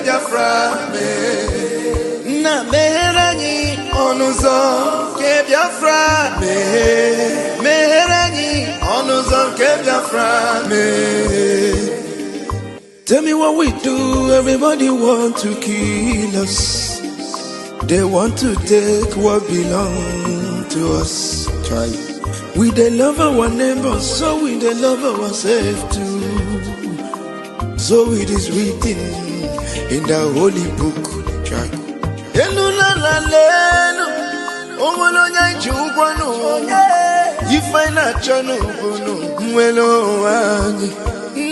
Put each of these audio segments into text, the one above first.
Biafra na meherani onuzo ke Biafra meherani onuzo ke Biafra Tell me what we do, everybody want to kill us. They want to take what belongs to us. Try. We they love our neighbors, so we they love ourselves too. So it is written in the holy book. Try. You find a channel,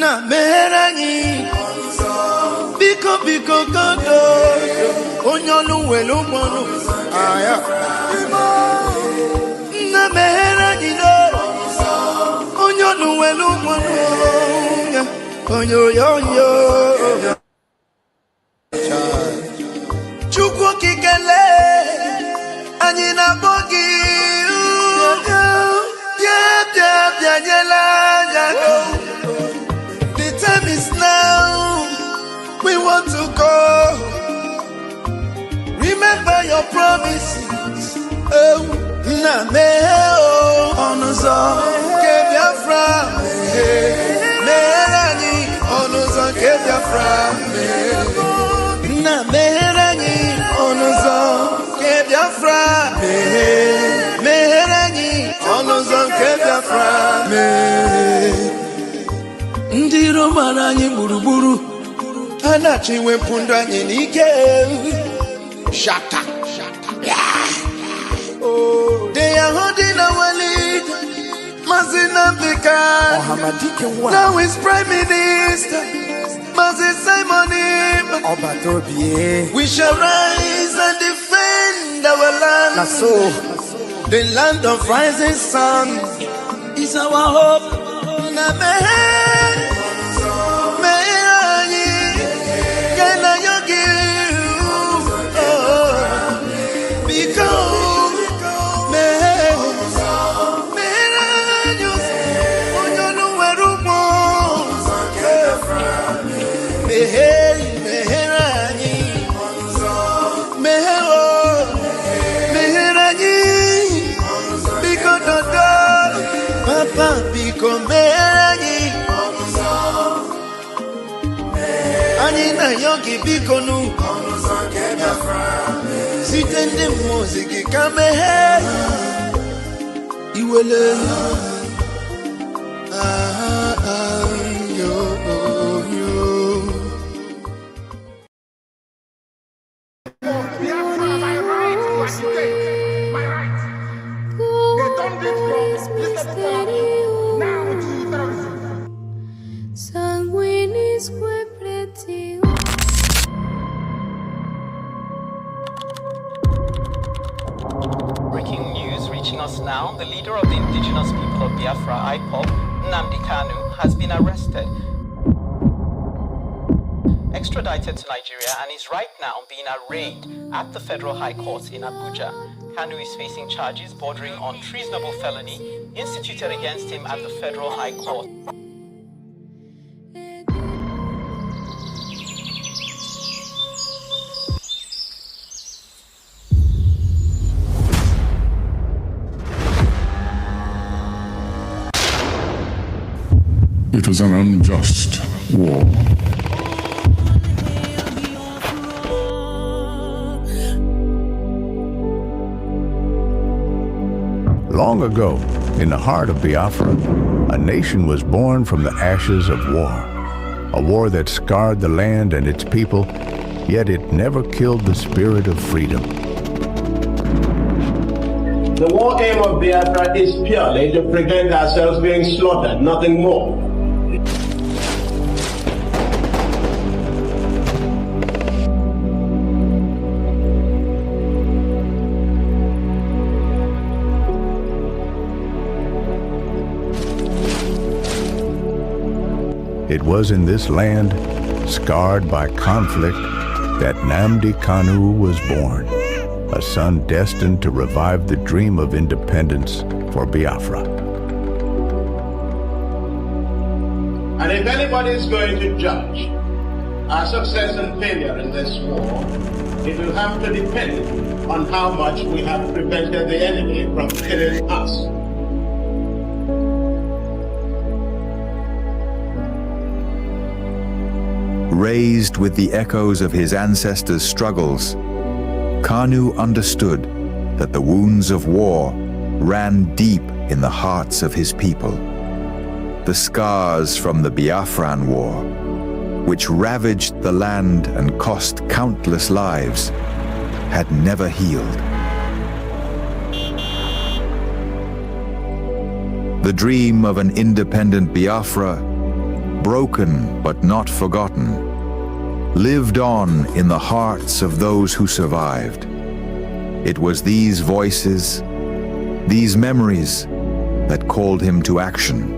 na meherani biko kodo onyolu welu mono aya na meherani no onyolu welu mono onyo chukwu kikele anyị na bogi bia nyela time is now. We want to go. Remember your promises. Oh, na me oh, onuzo ke Biafra meherani onuzo ke Biafra na meherani onuzo ke Biafra meherani onuzo ke Biafra Ndi romara anyị gburugburu anachi wepụ ndụ anyị n'ike shata oh they are holding our lead Mazina Bika now is Prime Minister Mazin Simon we shall rise and defend our land the land of rising sun is our hope Yogi bikonu sitende muziki kame iwele yo Biafra my right my right they don't get from listen now to terrorism sanguinis pretty Breaking news reaching us now, the leader of the indigenous people of Biafra, IPOB, Nnamdi Kanu, has been arrested, extradited to Nigeria, and is right now being arraigned at the Federal High Court in Abuja. Kanu is facing charges bordering on treasonable felony instituted against him at the Federal High Court. It was an unjust war. Long ago, in the heart of Biafra, a nation was born from the ashes of war. A war that scarred the land and its people, yet it never killed the spirit of freedom. The war aim of Biafra is purely to prevent ourselves being slaughtered, nothing more. It was in this land, scarred by conflict, that Nnamdi Kanu was born, a son destined to revive the dream of independence for Biafra. And if anybody is going to judge our success and failure in this war, it will have to depend on how much we have prevented the enemy from killing us. Raised with the echoes of his ancestors' struggles, Kanu understood that the wounds of war ran deep in the hearts of his people. The scars from the Biafran War, which ravaged the land and cost countless lives, had never healed. The dream of an independent Biafra, broken but not forgotten, lived on in the hearts of those who survived. It was these voices, these memories, that called him to action.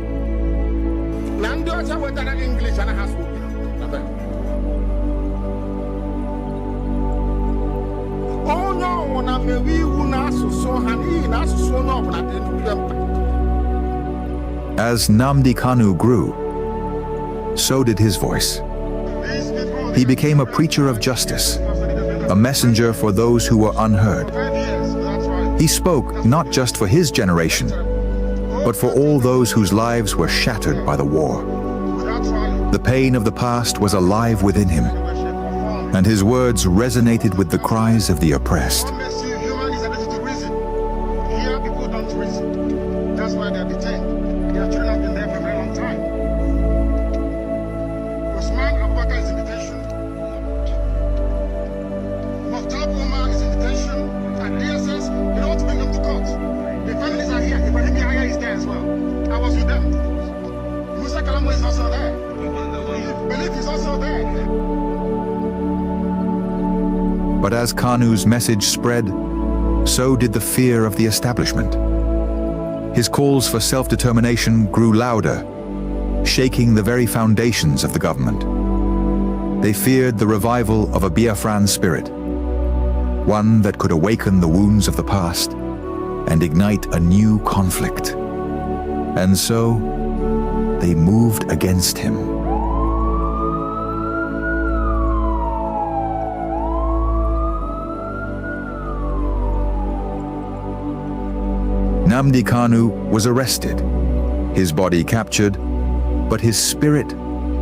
As Nnamdi Kanu grew, so did his voice. He became a preacher of justice, a messenger for those who were unheard. He spoke not just for his generation, but for all those whose lives were shattered by the war. The pain of the past was alive within him, and his words resonated with the cries of the oppressed. But as Kanu's message spread, so did the fear of the establishment. His calls for self-determination grew louder, shaking the very foundations of the government. They feared the revival of a Biafran spirit, one that could awaken the wounds of the past and ignite a new conflict. And so, they moved against him. Nnamdi Kanu was arrested, his body captured, but his spirit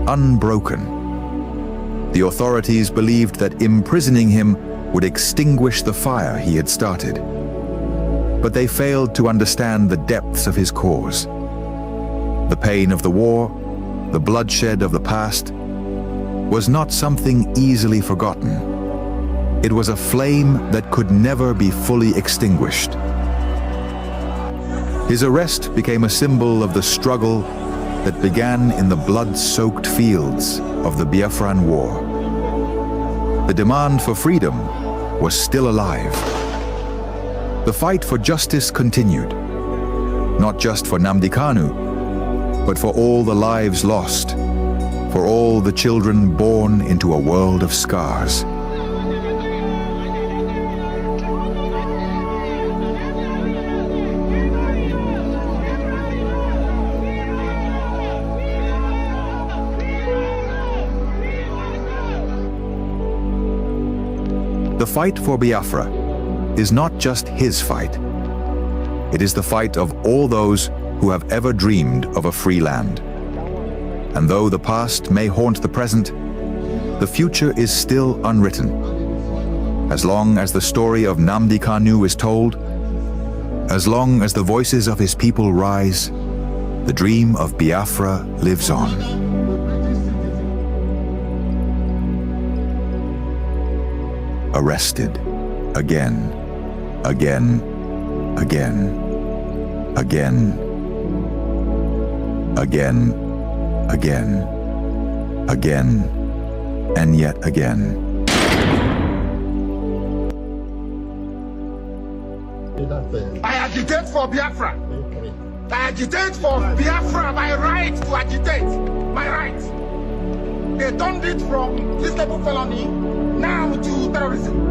unbroken. The authorities believed that imprisoning him would extinguish the fire he had started. But they failed to understand the depths of his cause. The pain of the war, the bloodshed of the past, was not something easily forgotten. It was a flame that could never be fully extinguished. His arrest became a symbol of the struggle that began in the blood-soaked fields of the Biafran War. The demand for freedom was still alive. The fight for justice continued, not just for Nnamdi Kanu, but for all the lives lost, for all the children born into a world of scars. The fight for Biafra is not just his fight. It is the fight of all those who have ever dreamed of a free land. And though the past may haunt the present, the future is still unwritten. As long as the story of Nnamdi Kanu is told, as long as the voices of his people rise, the dream of Biafra lives on. Arrested again, again, again, again, again, again, again, and yet again. I agitate for Biafra. I agitate for Biafra, my right to agitate, my right. They turned it from treasonable felony now to terrorism.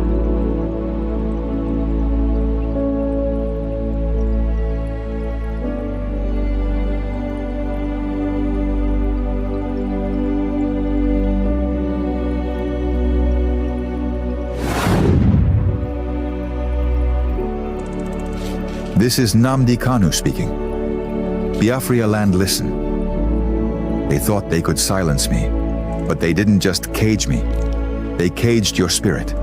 This is Nnamdi Kanu speaking. Biafra land, listen. They thought they could silence me, but they didn't just cage me. They caged your spirit.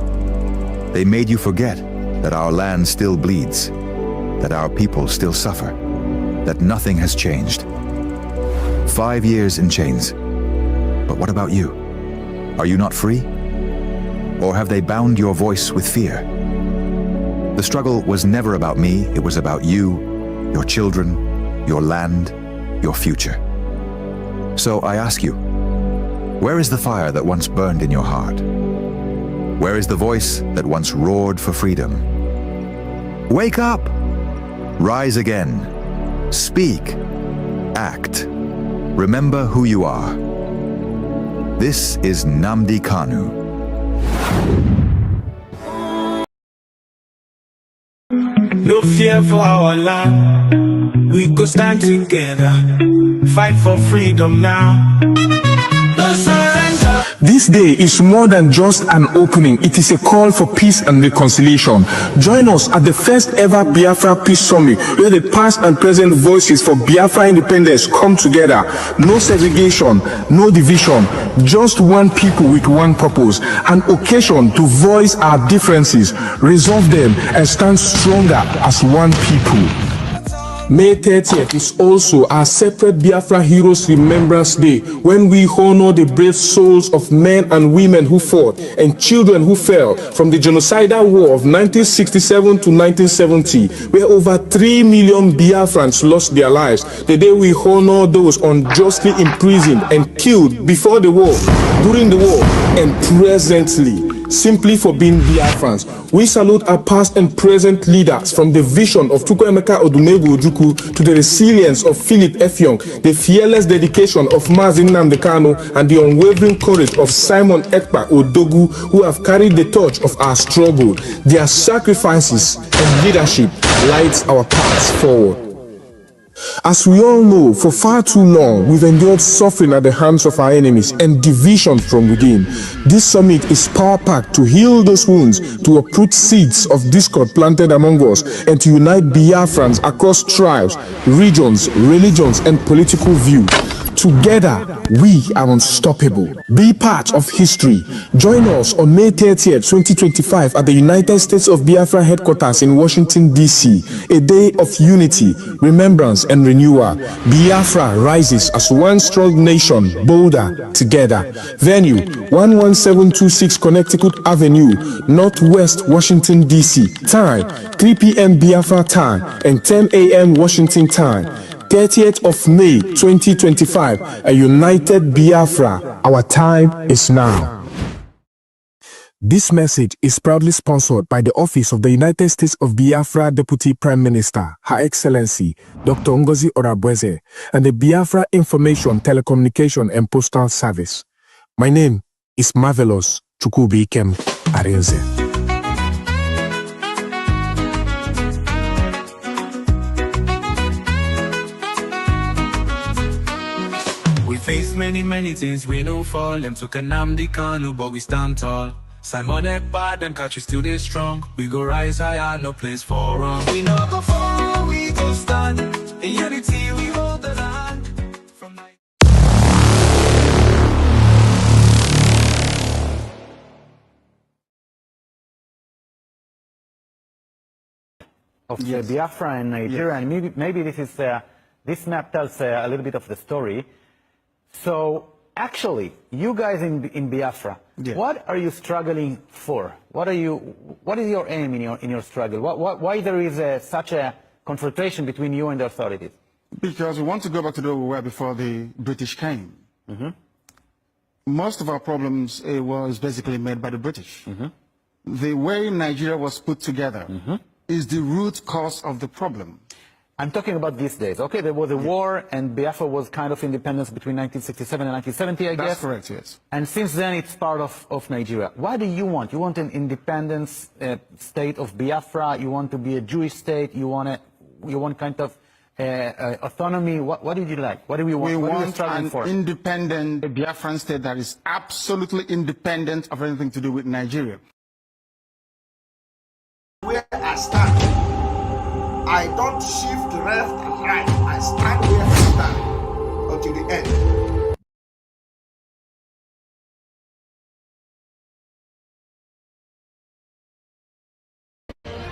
They made you forget that our land still bleeds, that our people still suffer, that nothing has changed. 5 years in chains. But what about you? Are you not free? Or have they bound your voice with fear? The struggle was never about me, it was about you, your children, your land, your future. So I ask you, where is the fire that once burned in your heart? Where is the voice that once roared for freedom? Wake up! Rise again. Speak. Act. Remember who you are. This is Nnamdi Kanu. No fear for our land. We go stand together, fight for freedom now. No surrender. This day is more than just an opening. It is a call for peace and reconciliation. Join us at the first ever Biafra Peace Summit, where the past and present voices for Biafra independence come together. No segregation, no division, just one people with one purpose, an occasion to voice our differences, resolve them, and stand stronger as one people. May 30th is also our separate Biafra Heroes Remembrance Day, when we honor the brave souls of men and women who fought and children who fell from the genocidal war of 1967 to 1970, where over 3 million Biafrans lost their lives. The day we honor those unjustly imprisoned and killed before the war, during the war, and presently, simply for being Biafrans. We salute our past and present leaders, from the vision of Chukwuemeka Odumegwu Ojukwu to the resilience of Philip Effiong, the fearless dedication of Mazi Nnamdi Kanu, and the unwavering courage of Simon Ekpa Odogu, who have carried the torch of our struggle. Their sacrifices and leadership lights our paths forward. As we all know, for far too long, we've endured suffering at the hands of our enemies and division from within. This summit is power-packed to heal those wounds, to uproot seeds of discord planted among us, and to unite Biafrans across tribes, regions, religions, and political views. Together, we are unstoppable. Be part of history. Join us on May 30th, 2025 at the United States of Biafra headquarters in Washington, D.C. A day of unity, remembrance, and renewal. Biafra rises as one strong nation, bolder together. Venue, 11726 Connecticut Avenue, Northwest Washington, D.C. Time, 3 p.m. Biafra time and 10 a.m. Washington time. 30th of May 2025, a united Biafra. Our time is now. This message is proudly sponsored by the Office of the United States of Biafra Deputy Prime Minister, Her Excellency Dr. Ngozi Orabweze, and the Biafra Information, Telecommunication and Postal Service. My name is Marvelous Chukwubikem Arinze. We face many things, we don't fall. Them took a Nnamdi Kanu, but we stand tall. Simon Ekpa, them catch we still they strong. We go rise higher, no place for wrong. We no go fall, we go stand. In unity we hold the land. From night of Biafra and Nigeria, and maybe this map tells a little bit of the story. So actually, you guys in Biafra, what are you struggling for? What is your aim in your struggle? Why there is such a confrontation between you and the authorities? Because we want to go back to where we were before the British came. Most of our problems was basically made by the British. The way Nigeria was put together is the root cause of the problem. I'm talking about these days. Okay, there was a war, and Biafra was kind of independence between 1967 and 1970, I guess. That's correct, yes. And since then, it's part of Nigeria. What do you want? You want an independence state of Biafra? You want to be a Jewish state? You want kind of autonomy? What did you like? What do we want? We what want an independent Biafran state that is absolutely independent of anything to do with Nigeria. Where I stand, I don't shift left and right. I stand where I stand until the end.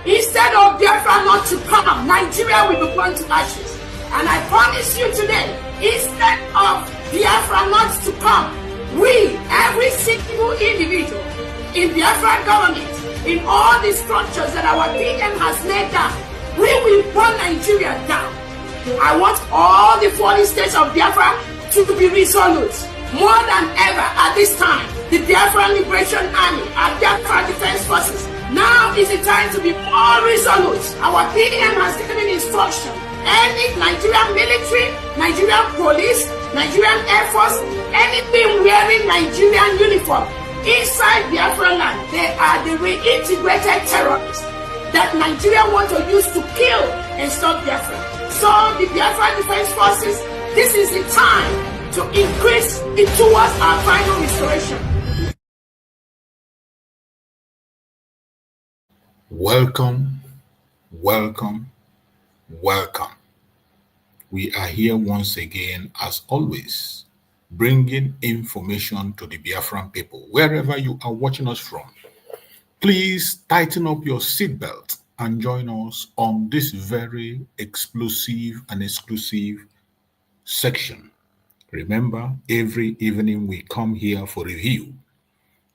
Instead of Biafra not to come, Nigeria will be burned to ashes. And I promise you today, instead of Biafra not to come, we, every single individual in Biafra government, in all the structures that our PM has laid down, we will burn Nigeria down. I want all the 40 states of Biafra to be resolute. More than ever at this time, the Biafra Liberation Army and Biafra Defense Forces, now is the time to be more resolute. Our PM has given instruction. Any Nigerian military, Nigerian police, Nigerian Air Force, anything wearing Nigerian uniform inside Biafra land, they are the reintegrated terrorists that Nigeria want to use to kill and stop Biafra. So the Biafra Defense Forces, this is the time to increase it towards our final restoration. Welcome, welcome, welcome. We are here once again, as always, bringing information to the Biafran people, wherever you are watching us from. Please tighten up your seatbelt and join us on this very explosive and exclusive section. Remember, every evening we come here for review.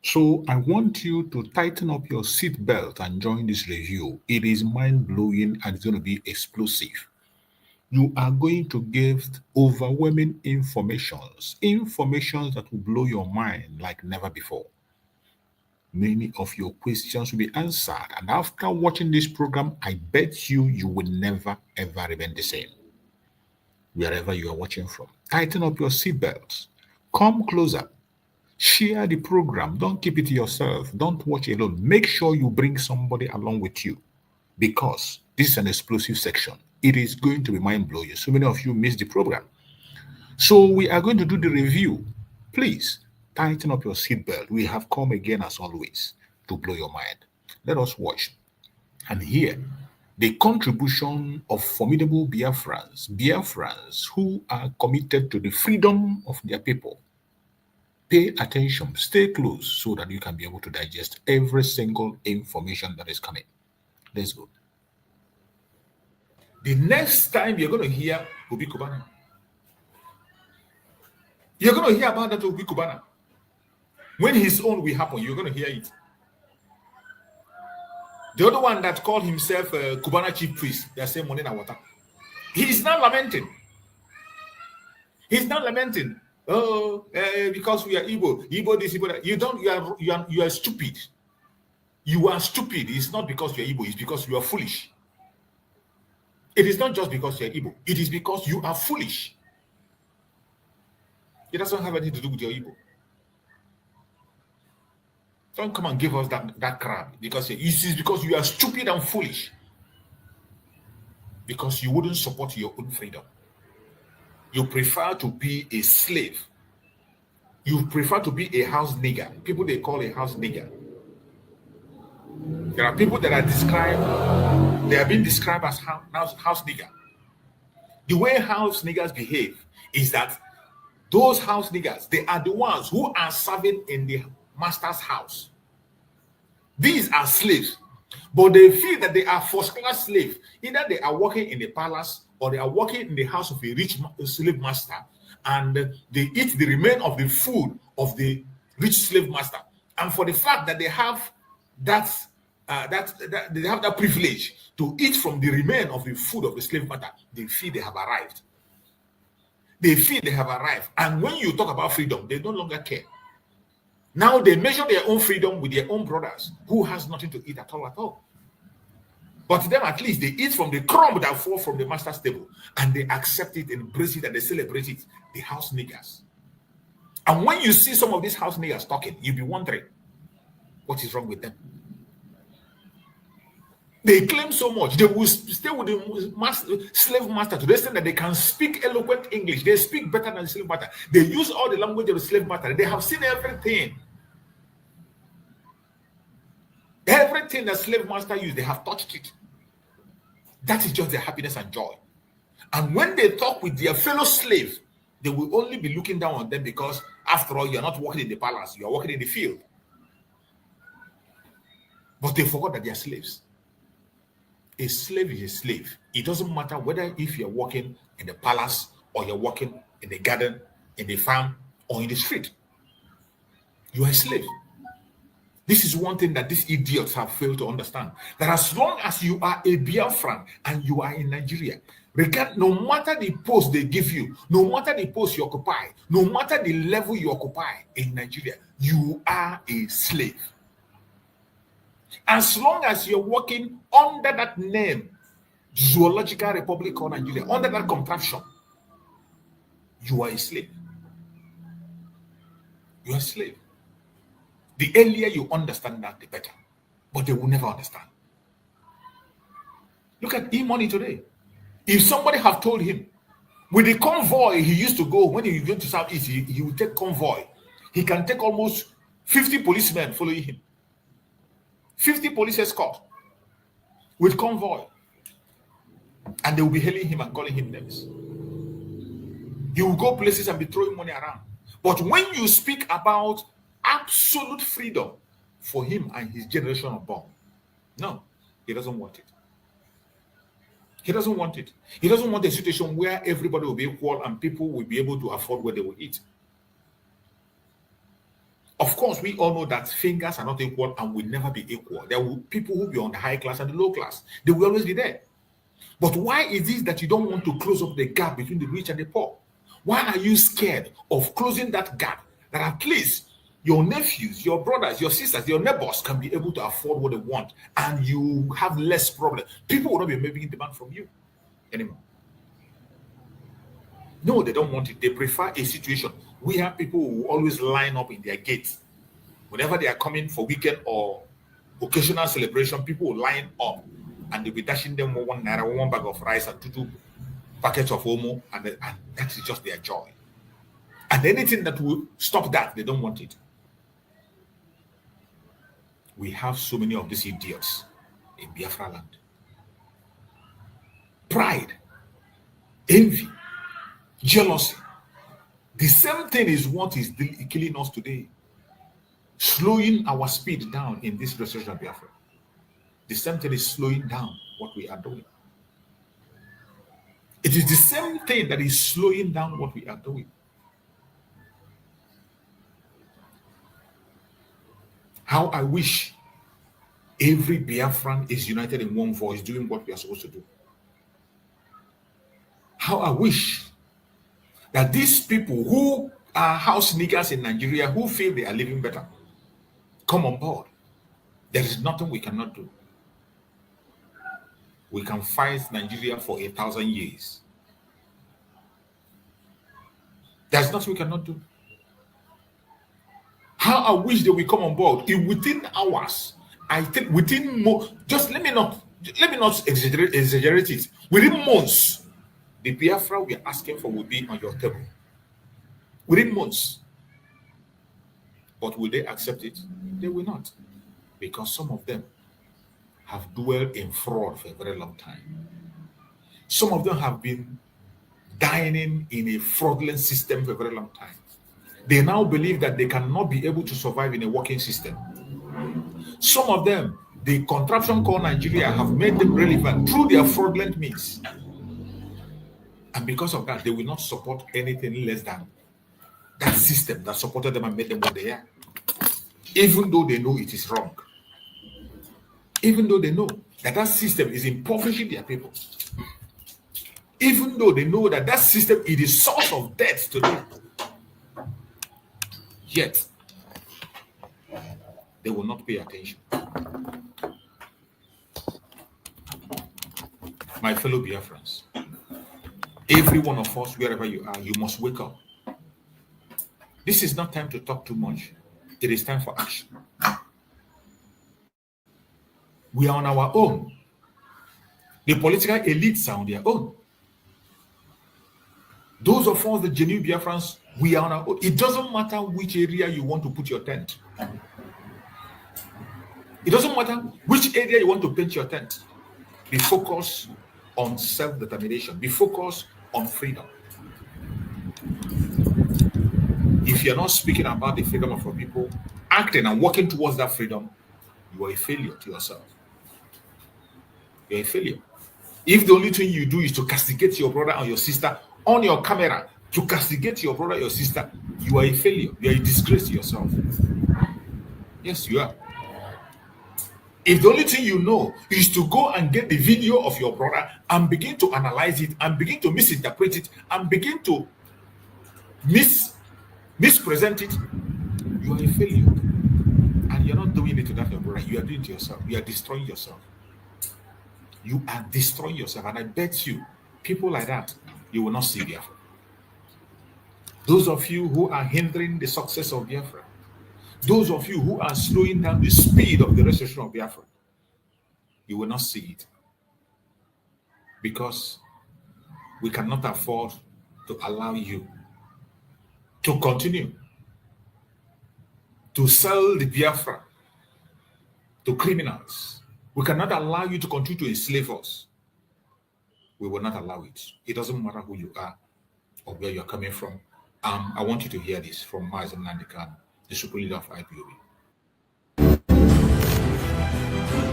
So I want you to tighten up your seatbelt and join this review. It is mind-blowing and it's going to be explosive. You are going to give overwhelming information that will blow your mind like never before. Many of your questions will be answered, and after watching this program, I bet you will never ever remain the same. Wherever you are watching from, tighten up your seatbelts. Come closer. Share the program. Don't keep it to yourself. Don't watch alone. Make sure you bring somebody along with you, because this is an explosive section. It is going to be mind-blowing. So many of you missed the program. So we are going to do the review. Please tighten up your seatbelt. We have come again, as always, to blow your mind. Let us watch and hear the contribution of formidable Biafrans who are committed to the freedom of their people. Pay attention, stay close, so that you can be able to digest every single information that is coming. Let's go. The next time you're going to hear Obi Kubana, you're going to hear about that Obi Kubana. When his own will happen, you're going to hear it. The other one that called himself Kubana chief priest, they're saying money na water. He's not lamenting. He's not lamenting. Oh, because we are Igbo this, Igbo that. You are stupid. You are stupid. It's not because you are Igbo, it's because you are foolish. It is not just because you are Igbo, it is because you are foolish. It doesn't have anything to do with your Igbo. Don't come and give us that crap, because it is because you are stupid and foolish. Because you wouldn't support your own freedom. You prefer to be a slave. You prefer to be a house nigger. People they call a house nigger. There are people that are described, they are being described as house nigger. The way house niggers behave is that those house niggers, they are the ones who are serving in the master's house. These are slaves. But they feel that they are first-class slaves. Either they are working in the palace or they are working in the house of a rich slave master, and they eat the remain of the food of the rich slave master. And for the fact that they have that they have that privilege to eat from the remain of the food of the slave master, they feel they have arrived. They feel they have arrived. And when you talk about freedom, they no longer care. Now they measure their own freedom with their own brothers who has nothing to eat at all. But to them, at least, they eat from the crumb that fall from the master's table, and they accept it, embrace it, and they celebrate it. The house niggers. And when you see some of these house niggers talking, you'll be wondering, what is wrong with them? They claim so much. They will stay with the slave master to the extent that they can speak eloquent English. They speak better than the slave master. They use all the language of the slave master. They have seen everything. Everything that slave master used, they have touched it. That is just their happiness and joy. And when they talk with their fellow slave, they will only be looking down on them because, after all, you're not working in the palace. You're working in the field. But they forgot that they are slaves. A slave is a slave. It doesn't matter whether if you're working in the palace or you're working in the garden, in the farm, or in the street. You are a slave. This is one thing that these idiots have failed to understand. That as long as you are a Biafran and you are in Nigeria, no matter the post they give you, no matter the post you occupy, no matter the level you occupy in Nigeria, you are a slave. As long as you're working under that name, Zoological Republic of Nigeria, under that contraption, you are a slave. You are a slave. The earlier you understand that, the better. But they will never understand. Look at E-Money today. If somebody have told him, with the convoy he used to go, when he went to Southeast, he would take convoy. He can take almost 50 policemen following him. 50 police escort with convoy. And they will be hailing him and calling him names. He will go places and be throwing money around. But when you speak about absolute freedom for him and his generation of born, no, he doesn't want it. He doesn't want it. He doesn't want a situation where everybody will be equal and people will be able to afford what they will eat. Of course, we all know that fingers are not equal and will never be equal. There will be people who will be on the high class and the low class. They will always be there. But why is it that you don't want to close up the gap between the rich and the poor? Why are you scared of closing that gap, that at least your nephews, your brothers, your sisters, your neighbors can be able to afford what they want and you have less problem? People will not be making demand from you anymore. No, they don't want it. They prefer a situation where people will always line up in their gates. Whenever they are coming for weekend or occasional celebration, people will line up and they'll be dashing them one bag of rice and 2 packets of omo, and that is just their joy. And anything that will stop that, they don't want it. We have so many of these idiots in Biafra land. Pride, envy, jealousy. The same thing is what is killing us today, slowing our speed down in this restoration of Biafra. The same thing is slowing down what we are doing. It is the same thing that is slowing down what we are doing. How I wish every Biafran is united in one voice doing what we are supposed to do. How I wish that these people who are house niggers in Nigeria, who feel they are living better, come on board. There is nothing we cannot do. We can fight Nigeria for 1,000 years. There's nothing we cannot do. How I wish they will come on board. If within hours, I think within just let me not exaggerate it. Within months, the Biafra we are asking for will be on your table. Within months. But will they accept it? They will not. Because some of them have dwelled in fraud for a very long time. Some of them have been dining in a fraudulent system for a very long time. They now believe that they cannot be able to survive in a working system. Some of them the contraption called Nigeria have made them relevant through their fraudulent means. And because of that, they will not support anything less than that system that supported them and made them what they are. Even though they know it is wrong. Even though they know that that system is impoverishing their people. Even though they know that that system is the source of death to them. Yet, they will not pay attention. My fellow Biafrans, every one of us, wherever you are, you must wake up. This is not time to talk too much. It is time for action. We are on our own. The political elites are on their own. Those of us, the genuine Biafrans, we are on our own. It doesn't matter which area you want to put your tent. It doesn't matter which area you want to paint your tent. Be focused on self-determination. Be focused on freedom. If you're not speaking about the freedom of your people, acting and working towards that freedom, you are a failure to yourself. You're a failure. If the only thing you do is to castigate your brother and your sister on your camera, to castigate your brother or your sister, you are a failure. You are a disgrace to yourself. Yes, you are. If the only thing you know is to go and get the video of your brother and begin to analyze it and begin to misinterpret it and begin to mispresent it, you are a failure. And you're not doing it to that your brother. You are doing it to yourself. You are destroying yourself. You are destroying yourself. And I bet you, people like that, you will not see Biafra. Those of you who are hindering the success of Biafra, those of you who are slowing down the speed of the restoration of Biafra, you will not see it. Because we cannot afford to allow you to continue to sell the Biafra to criminals. We cannot allow you to continue to enslave us. We will not allow it. It doesn't matter who you are or where you're coming from. I want you to hear this from Mazen Nandikan, the Supreme Leader of IPOB.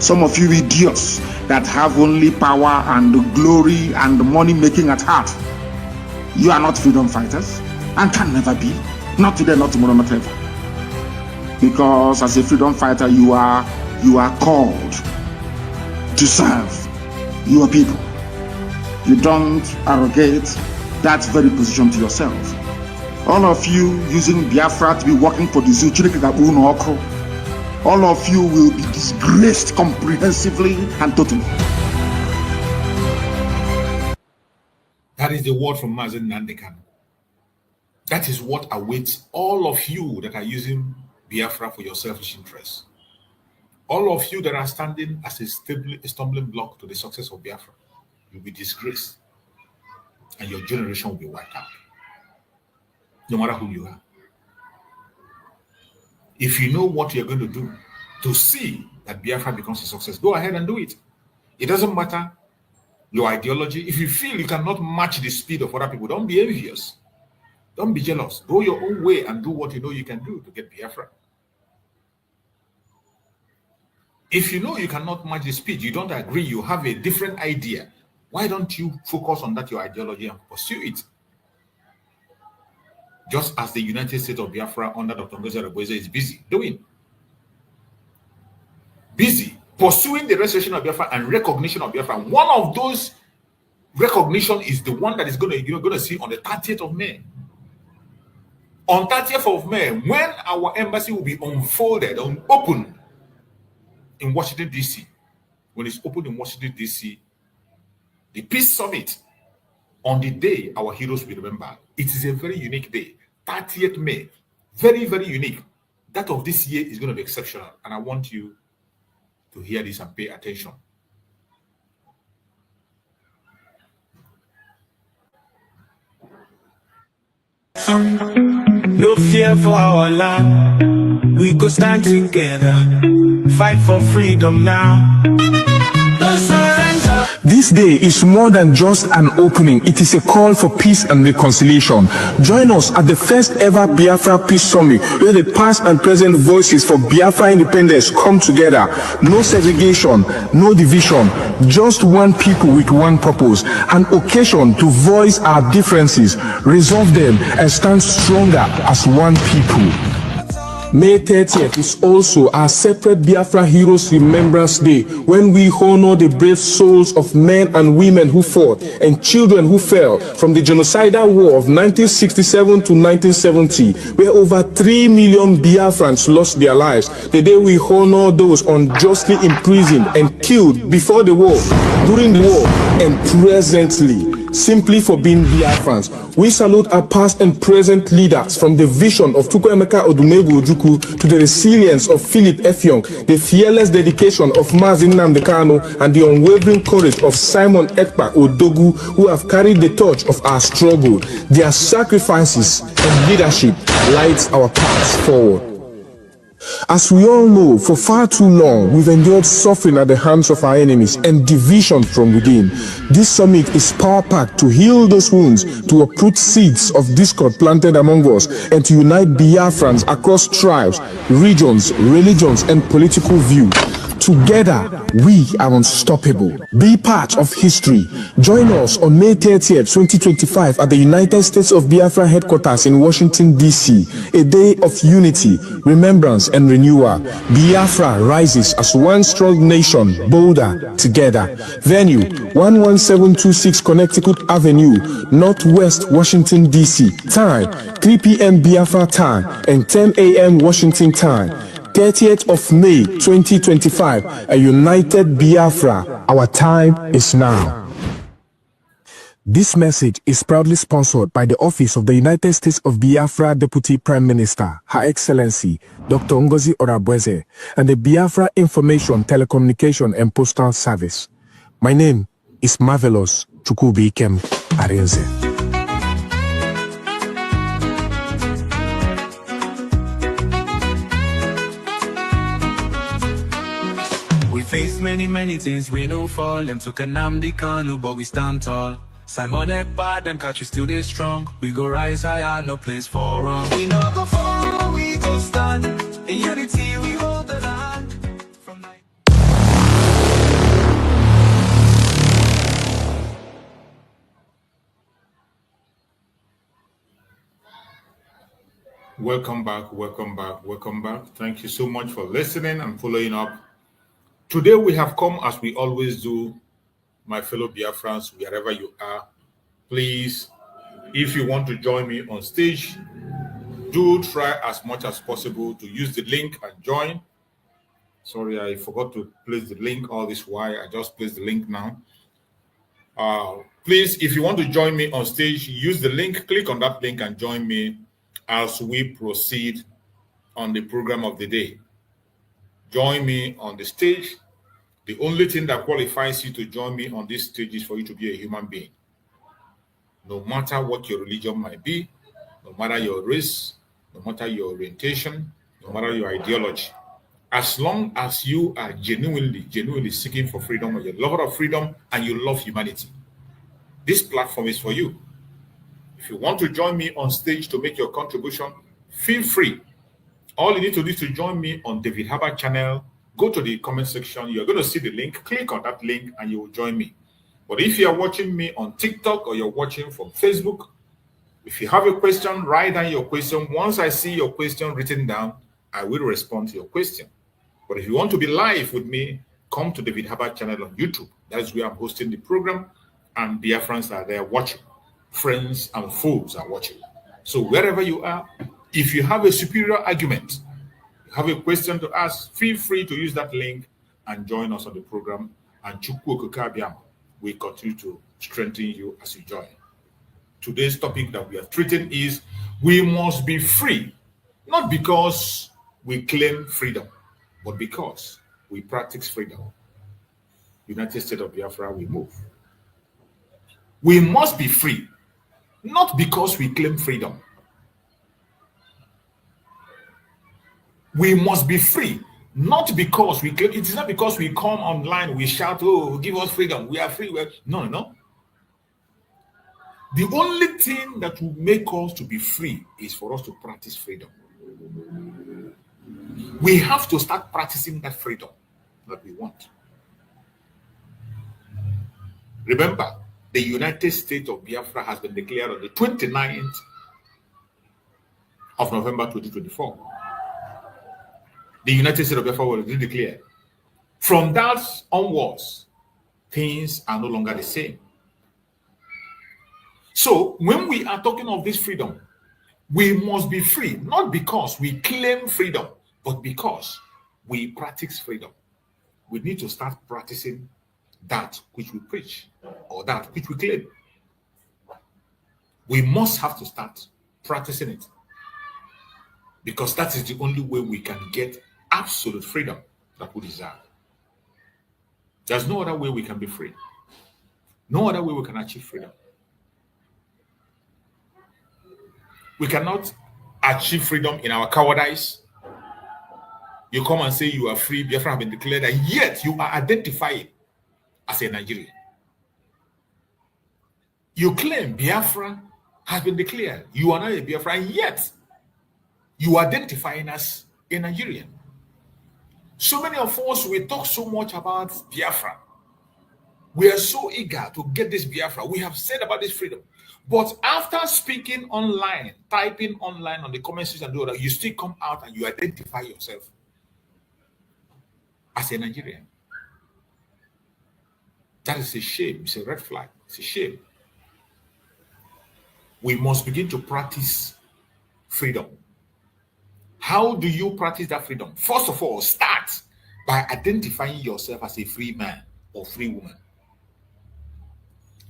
Some of you idiots that have only power and glory and money making at heart, you are not freedom fighters and can never be. Not today, not tomorrow, not ever. Because as a freedom fighter, you are called to serve your people. You don't arrogate that very position to yourself. All of you using Biafra to be working for the zoo, all of you will be disgraced comprehensively and totally. That is the word from Mazen Nandekan. That is what awaits all of you that are using Biafra for your selfish interests. All of you that are standing as a stumbling block to the success of Biafra, you'll be disgraced. And your generation will be wiped out. No matter who you are. If you know what you're going to do to see that Biafra becomes a success, go ahead and do it. It doesn't matter your ideology. If you feel you cannot match the speed of other people, don't be envious. Don't be jealous. Go your own way and do what you know you can do to get Biafra. If you know you cannot match the speed, you don't agree, you have a different idea, why don't you focus on that, your ideology, and pursue it? Just as the United States of Biafra under Dr. Ngozi Arabweze is busy doing. Busy pursuing the restoration of Biafra and recognition of Biafra. One of those recognition is the one that is going to see on the 30th of May. On 30th of May, when our embassy will be unfolded, opened in Washington, D.C. When it's opened in Washington, D.C., the Peace Summit, on the day our heroes will be remembered. It is a very unique day. 30th May. Very, very unique. That of this year is going to be exceptional. And I want you to hear this and pay attention. No fear for our land. We go stand together. Fight for freedom now. No surrender. This day is more than just an opening. It is a call for peace and reconciliation. Join us at the first ever Biafra Peace Summit, where the past and present voices for Biafra independence come together. No segregation, no division, just one people with one purpose. An occasion to voice our differences, resolve them, and stand stronger as one people. May 30th is also our separate Biafra Heroes Remembrance Day, when we honor the brave souls of men and women who fought and children who fell from the genocidal war of 1967 to 1970, where over 3 million Biafrans lost their lives. The day we honor those unjustly imprisoned and killed before the war, during the war, and presently, simply for being Biafrans. We salute our past and present leaders, from the vision of Chukwuemeka Odumegwu Ojukwu to the resilience of Philip Effiong, the fearless dedication of Mazi Nnamdi Kanu, and the unwavering courage of Simon Ekpa Odogu, who have carried the torch of our struggle. Their sacrifices and leadership lights our paths forward. As we all know, for far too long, we've endured suffering at the hands of our enemies and division from within. This summit is power-packed to heal those wounds, to uproot seeds of discord planted among us, and to unite Biafrans across tribes, regions, religions, and political views. Together, we are unstoppable. Be part of history. Join us on May 30th, 2025 at the United States of Biafra headquarters in Washington, D.C. A day of unity, remembrance, and renewal. Biafra rises as one strong nation, bolder together. Venue, 11726 Connecticut Avenue, Northwest Washington, D.C. Time, 3 p.m. Biafra time and 10 a.m. Washington time. 30th of May 2025, a united Biafra. Our time is now. This message is proudly sponsored by the Office of the United States of Biafra Deputy Prime Minister, Her Excellency Dr. Ngozi Orabweze, and the Biafra Information, Telecommunication and Postal Service. My name is Marvelous Chukwubikem Arinze. Face many things, we no fall. Them took a Nnamdi Kanu, but we stand tall. Simon Ekpa, them catch you still they strong. We go rise higher, no place for wrong. We no go fall, we go stand. In unity, we hold the land. From night. Welcome back. Thank you so much for listening and following up. Today we have come, as we always do, my fellow Biafrans, wherever you are. Please, if you want to join me on stage, do try as much as possible to use the link and join. Sorry, I forgot to place the link all this while. I just placed the link now. Please, if you want to join me on stage, use the link, click on that link and join me as we proceed on the program of the day. Join me on the stage. The only thing that qualifies you to join me on this stage is for you to be a human being. No matter what your religion might be, no matter your race, no matter your orientation, no matter your ideology, as long as you are genuinely seeking for freedom, or you're a lover of freedom and you love humanity, this platform is for you. If you want to join me on stage to make your contribution, feel free. All you need to do is to join me on David Harbour channel. Go to the comment section. You're going to see the link. Click on that link and you will join me. But if you're watching me on TikTok or you're watching from Facebook, if you have a question, write down your question. Once I see your question written down, I will respond to your question. But if you want to be live with me, come to David Harbour channel on YouTube. That's where I'm hosting the program, and Biafrans are there watching. Friends and foes are watching. So wherever you are, if you have a superior argument, you have a question to ask, feel free to use that link and join us on the program. And Chukwu Okabiam will continue to strengthen you as you join. Today's topic that we are treating is we must be free, not because we claim freedom, but because we practice freedom. United States of Biafra, we move. We must be free, not because we claim freedom. We must be free, Not because we claim, it is not because we come online, we shout, oh, give us freedom, we are free. No. The only thing that will make us to be free is for us to practice freedom. We have to start practicing that freedom that we want. Remember, the United States of Biafra has been declared on the 29th of November 2024. The United States of Biafra was declared. From that onwards, things are no longer the same. So when we are talking of this freedom, we must be free, not because we claim freedom, but because we practice freedom. We need to start practicing that which we preach or that which we claim. We must have to start practicing it, because that is the only way we can get absolute freedom that we desire. There's no other way we can be free. No other way we can achieve freedom. We cannot achieve freedom in our cowardice. You come and say you are free, Biafra have been declared, and yet you are identified as a Nigerian. You claim Biafra has been declared. You are not a Biafra, and yet you are identifying as a Nigerian. So many of us, we talk so much about Biafra. We are so eager to get this Biafra. We have said about this freedom. But after speaking online, typing online on the comment section and all that, you still come out and you identify yourself as a Nigerian. That is a shame. It's a red flag. It's a shame. We must begin to practice freedom. How do you practice that freedom? First of all, start by identifying yourself as a free man or free woman.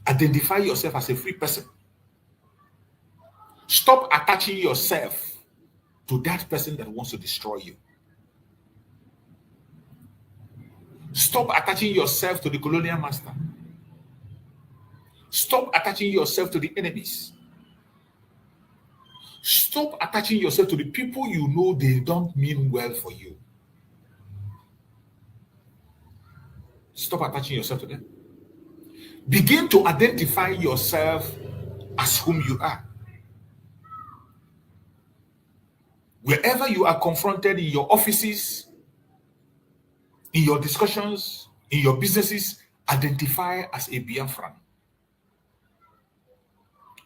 Identify yourself as a free person. Stop attaching yourself to that person that wants to destroy you. Stop attaching yourself to the colonial master. Stop attaching yourself to the enemies. Stop attaching yourself to the people you know they don't mean well for you. Stop attaching yourself to them. Begin to identify yourself as whom you are. Wherever you are confronted, in your offices, in your discussions, in your businesses, identify as a Biafran.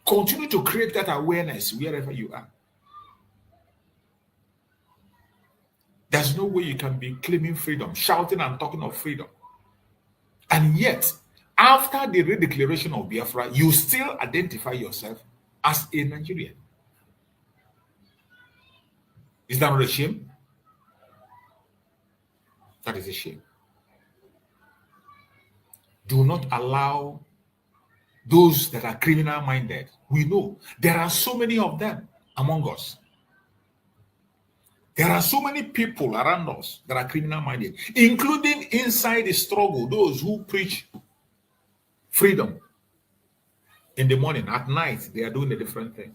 Continue to create that awareness wherever you are. There's no way you can be claiming freedom, shouting and talking of freedom, and yet, after the redeclaration of Biafra, you still identify yourself as a Nigerian. Is that not a shame? That is a shame. Do not allow those that are criminal-minded. We know there are so many of them among us. There are so many people around us that are criminal-minded, including inside the struggle, those who preach freedom in the morning. At night, they are doing a different thing.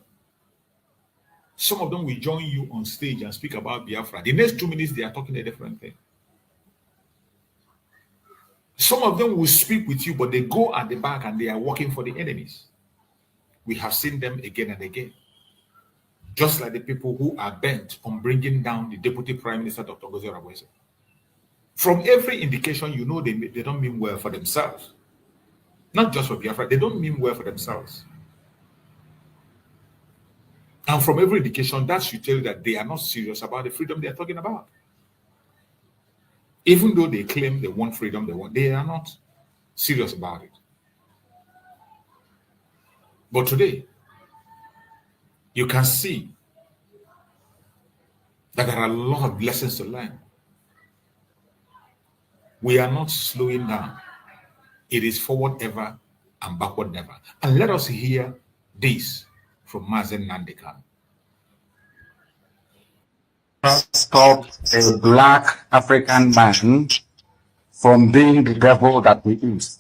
Some of them will join you on stage and speak about Biafra. The next 2 minutes, they are talking a different thing. Some of them will speak with you, but they go at the back and they are working for the enemies. We have seen them again and again. Just like the people who are bent on bringing down the Deputy Prime Minister, Dr. Ngozi Oronigwe. From every indication, you know they don't mean well for themselves. Not just for Biafra, they don't mean well for themselves. And from every indication, that should tell you that they are not serious about the freedom they are talking about. Even though they claim they want freedom, they are not serious about it. But today, you can see that there are a lot of lessons to learn. We are not slowing down. It is forward ever and backward never. And let us hear this from Mazen Nandekan. Stop a black African man from being the devil that he is.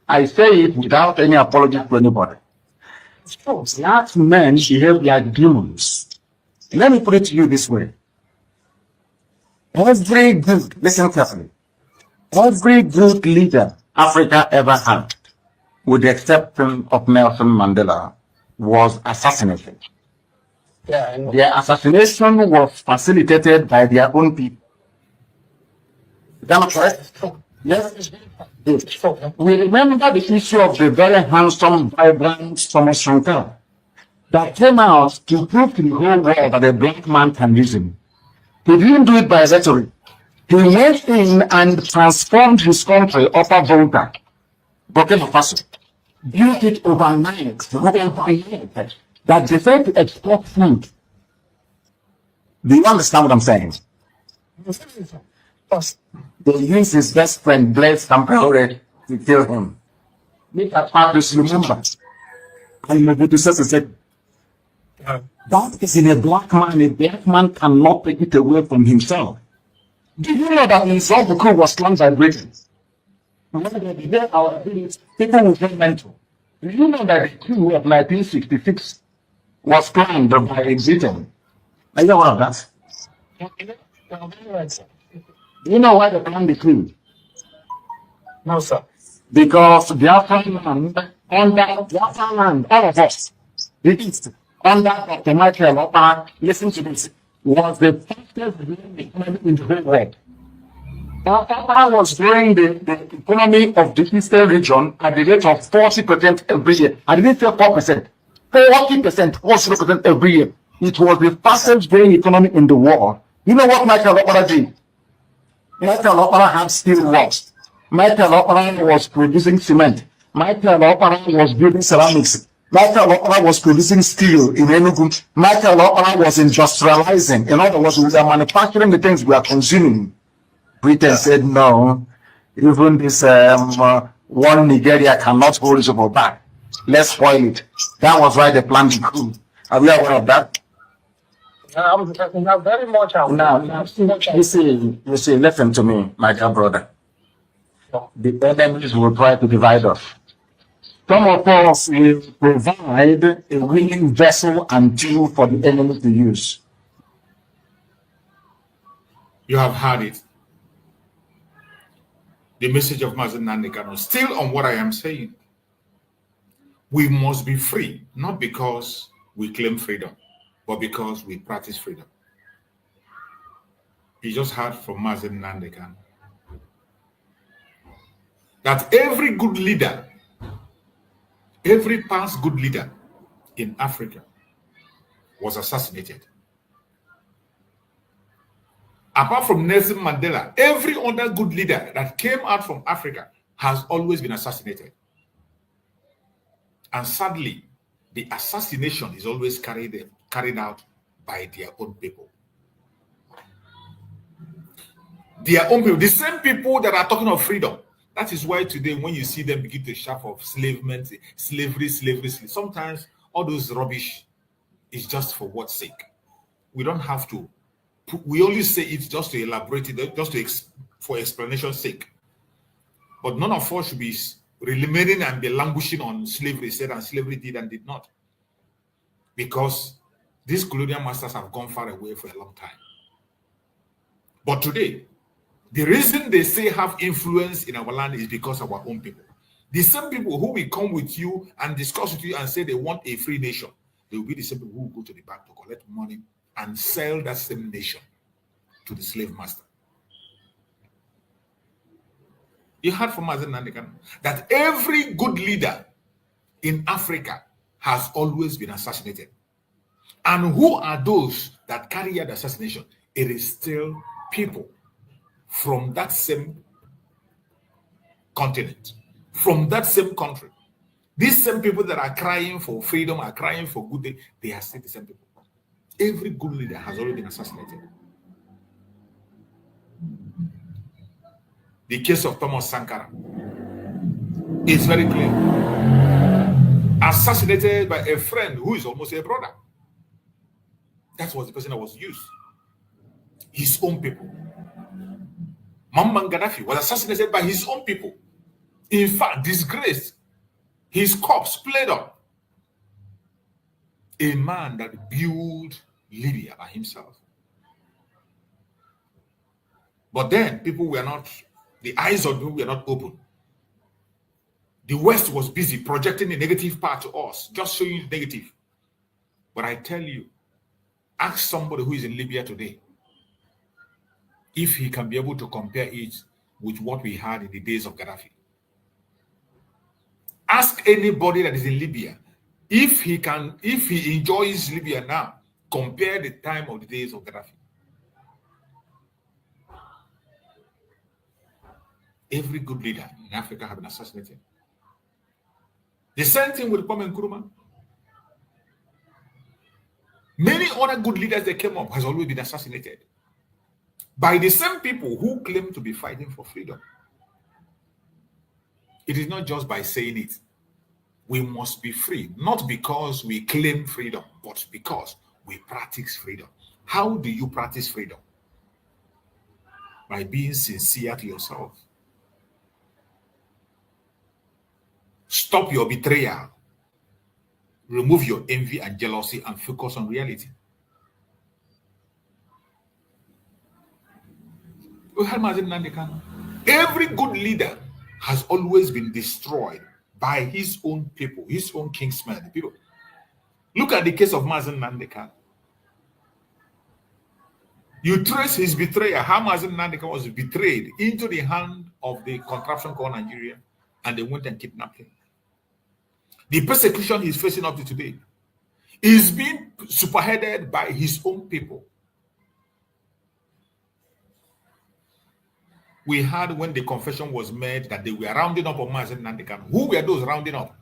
I say it without any apology to anybody. Black men behave like demons. Let me put it to you this way. Every good, listen carefully, every good leader Africa ever had, with the exception of Nelson Mandela, was assassinated. Their assassination was facilitated by their own people. Is that not correct? Yes. We remember the issue of the very handsome, vibrant Thomas Sankara that came out to prove to the whole world that a black man can reason. He didn't do it by rhetoric. He went in and transformed his country, Upper Volta, Burkina Faso, built it overnight, that they said to export food. Do you understand what I'm saying? They used his best friend, Blaise Compaoré, to kill him. Make that part remember. And Mobutu Sese said, that is in a black man cannot take it away from himself. Do you know that Nzọbụkụ was planned by Britain? People will get mental. Do you know that the coup of 1966 was planned by Britain? Are you aware of that? Do you know why they planned the coup? No, sir. Because Biafra land, all of us, the East, under Dr. Michael Opara, listen to this, was the fastest growing economy in the whole world. Opara was growing the economy of the Eastern region at the rate of 40% every year. I didn't say 4%. 40%, 40% every year. It was the fastest growing economy in the world. You know what Michael Opara did? Michael Opara had steel works. Michael Opara was producing cement. Michael Opara was building ceramics. Michael Opara was producing steel in Enugu. Michael Opara was industrializing. In other words, we are manufacturing the things we are consuming. Britain said no. Even this one Nigeria cannot hold us over back. Let's spoil it. That was why they planned the coup. Are we aware of that? I'm very much aware. Now, you see, listen to me, my dear brother. The enemies will try to divide us. Some of us will provide a willing vessel and tool for the enemy to use. You have heard it. The message of Mazen Nandekano, still on what I am saying. We must be free, not because we claim freedom, but because we practice freedom. You just heard from Mazen Nandekano that every good leader, every past good leader in Africa was assassinated. Apart from Nelson Mandela, every other good leader that came out from Africa has always been assassinated. And sadly, the assassination is always carried out by their own people. Their own people, the same people that are talking of freedom. That is why today, when you see them begin to shout of slavery, sometimes all those rubbish is just for what sake. We don't have to. We only say it just to elaborate it, just for explanation's sake. But none of us should be remaining and be languishing on slavery, said and slavery did and did not. Because these colonial masters have gone far away for a long time. But today, the reason they say have influence in our land is because of our own people. The same people who will come with you and discuss with you and say they want a free nation, they will be the same people who will go to the bank to collect money and sell that same nation to the slave master. You heard from Mazen Nandekano that every good leader in Africa has always been assassinated. And who are those that carry out the assassination? It is still people from that same continent, from that same country. These same people that are crying for freedom, are crying for good day, they are still the same people. Every good leader has already been assassinated. The case of Thomas Sankara is very clear. Assassinated by a friend who is almost a brother. That was the person that was used. His own people. Muammar Gaddafi was assassinated by his own people. In fact, disgraced. His corpse played on. A man that built Libya by himself. But then people were not, the eyes of people were not open. The West was busy projecting the negative part to us, just showing you the negative. But I tell you, ask somebody who is in Libya today if he can be able to compare it with what we had in the days of Gaddafi. Ask anybody that is in Libya if he enjoys Libya now, compare the time of the days of Gaddafi. Every good leader in Africa have been assassinated. The same thing with Kwame Nkrumah. Many other good leaders that came up has always been assassinated by the same people who claim to be fighting for freedom. It is not just by saying it. We must be free, not because we claim freedom, but because we practice freedom. How do you practice freedom? By being sincere to yourself. Stop your betrayal. Remove your envy and jealousy and focus on reality. Every good leader has always been destroyed by his own people, his own kingsmen. People. Look at the case of Mazen Nandeka. You trace his betrayal, how Mazen Nandeka was betrayed into the hand of the contraption called Nigeria, and they went and kidnapped him. The persecution he's facing up to today is being superheaded by his own people. We had when the confession was made that they were rounding up on Mazen Nandeka. Who were those rounding up?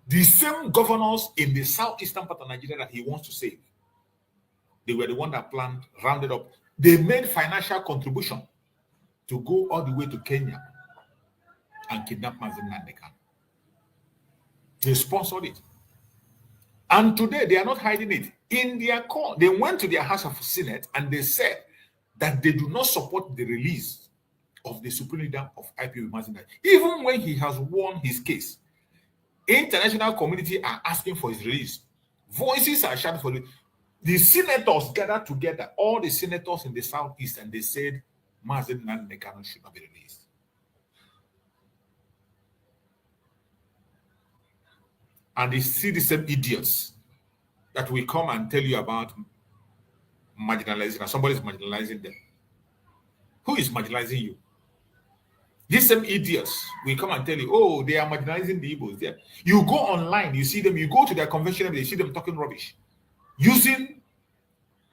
The same governors in the southeastern part of Nigeria that he wants to save. They were the one that planned, rounded up. They made financial contribution to go all the way to Kenya and kidnap Mazen Nandeka. They sponsored it. And today they are not hiding it. In their court, they went to their House of Senate and they said that they do not support the release of the supreme leader of IPOB, Mazen Nandeka. Even when he has won his case, international community are asking for his release. Voices are shouting for it. The senators gathered together, all the senators in the southeast, and they said Mazen Nandeka should not be released. And they see the same idiots that will come and tell you about marginalizing, and somebody is marginalizing them. Who is marginalizing you? These same idiots will come and tell you, oh, they are marginalizing the Igbos there. You go online, you see them, you go to their convention, you see them talking rubbish, using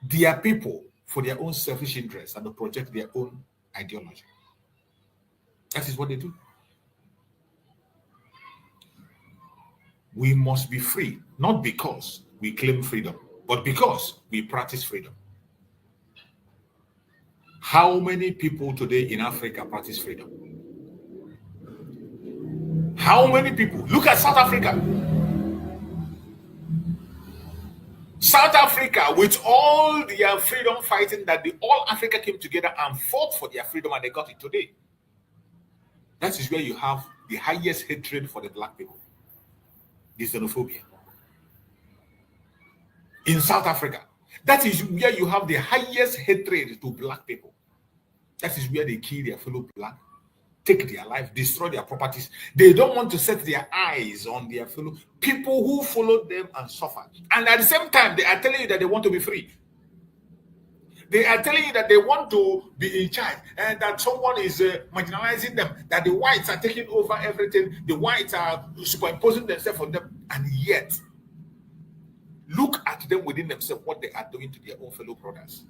their people for their own selfish interests and to project their own ideology. That is what they do. We must be free, not because we claim freedom, but because we practice freedom. How many people today in Africa practice freedom? How many people? Look at South Africa. South Africa, with all their freedom fighting, that all Africa came together and fought for their freedom, and they got it today. That is where you have the highest hatred for the black people. The xenophobia. In South Africa, that is where you have the highest hatred to black people. That is where they kill their fellow black, take their life, destroy their properties. They don't want to set their eyes on their fellow people who followed them and suffered. And at the same time, they are telling you that they want to be free. They are telling you that they want to be in charge and that someone is marginalizing them, that the whites are taking over everything, the whites are superimposing themselves on them, and yet, look at them within themselves, what they are doing to their own fellow brothers.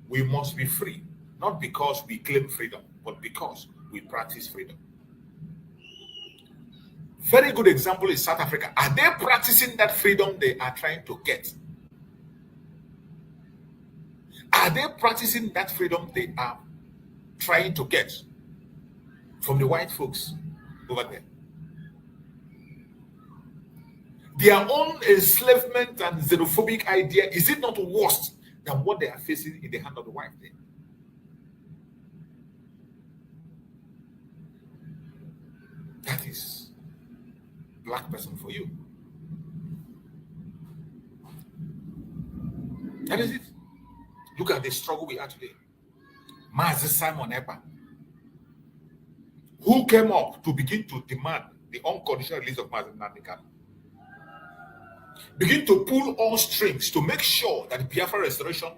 We must be free, not because we claim freedom, but because we practice freedom. Very good example is South Africa. Are they practicing that freedom they are trying to get? Are they practicing that freedom they are trying to get from the white folks over there? Their own enslavement and xenophobic idea, is it not worse than what they are facing in the hand of the white there? That is black person for you. That is it. Look at the struggle we are today. Mazi Simon Ekpa, who came up to begin to demand the unconditional release of Mazi Nnamdi Kanu, begin to pull all strings to make sure that the Biafra restoration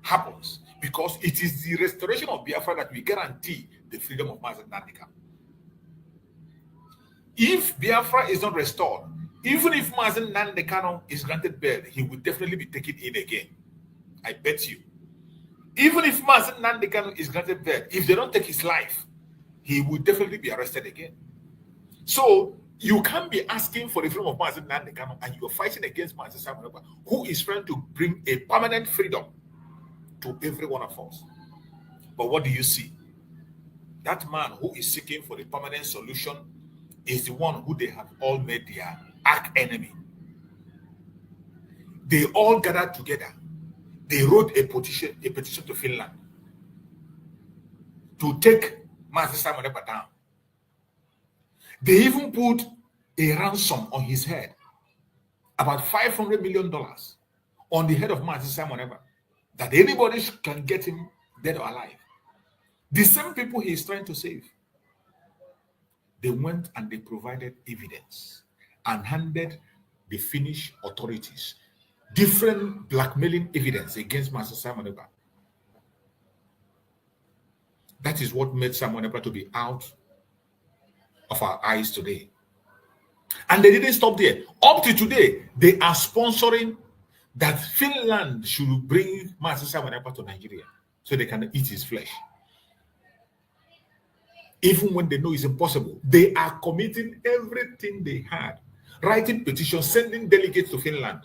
happens, because it is the restoration of Biafra that will guarantee the freedom of Mazi Nnamdi Kanu. If Biafra is not restored, even if Mazi Nnamdi Kanu is granted bail, he will definitely be taken in again. I bet you. Even if Mazi Nnamdi Kanu is granted bail, if they don't take his life, he will definitely be arrested again. So you can't be asking for the freedom of Mazi Nnamdi Kanu and you're fighting against Mazi Simon Ekpa, who is trying to bring a permanent freedom to every one of us. But what do you see? That man who is seeking for the permanent solution is the one who they have all made their arch enemy. They all gathered together. They wrote a petition to Finland to take Mazi Simon Ekpa down. They even put a ransom on his head, about $500 million on the head of Mazi Simon Ekpa, that anybody can get him dead or alive. The same people he is trying to save. They went and they provided evidence and handed the Finnish authorities different blackmailing evidence against Mazi Simon Ekpa. That is what made Simon Ekpa to be out of our eyes today. And they didn't stop there. Up to today, they are sponsoring that Finland should bring Mazi Simon Ekpa to Nigeria so they can eat his flesh. Even when they know it's impossible, they are committing everything they had, writing petitions, sending delegates to Finland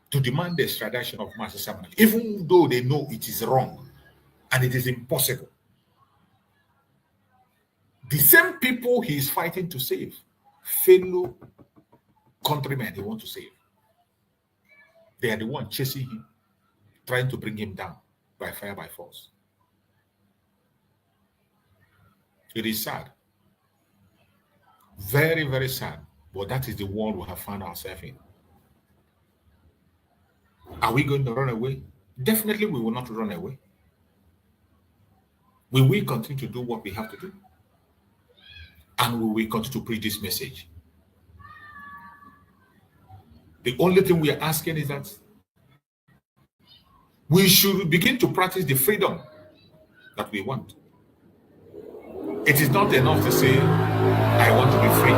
to demand the extradition of Mazi Simon Ekpa, even though they know it is wrong and it is impossible. The same people he is fighting to save, fellow countrymen he wants to save, they are the ones chasing him, trying to bring him down by fire, by force. It is sad. Very, very sad. But that is the world we have found ourselves in. Are we going to run away? Definitely we will not run away. We will continue to do what we have to do. And we will continue to preach this message. The only thing we are asking is that we should begin to practice the freedom that we want. It is not enough to say, I want to be free.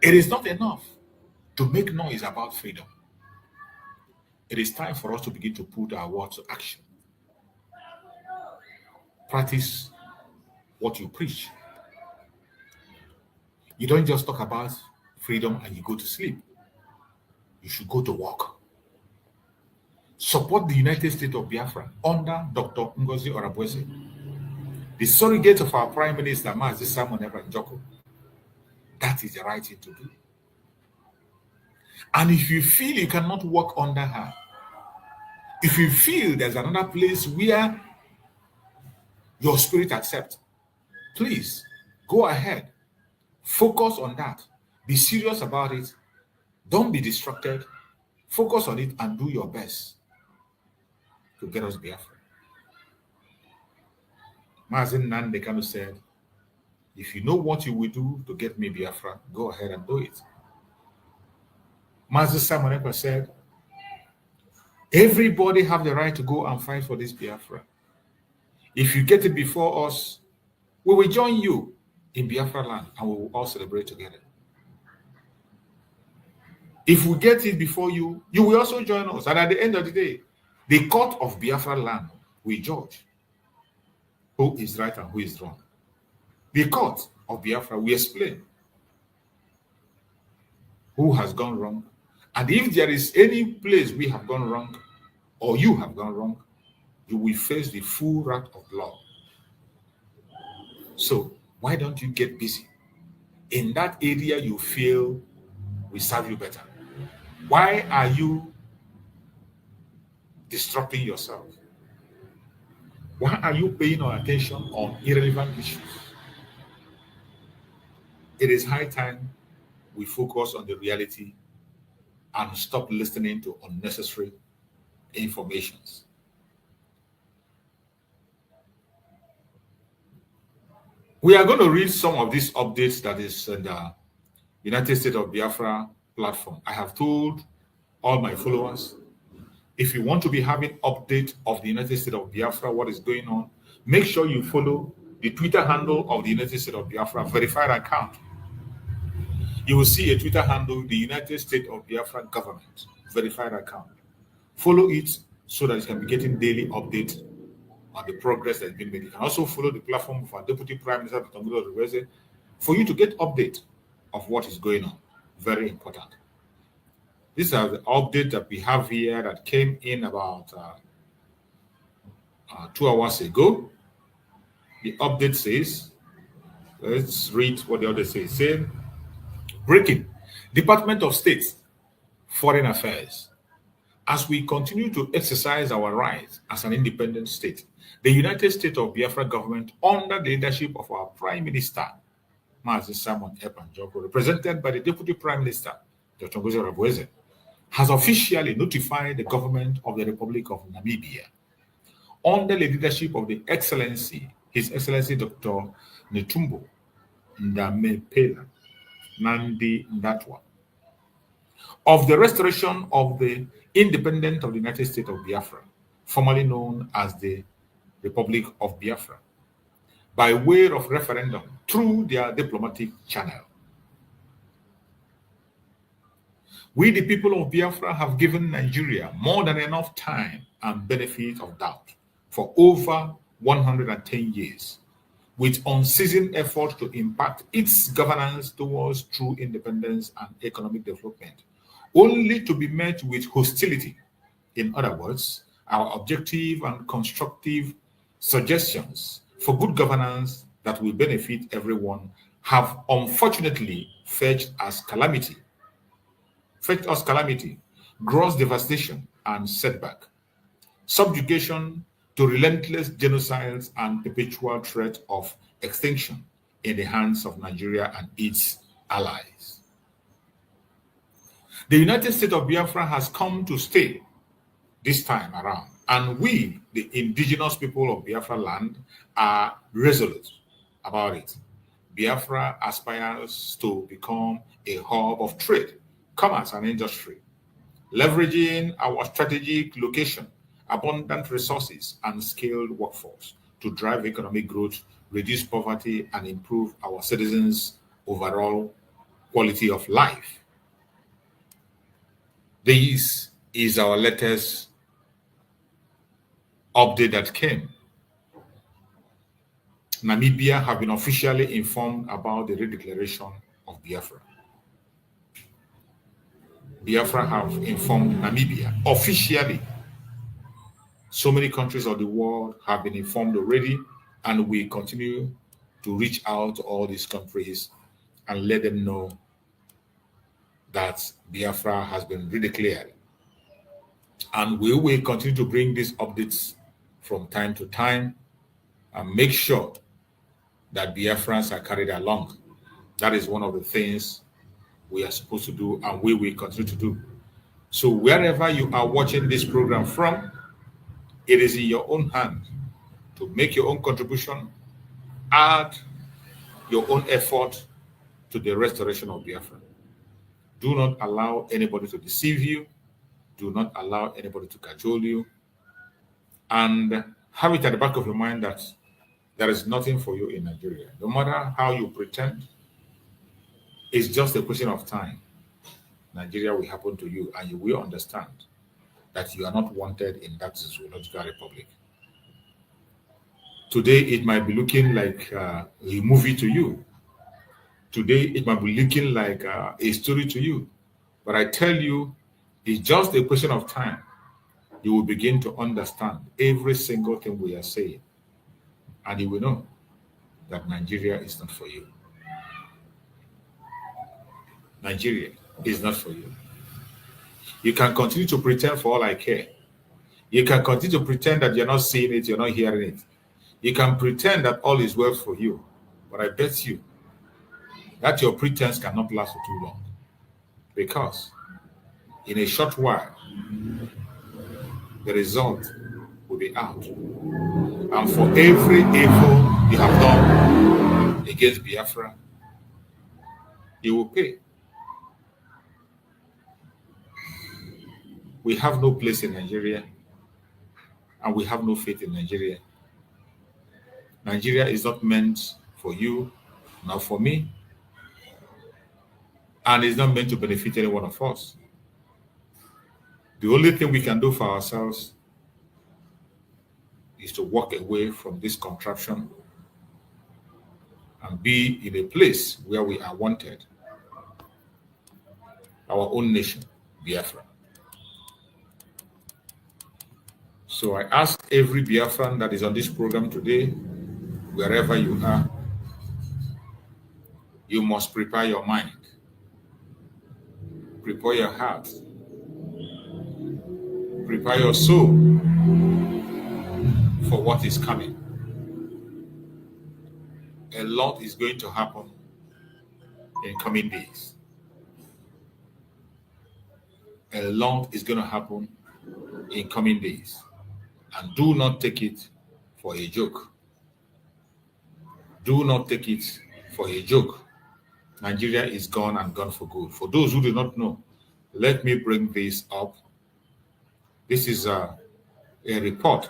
It is not enough to make noise about freedom. It is time for us to begin to put our words to action. Practice what you preach. You don't just talk about freedom and you go to sleep. You should go to work. Support the United States of Biafra under Dr. Ngozi Orabweze, the surrogate of our Prime Minister, Mazi Simon Ekpa. That is the right thing to do. And if you feel you cannot work under her, if you feel there's another place where your spirit accepts, please go ahead. Focus on that. Be serious about it. Don't be distracted. Focus on it and do your best to get us Biafra. Mazi Nnamdi Kanu said, if you know what you will do to get me Biafra, go ahead and do it. Mazi Simon Ekpa said, everybody have the right to go and fight for this Biafra. If you get it before us, we will join you in Biafra land and we will all celebrate together. If we get it before you, you will also join us. And at the end of the day, the court of Biafra land will judge who is right and who is wrong. The court of Biafra will explain who has gone wrong. And if there is any place we have gone wrong or you have gone wrong, you will face the full wrath of law. So why don't you get busy in that area you feel will serve you better? Why are you disrupting yourself? Why are you paying our attention on irrelevant issues? It is high time we focus on the reality and stop listening to unnecessary informations. We are going to read some of these updates that is in the United States of Biafra platform. I have told all my followers, if you want to be having update of the United States of Biafra, what is going on, make sure you follow the Twitter handle of the United States of Biafra verified account. You will see a Twitter handle, the United States of Biafra government verified account. Follow it so that you can be getting daily updates on the progress that has been made. You can also follow the platform of our Deputy Prime Minister for you to get update of what is going on. Very important. These are the updates that we have here that came in about 2 hours ago. The update says, let's read what the update says. Say, breaking, Department of State, Foreign Affairs. As we continue to exercise our rights as an independent state, the United States of Biafra government, under the leadership of our Prime Minister, Mazi Simon Epanjoko, represented by the Deputy Prime Minister, Dr. Rabweze, has officially notified the government of the Republic of Namibia, under the leadership of His Excellency Dr. Netumbo Ndamepela Nandi Ndatwa, of the restoration of the independence of the United States of Biafra, formerly known as the Republic of Biafra, by way of referendum through their diplomatic channel. We, the people of Biafra, have given Nigeria more than enough time and benefit of doubt for over 110 years, with unceasing effort to impact its governance towards true independence and economic development, only to be met with hostility. In other words, our objective and constructive suggestions for good governance that will benefit everyone have unfortunately fetched us calamity, gross devastation and setback, subjugation to relentless genocides and perpetual threat of extinction in the hands of Nigeria and its allies. The United States of Biafra has come to stay this time around, and we, the indigenous people of Biafra land, are resolute about it. Biafra aspires to become a hub of trade, commerce, and industry, leveraging our strategic location, abundant resources, and skilled workforce to drive economic growth, reduce poverty, and improve our citizens' overall quality of life. This is our latest update that came. Namibia have been officially informed about the redeclaration of Biafra. Biafra have informed Namibia officially. So many countries of the world have been informed already, and we continue to reach out to all these countries and let them know that Biafra has been redeclared. And we will continue to bring these updates from time to time and make sure that Biafrans are carried along. That is one of the things we are supposed to do, and we will continue to do. So wherever you are watching this program from, it is in your own hand to make your own contribution, add your own effort to the restoration of Biafra. Do not allow anybody to deceive you. Do not allow anybody to cajole you. And have it at the back of your mind that there is nothing for you in Nigeria. No matter how you pretend, it's just a question of time. Nigeria will happen to you, and you will understand that you are not wanted in that zoological republic. Today, it might be looking like a movie to you. Today, it might be looking like a story to you. But I tell you, it's just a question of time. You will begin to understand every single thing we are saying. And you will know that Nigeria is not for you. Nigeria is not for you. You can continue to pretend for all I care. You can continue to pretend that you're not seeing it, you're not hearing it. You can pretend that all is well for you. But I bet you that your pretense cannot last for too long. Because in a short while, the result will be out. And for every evil you have done against Biafra, you will pay. We have no place in Nigeria, and we have no faith in Nigeria. Nigeria is not meant for you, not for me, and it's not meant to benefit any one of us. The only thing we can do for ourselves is to walk away from this contraption and be in a place where we are wanted. Our own nation, Biafra. So I ask every Biafran that is on this program today, wherever you are, you must prepare your mind, prepare your heart, prepare your soul for what is coming. A lot is going to happen in coming days. A lot is going to happen in coming days. And do not take it for a joke. Do not take it for a joke. Nigeria is gone and gone for good. For those who do not know, let me bring this up. This is a report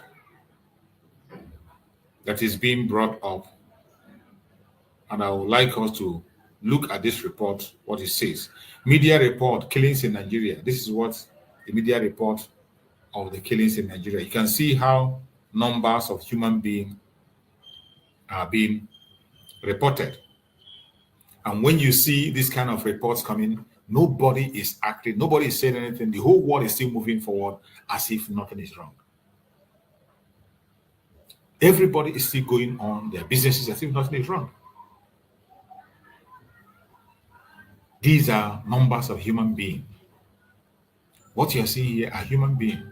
that is being brought up, and I would like us to look at this report, what it says. Media report, killings in Nigeria. This is what the media report of the killings in Nigeria. You can see how numbers of human beings are being reported. And when you see this kind of reports coming, nobody is acting, nobody is saying anything. The whole world is still moving forward as if nothing is wrong. Everybody is still going on their businesses as if nothing is wrong. These are numbers of human beings. What you are seeing here are human beings.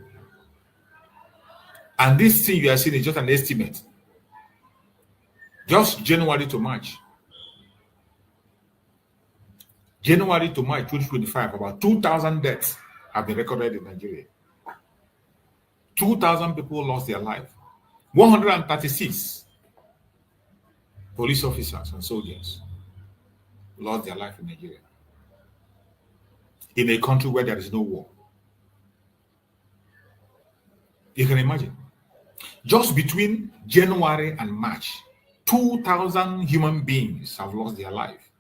And this thing you are seeing is just an estimate. Just January to March. January to March 2025, about 2,000 deaths have been recorded in Nigeria. 2,000 people lost their life. 136 police officers and soldiers lost their life in Nigeria. In a country where there is no war. You can imagine. Just between January and March, 2,000 human beings have lost their life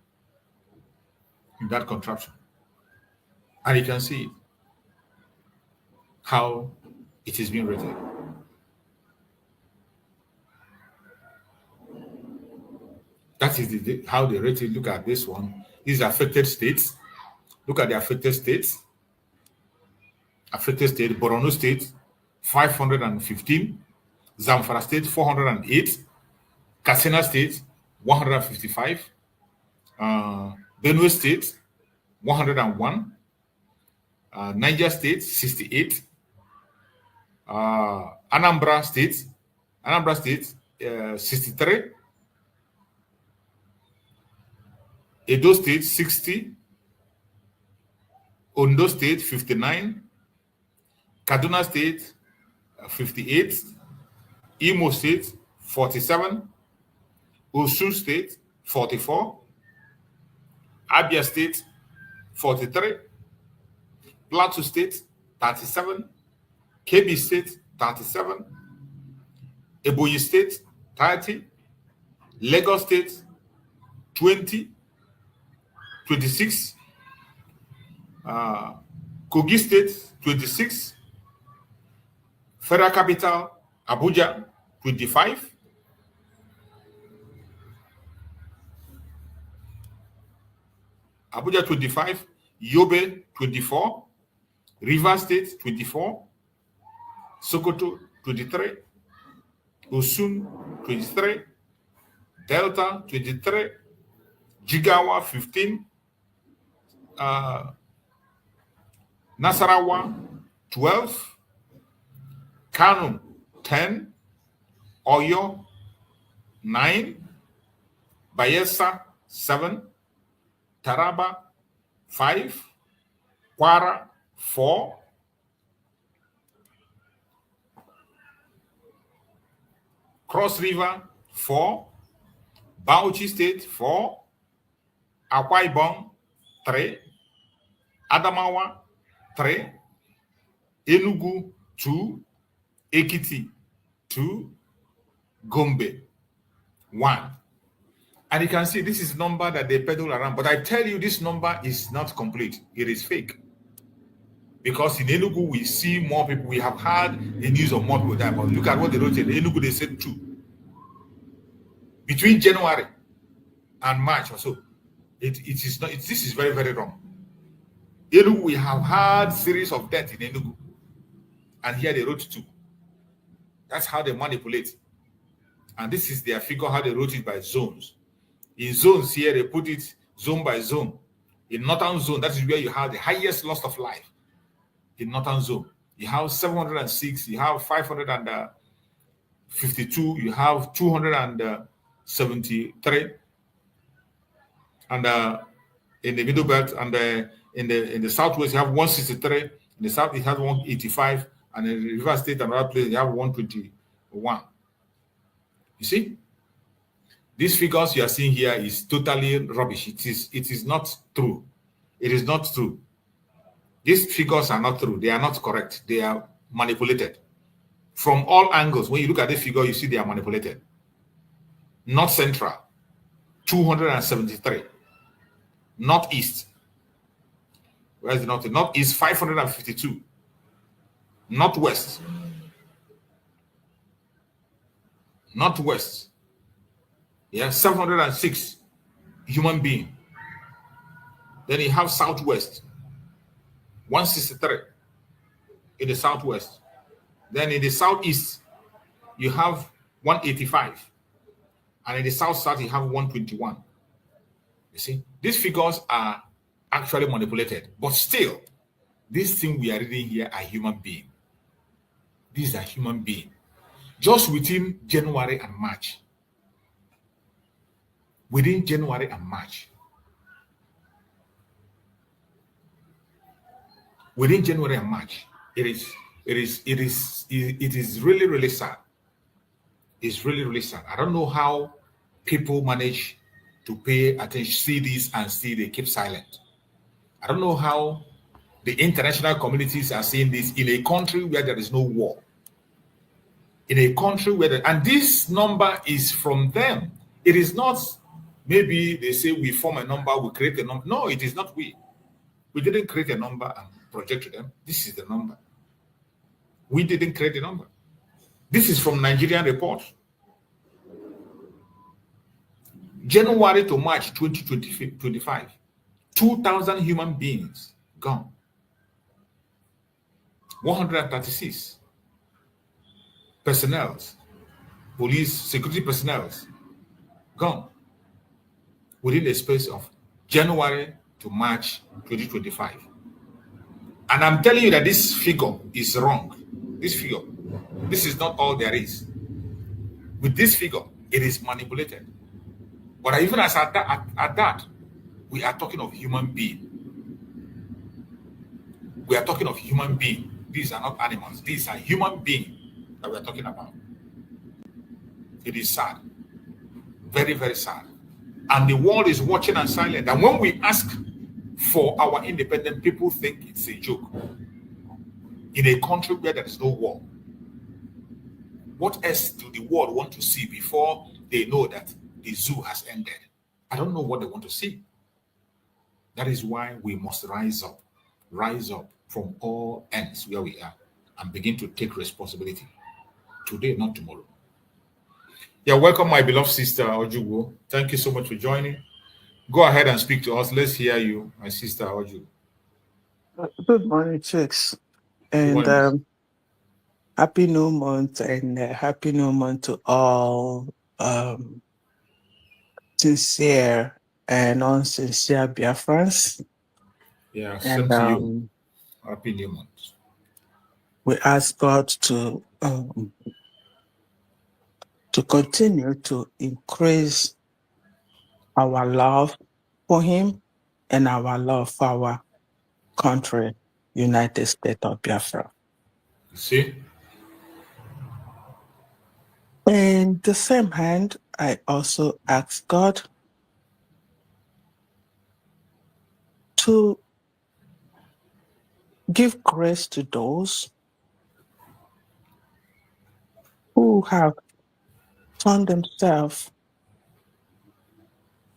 in that contraption. And you can see how it is being rated. That is how they rate it. Look at this one. These are affected states. Look at the affected states. Affected state, Borno State, 515. Zamfara State, 408. Katsina State, 155. Benue State, 101. Niger State, 68. Anambra State, 63. Edo State, 60. Ondo State, 59. Kaduna State, 58. Imo State, 47. Osun State, 44. Abia State, 43. Plateau State, 37. Kebbi State, 37. Ebonyi State, 30. Lagos State, 20. 26. Kogi State, 26. Federal Capital, Abuja, 25. Abuja, 25. Yobe, 24. Rivers State, 24. Sokoto, 23. Osun, 23. Delta, 23. Jigawa, 15. Nasarawa, 12. Kano, 10. Oyo, 9. Bayelsa, 7. Taraba, 5. Kwara, 4. Cross River, 4. Bauchi State, 4. Akwa Ibom, 3. Adamawa, 3. Enugu, 2. Ekiti, 2. Gombe, 1. And you can see this is number that they peddle around. But I tell you, this number is not complete. It is fake. Because in Enugu, we see more people. We have had the news of more people die. But look at what they wrote in Enugu. They said 2. Between January and March or so. It is not. This is very, very wrong. Enugu, we have had series of deaths in Enugu. And here they wrote 2. That's how they manipulate. And this is their figure, how they wrote it by zones. In zones here, they put it zone by zone. In northern zone, that is where you have the highest loss of life. In northern zone, you have 706, you have 552, you have 273, and in the middle belt, and in the southwest, you have 163. In the south, it has 185, and in the River State and other places, you have 121. You see? These figures you are seeing here is totally rubbish. It is not true. It is not true. These figures are not true. They are not correct. They are manipulated. From all angles, when you look at this figure, you see they are manipulated. North Central, 273. Northeast. Where is the North? Northeast, 552. Northwest. Northwest. Yeah, 706 human being. Then you have Southwest, 163 in the Southwest. Then in the Southeast, you have 185. And in the South, you have 121. You see, these figures are actually manipulated. But still, this thing we are reading here are human beings. These are human beings. Just within January and March. Within January and March. Within January and March. It is really, really sad. It's really, really sad. I don't know how people manage to pay attention, see this and see they keep silent. I don't know how the international communities are seeing this in a country where there is no war. In a country where, and this number is from them. It is not, maybe they say we form a number, we create a number. No, it is not we. We didn't create a number and project to them. This is the number. We didn't create the number. This is from Nigerian report. January to March 2025, 2,000 human beings gone. 136 personnel, police, security personnel gone within the space of January to March 2025. And I'm telling you that this figure is wrong. This figure, this is not all there is. With this figure, it is manipulated. But even as at that, we are talking of human being. We are talking of human being. These are not animals. These are human beings that we are talking about. It is sad. Very, very sad. And the world is watching and silent. And when we ask for our independence, people think it's a joke. In a country where there is no war, what else do the world want to see before they know that the zoo has ended? I don't know what they want to see. That is why we must rise up from all ends where we are and begin to take responsibility. Today, not tomorrow. Yeah, welcome, my beloved sister Ojugo. Thank you so much for joining. Go ahead and speak to us. Let's hear you, my sister Ojugo. Good morning, chicks. And happy new month, and happy new month to all sincere and unsincere Biafrans. Yeah, same to you. Happy new month. We ask God to continue to increase our love for Him and our love for our country, United States of Biafra. See? In the same hand, I also ask God to give grace to those who have turned themselves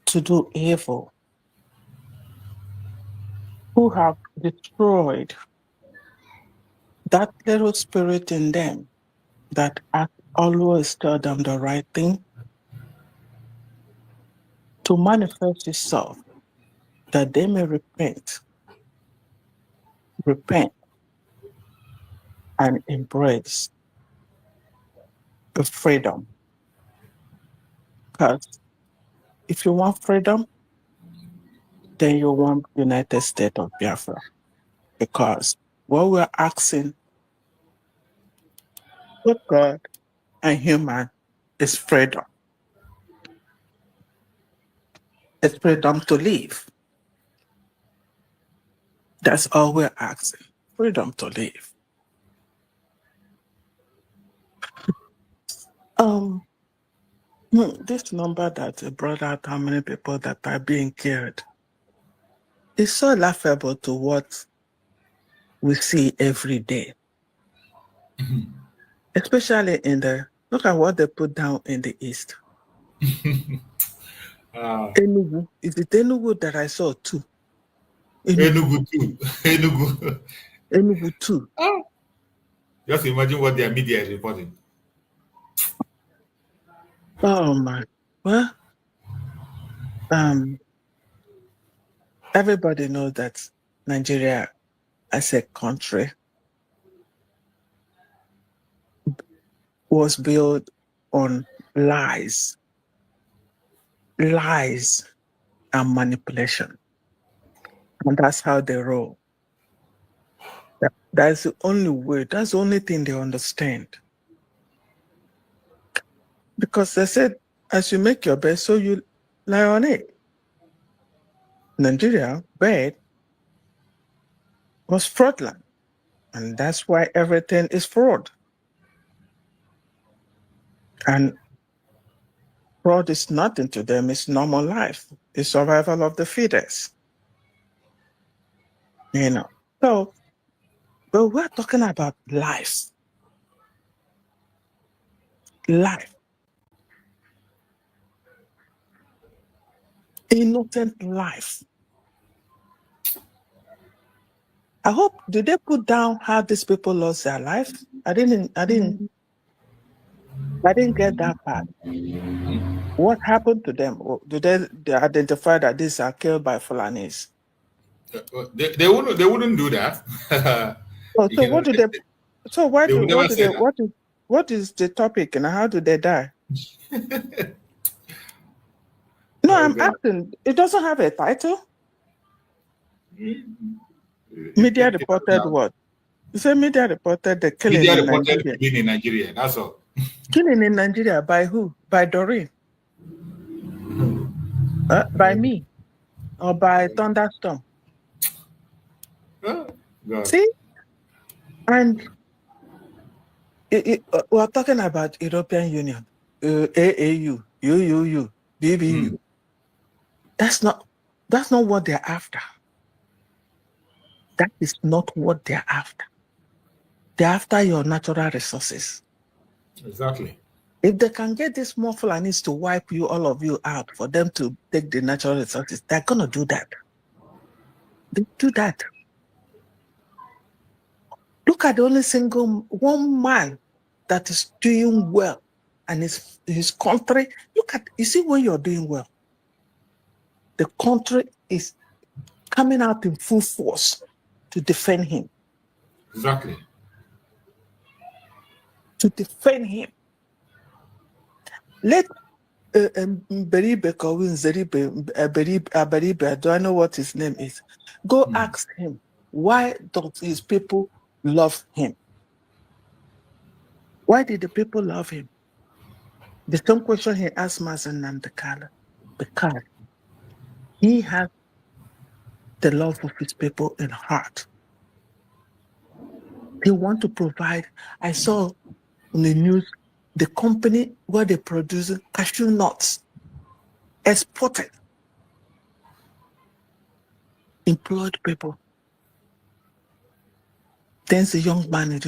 to do evil, who have destroyed that little spirit in them that always tell them the right thing, to manifest itself, that they may repent and embrace the freedom. Because if you want freedom, then you want United States of Biafra. Because what we're asking both God and human is freedom. It's freedom to live. That's all we're asking. Freedom to live. This number that brought out how many people that are being killed is so laughable to what we see every day. Especially look at what they put down in the East. Enugu. Is it Enugu that I saw too? Enugu too. Enugu too. Just imagine what their media is reporting. Oh my. Well, everybody knows that Nigeria as a country was built on lies and manipulation. And that's how they roll. That's the only way, that's the only thing they understand. Because they said, as you make your bed, so you lie on it. Nigeria, bed was fraudulent. And that's why everything is fraud. And fraud is nothing to them, it's normal life. It's survival of the fittest. So, but we're talking about life. Life. Innocent life. I hope, did they put down how these people lost their life? I didn't get that part. What happened to them? Did they identify that these are killed by Fulanis? They wouldn't do that. So what do they? So what is the topic and how do they die? No, I'm asking. It doesn't have a title. Media reported what? You say media reported the killing in Nigeria. Killing in Nigeria, that's all. Killing in Nigeria by who? By Doreen? By me? Or by Thunderstorm? See? And we're talking about European Union, AAU, UUU, BBU. That's not what they're after. That is not what they're after. They're after your natural resources. Exactly. If they can get these small Fulanis to wipe you, all of you out, for them to take the natural resources, they're going to do that. They do that. Look at the only single one man that is doing well and his country. You see when you're doing well, the country is coming out in full force to defend him. Exactly. To defend him. Let Beribe, do I know what his name is? Go ask him, why don't his people love him? Why did the people love him? The same question he asked Mazen Namdekala. Because he has the love of his people in heart. They want to provide. I saw on the news the company where they produce cashew nuts exported, employed people. Then the young man,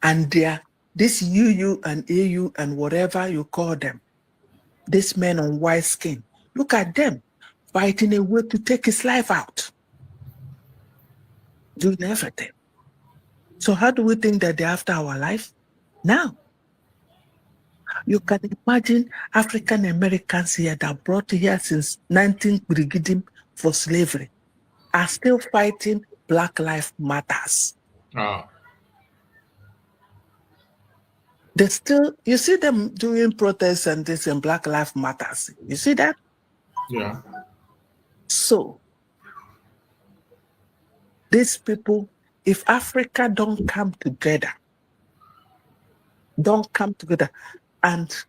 and they are this UU and AU and whatever you call them, this men on white skin. Look at them fighting a way to take his life out, doing everything. So how do we think that they're after our life? Now, you can imagine African Americans here that brought here since 19 Brigidim for slavery are still fighting Black Lives Matters. They still, you see them doing protests and this and Black Lives Matters. You see that? Yeah. So, these people, if Africa don't come together and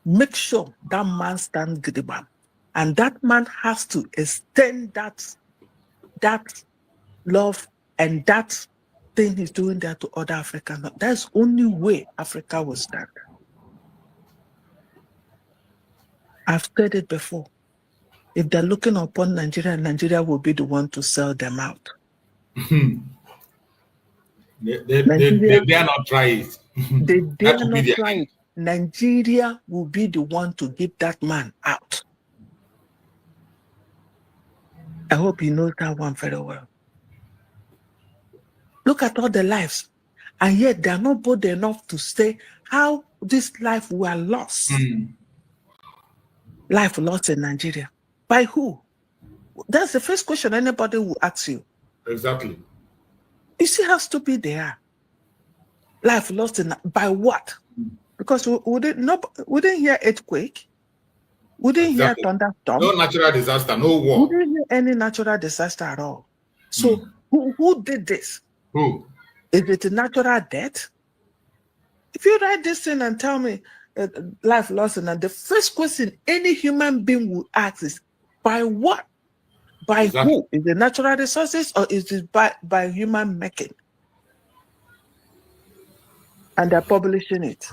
make sure that man stands Gidiban, and that man has to extend that love and that thing he's doing there to other Africans. That's the only way Africa will stand. I've said it before. If they're looking upon Nigeria, Nigeria will be the one to sell them out. They dare not try it. They dare not try it. Nigeria will be the one to give that man out. I hope he knows that one very well. Look at all the lives, and yet they are not bold enough to say how this life were lost. Life lost in Nigeria. By who? That's the first question anybody will ask you. Exactly. You see how stupid they are. Life lost in by what? Because we didn't hear earthquake. We didn't hear thunderstorm. No natural disaster, no war. We didn't hear any natural disaster at all. So who did this? Who? Is it a natural death? If you write this thing and tell me life lost, and the first question any human being will ask is, by what? By who? Is it natural resources or is it by human making? And they're publishing it.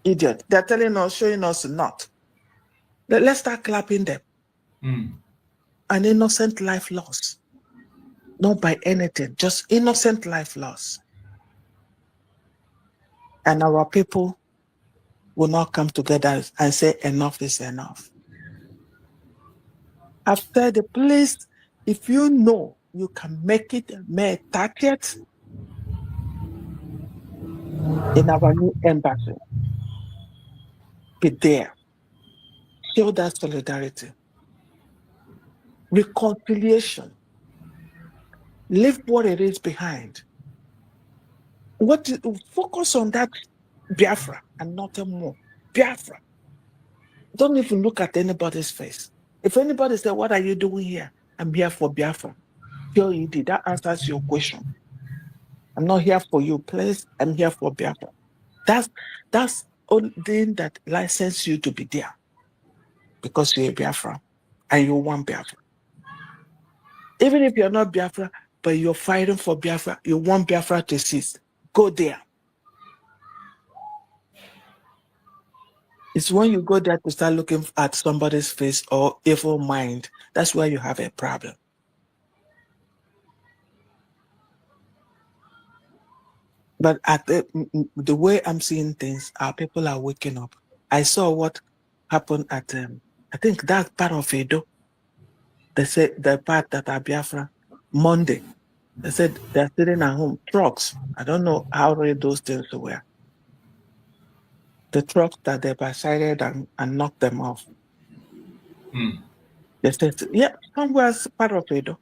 Idiot. They're telling us, showing us not. Let's start clapping them. An innocent life loss. Not by anything, just innocent life loss. And our people will not come together and say enough is enough. After the place, if you know you can make it May 30th in our new embassy, be there. Show that solidarity. Reconciliation. Leave what it is behind. Focus on that Biafra and nothing more. Biafra. Don't even look at anybody's face. If anybody says, what are you doing here? I'm here for Biafra. Sure you did. That answers your question. I'm not here for you, please. I'm here for Biafra. That's only thing that licenses you to be there. Because you're a Biafra and you want Biafra. Even if you're not Biafra, but you're fighting for Biafra, you want Biafra to cease, go there. It's when you go there to start looking at somebody's face or evil mind, that's where you have a problem. But at the way I'm seeing things, our people are waking up. I saw what happened at, I think that part of Edo. They said the part that are Biafra, Monday. They said they're sitting at home, trucks. I don't know how real those things were. The trucks that they decided and knocked them off. They said, yeah, somewhere's part of Edo.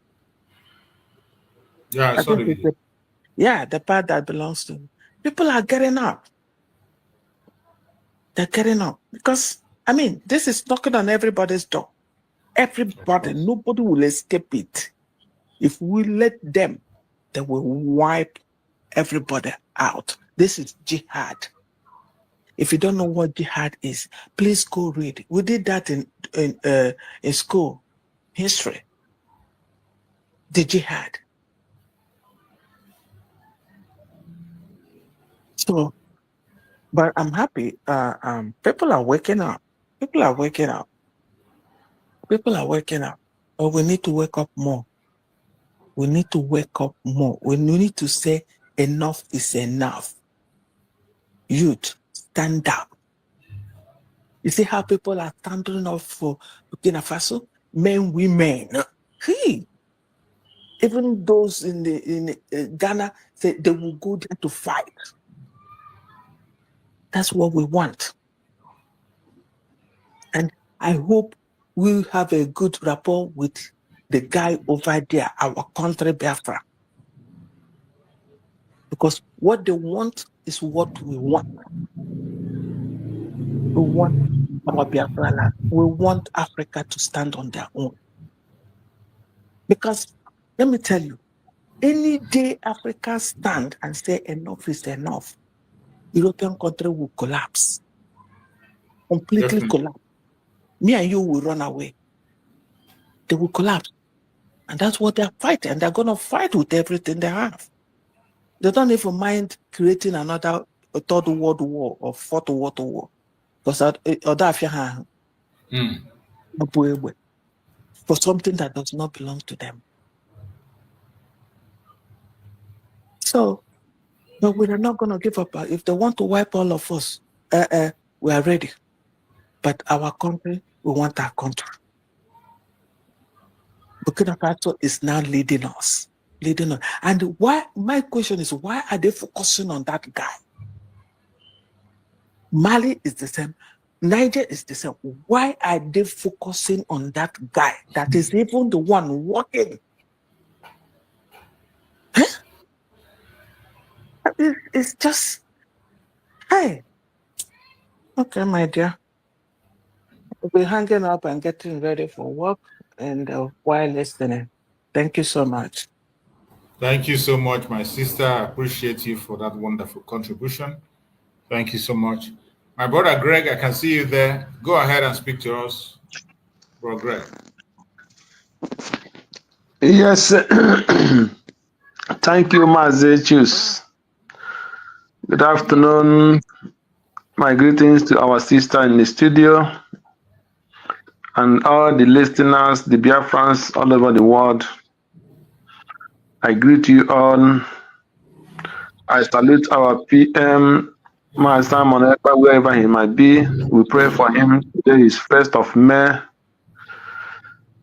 Yeah, I saw it. Yeah, the part that belongs to them. People are getting up. They're getting up. Because, I mean, this is knocking on everybody's door. Everybody, nobody will escape it. If we let them, they will wipe everybody out. This is jihad. If you don't know what jihad is, please go read. We did that in school, history. The jihad. So, but I'm happy. People are waking up. People are waking up. People are waking up. But we need to wake up more. We need to wake up more. We need to say enough is enough. Youth, stand up. You see how people are standing up for Burkina Faso? Men, women. Hey. Even those in Ghana say they will go there to fight. That's what we want. And I hope we'll have a good rapport with the guy over there, our country, Biafra. Because what they want is what we want. We want our Biafra land. We want Africa to stand on their own. Because let me tell you, any day Africa stand and say enough is enough, European country will collapse. Completely collapse. Me and you will run away. They will collapse. And that's what they're fighting. And they're going to fight with everything they have. They don't even mind creating another third world war or fourth world war. Because for something that does not belong to them. So, but we are not going to give up. If they want to wipe all of us, we are ready. But our country, we want our country. Burkina Faso is now leading us. And why? My question is, why are they focusing on that guy? Mali is the same. Niger is the same. Why are they focusing on that guy that is even the one working? Huh? It's just, hey. Okay, my dear. We'll be hanging up and getting ready for work and while listening. Thank you so much. Thank you so much, my sister. I appreciate you for that wonderful contribution. Thank you so much. My brother Greg, I can see you there. Go ahead and speak to us, bro Greg. Yes. Thank you, Mazechus. Good afternoon. My greetings to our sister in the studio and all the listeners, the Biafrans all over the world. I greet you all. I salute our PM, Master Simon Ekpa, wherever he might be. We pray for him. Today is 1st of May.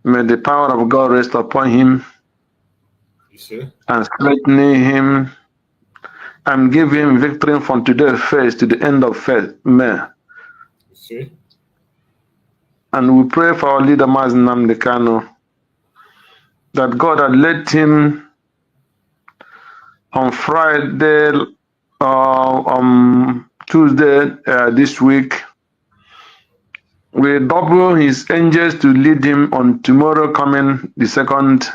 May the power of God rest upon him and strengthen him and give him victory from today first to the end of May. And we pray for our leader, Mazen Namdekano, that God had led him on Friday, on Tuesday this week. We double his angels to lead him on tomorrow coming, the second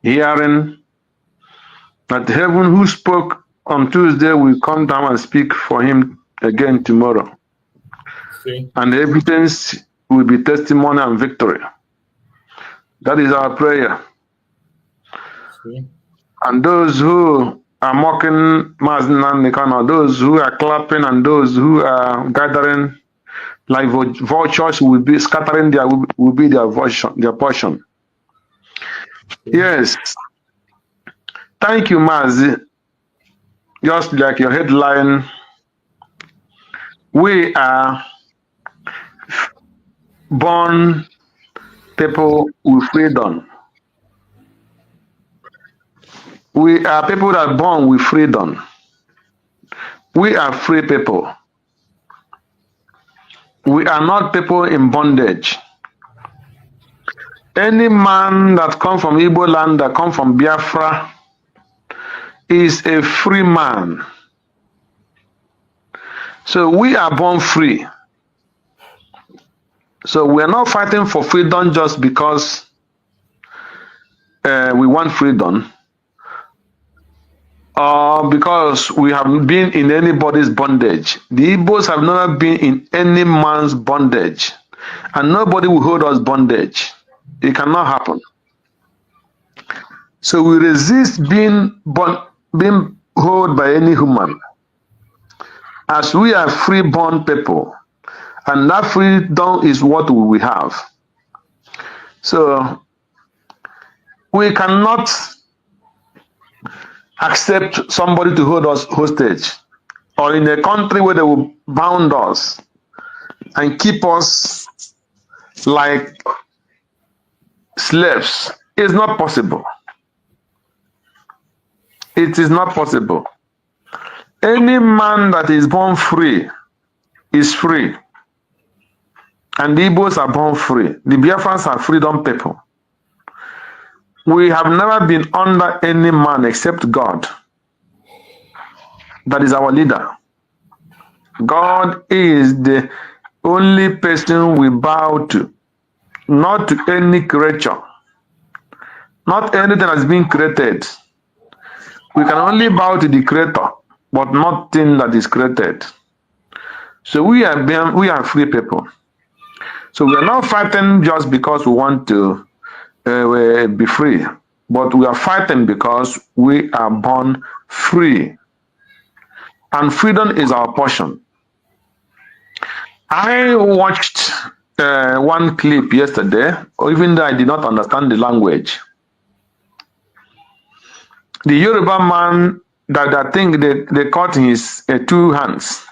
hearing. That heaven who spoke on Tuesday will come down and speak for him again tomorrow. And the evidence will be testimony and victory. That is our prayer. And those who are mocking Mazen Namdekano, those who are clapping and those who are gathering like vultures will be scattering will be their portion. Yes. Thank you, Mazi. Just like your headline, we are born people with freedom. We are people that are born with freedom. We are free people. We are not people in bondage. Any man that comes from Igbo land, that comes from Biafra, is a free man. So we are born free. So we are not fighting for freedom just because we want freedom, or because we have been in anybody's bondage. The Igbos have never been in any man's bondage, and nobody will hold us bondage. It cannot happen. So we resist being held by any human. as we are free-born people, and that freedom is what we have. So we cannot accept somebody to hold us hostage, or in a country where they will bound us and keep us like slaves. It's not possible. It is not possible. Any man that is born free is free. And the Igbos are born free. The Biafrans are freedom people. We have never been under any man except God. That is our leader. God is the only person we bow to, not to any creature, not anything has been created. We can only bow to the Creator, but nothing that is created. So we are free people. So we are not fighting just because we want to be free, but we are fighting because we are born free. And freedom is our portion. I watched one clip yesterday, even though I did not understand the language. The Yoruba man that I think they cut his 2 hands.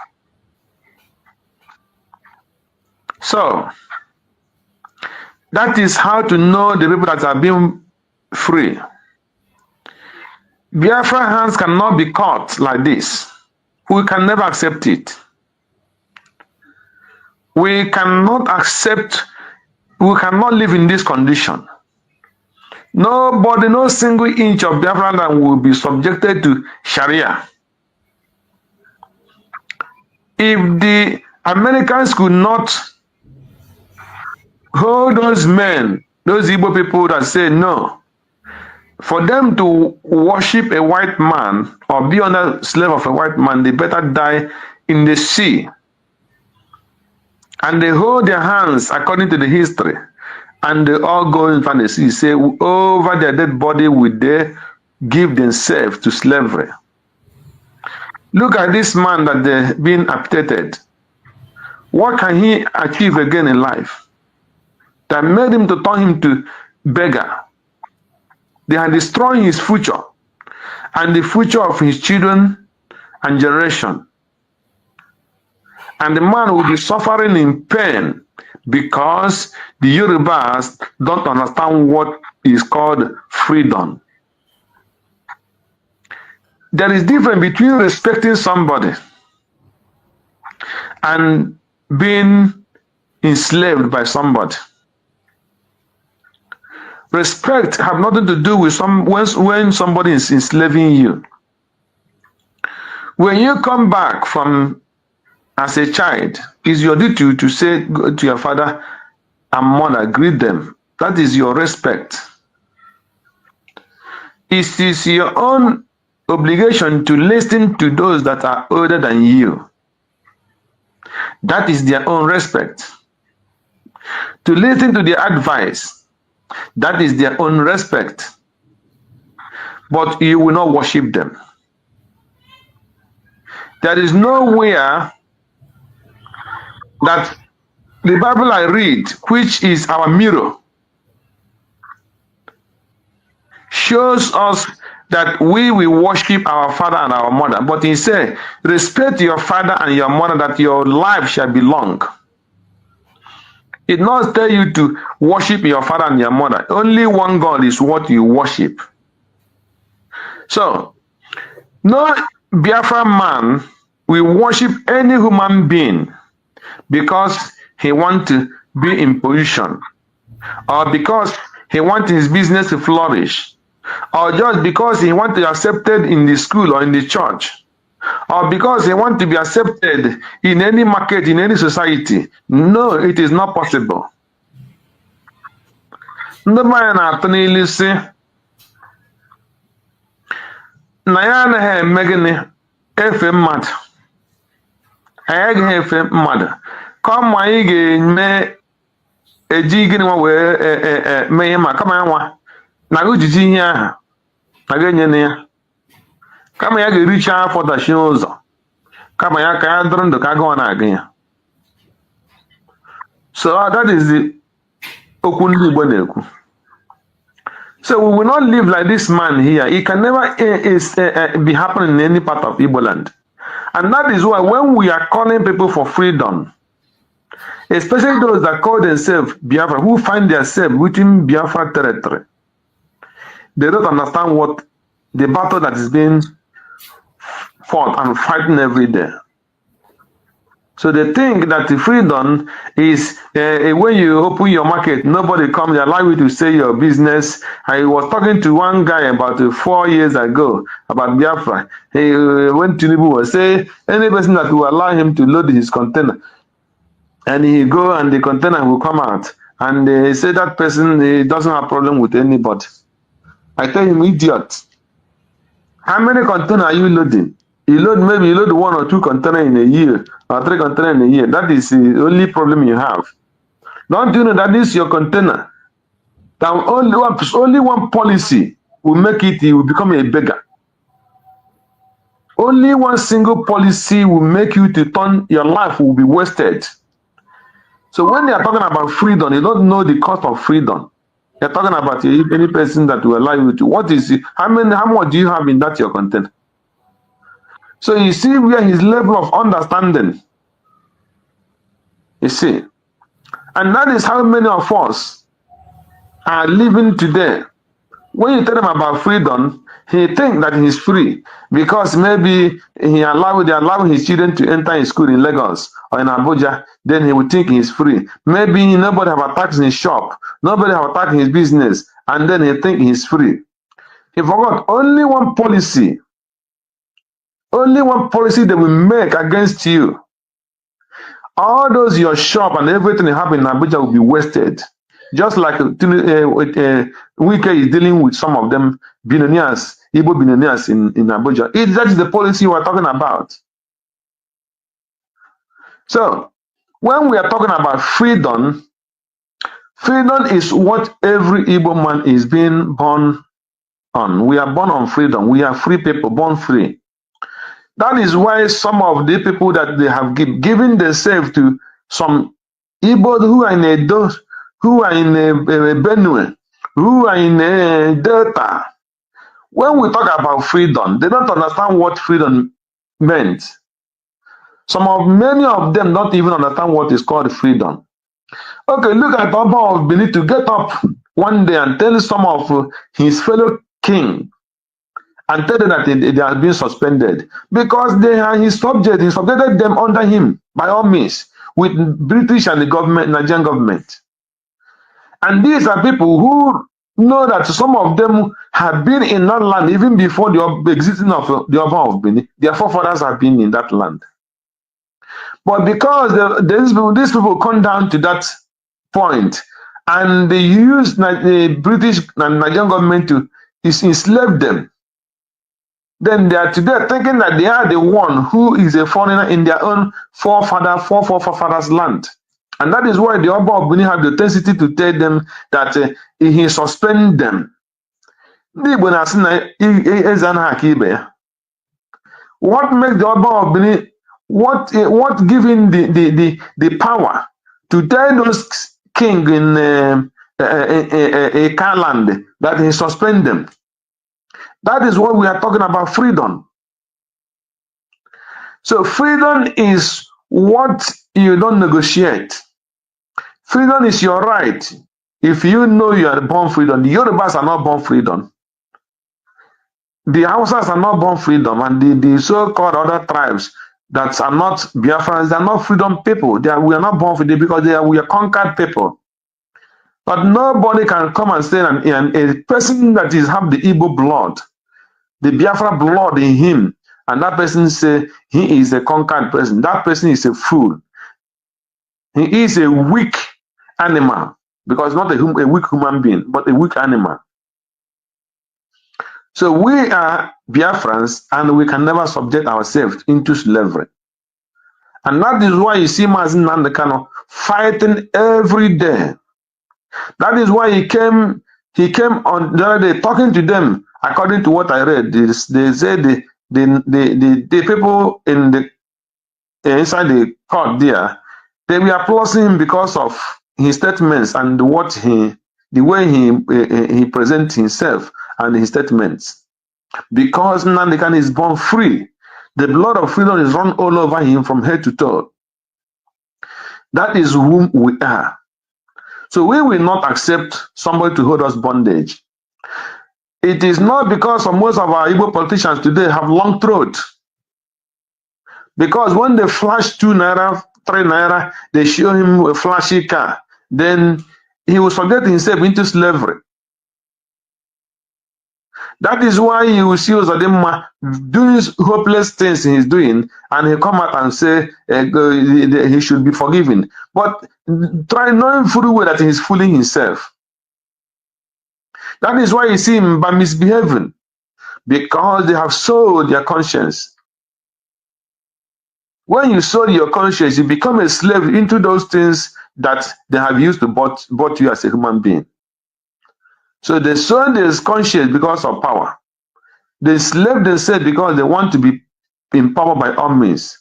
So that is how to know the people that are being free. Biafra hands cannot be cut like this. We can never accept it. We cannot accept, we cannot live in this condition. Nobody, no single inch of Biafra land will be subjected to Sharia. If the Americans could not hold those men, those Igbo people that say no, for them to worship a white man or be under slave of a white man, they better die in the sea. And they hold their hands according to the history, and they all go in front of the sea, say, over their dead body will they give themselves to slavery. Look at this man that they've been amputated. What can he achieve again in life? That made him to turn him to beggar. They are destroying his future and the future of his children and generation. And the man will be suffering in pain because the Yorubas don't understand what is called freedom. There is difference between respecting somebody and being enslaved by somebody. Respect have nothing to do with when somebody is enslaving you. When you come back from as a child, it's your duty to say to your father and mother, greet them. That is your respect. It is your own obligation to listen to those that are older than you. That is their own respect. To listen to their advice, that is their own respect. But you will not worship them. There is nowhere that the Bible I read, which is our mirror, shows us that we will worship our father and our mother. But he said, respect your father and your mother, that your life shall be long. It does tell you to worship your father and your mother. Only one God is what you worship. So, no Biafra man will worship any human being because he wants to be in position, or because he wants his business to flourish, or just because he wants to be accepted in the school or in the church, or because he wants to be accepted in any market, in any society. No, it is not possible. Ndị mmanya na-atụ n'ilu sị na ya anaghị eme gịnị efe mmadụ. Anyị agaghị efe mmadụ. Kama anyị ga-eme eji gịnị nwa wee mee ihe ma kama ya nwa na ojiji ihe ahụ na ga-enye na ya. Kama ya ga-ericha afọ dachi ụzọ Kama ya ka ya dụrụ ndụ ka agụọ na-agụ ya. So that is the okwu ndị Igbo na-ekwu. So we will not live like this man here. It can never be happening in any part of Igbo land. And that is why when we are calling people for freedom, especially those that call themselves Biafra, who find themselves within Biafra territory, they don't understand what the battle that is being fought and fighting every day. So they think that the freedom is when you open your market, nobody comes, they allow you to say your business. I was talking to one guy about 4 years ago about Biafra. He went to Tinubu and say any person that will allow him to load his container, and he go and the container will come out. And they say that person he doesn't have problem with anybody. I tell him, idiot. How many containers are you loading? You load 1 or 2 containers in a year, or 3 containers in a year. That is the only problem you have. Don't you know that this is your container? That only one policy will make it, you will become a beggar. Only one single policy will make you to turn, your life will be wasted. So when they are talking about freedom, you don't know the cost of freedom. They're talking about any person that will allow you to. What is it? How much do you have in that your container? So you see where his level of understanding. You see. And that is how many of us are living today. When you tell him about freedom, he thinks that he's free because maybe they allow his children to enter his school in Lagos or in Abuja, then he would think he's free. Maybe nobody have attacked his shop, nobody have attacked his business, and then he think he's free. He forgot only one policy they will make against you. All those your shop and everything you have in Abuja will be wasted. Just like Wike is dealing with some of them billionaires, Igbo billionaires in Abuja. That is the policy we're talking about. So, when we are talking about freedom, freedom is what every Igbo man is being born on. We are born on freedom. We are free people, born free. That is why some of the people that they have given themselves to some Igbo who are in Edo, who are in Benue, who are in Delta. When we talk about freedom, they don't understand what freedom meant. Many of them don't even understand what is called freedom. Okay, look at Oba of Benin to get up one day and tell some of his fellow king and tell them that they are being suspended because they are his subject. He subjected them under him by all means with British and the government, Nigerian government. And these are people who know that some of them have been in that land even before the existence of the Oba of Benin. Their forefathers have been in that land. But because these people come down to that point and they use the British and Nigerian government to enslave them, then they are today thinking that they are the one who is a foreigner in their own forefathers' land. And that is why the Oba of Benin have the tendency to tell them that he suspend them. What makes the Oba of Benin, what giving the power to tell those king in a land that he suspend them? That is what we are talking about, freedom. So freedom is what you don't negotiate. Freedom is your right. If you know you are born freedom, the Yorubas are not born freedom. The Hausas are not born freedom, and the so-called other tribes that are not Biafrans, they are not freedom people. We are not born freedom because we are conquered people. But nobody can come and say a person that have the Igbo blood, the Biafra blood in him, and that person say he is a conquered person. That person is a fool. He is a weak animal because not a weak human being, but a weak animal. So we are Biafrans and we can never subject ourselves into slavery. And that is why you see Mazin Nandekano fighting every day. That is why he came on the other day talking to them. According to what I read, they say the people in the inside the court there, they were applauding him because of his statements and the way he presents himself and his statements. Because Nnamdi Kanu is born free, the blood of freedom is run all over him from head to toe. That is whom we are. So we will not accept somebody to hold us bondage. It is not because most of our Igbo politicians today have long throat. Because when they flash 2 naira, 3 naira, they show him a flashy car, then he will forget himself into slavery. That is why you will see Uzodimma doing hopeless things he's doing, and he come out and say he should be forgiven. But try knowing fully well that he's fooling himself. That is why you see him by misbehaving, because they have sold their conscience. When you sold your conscience, you become a slave into those things that they have used to bought you as a human being. So they sold their conscience because of power. They slave themselves because they want to be in power by all means.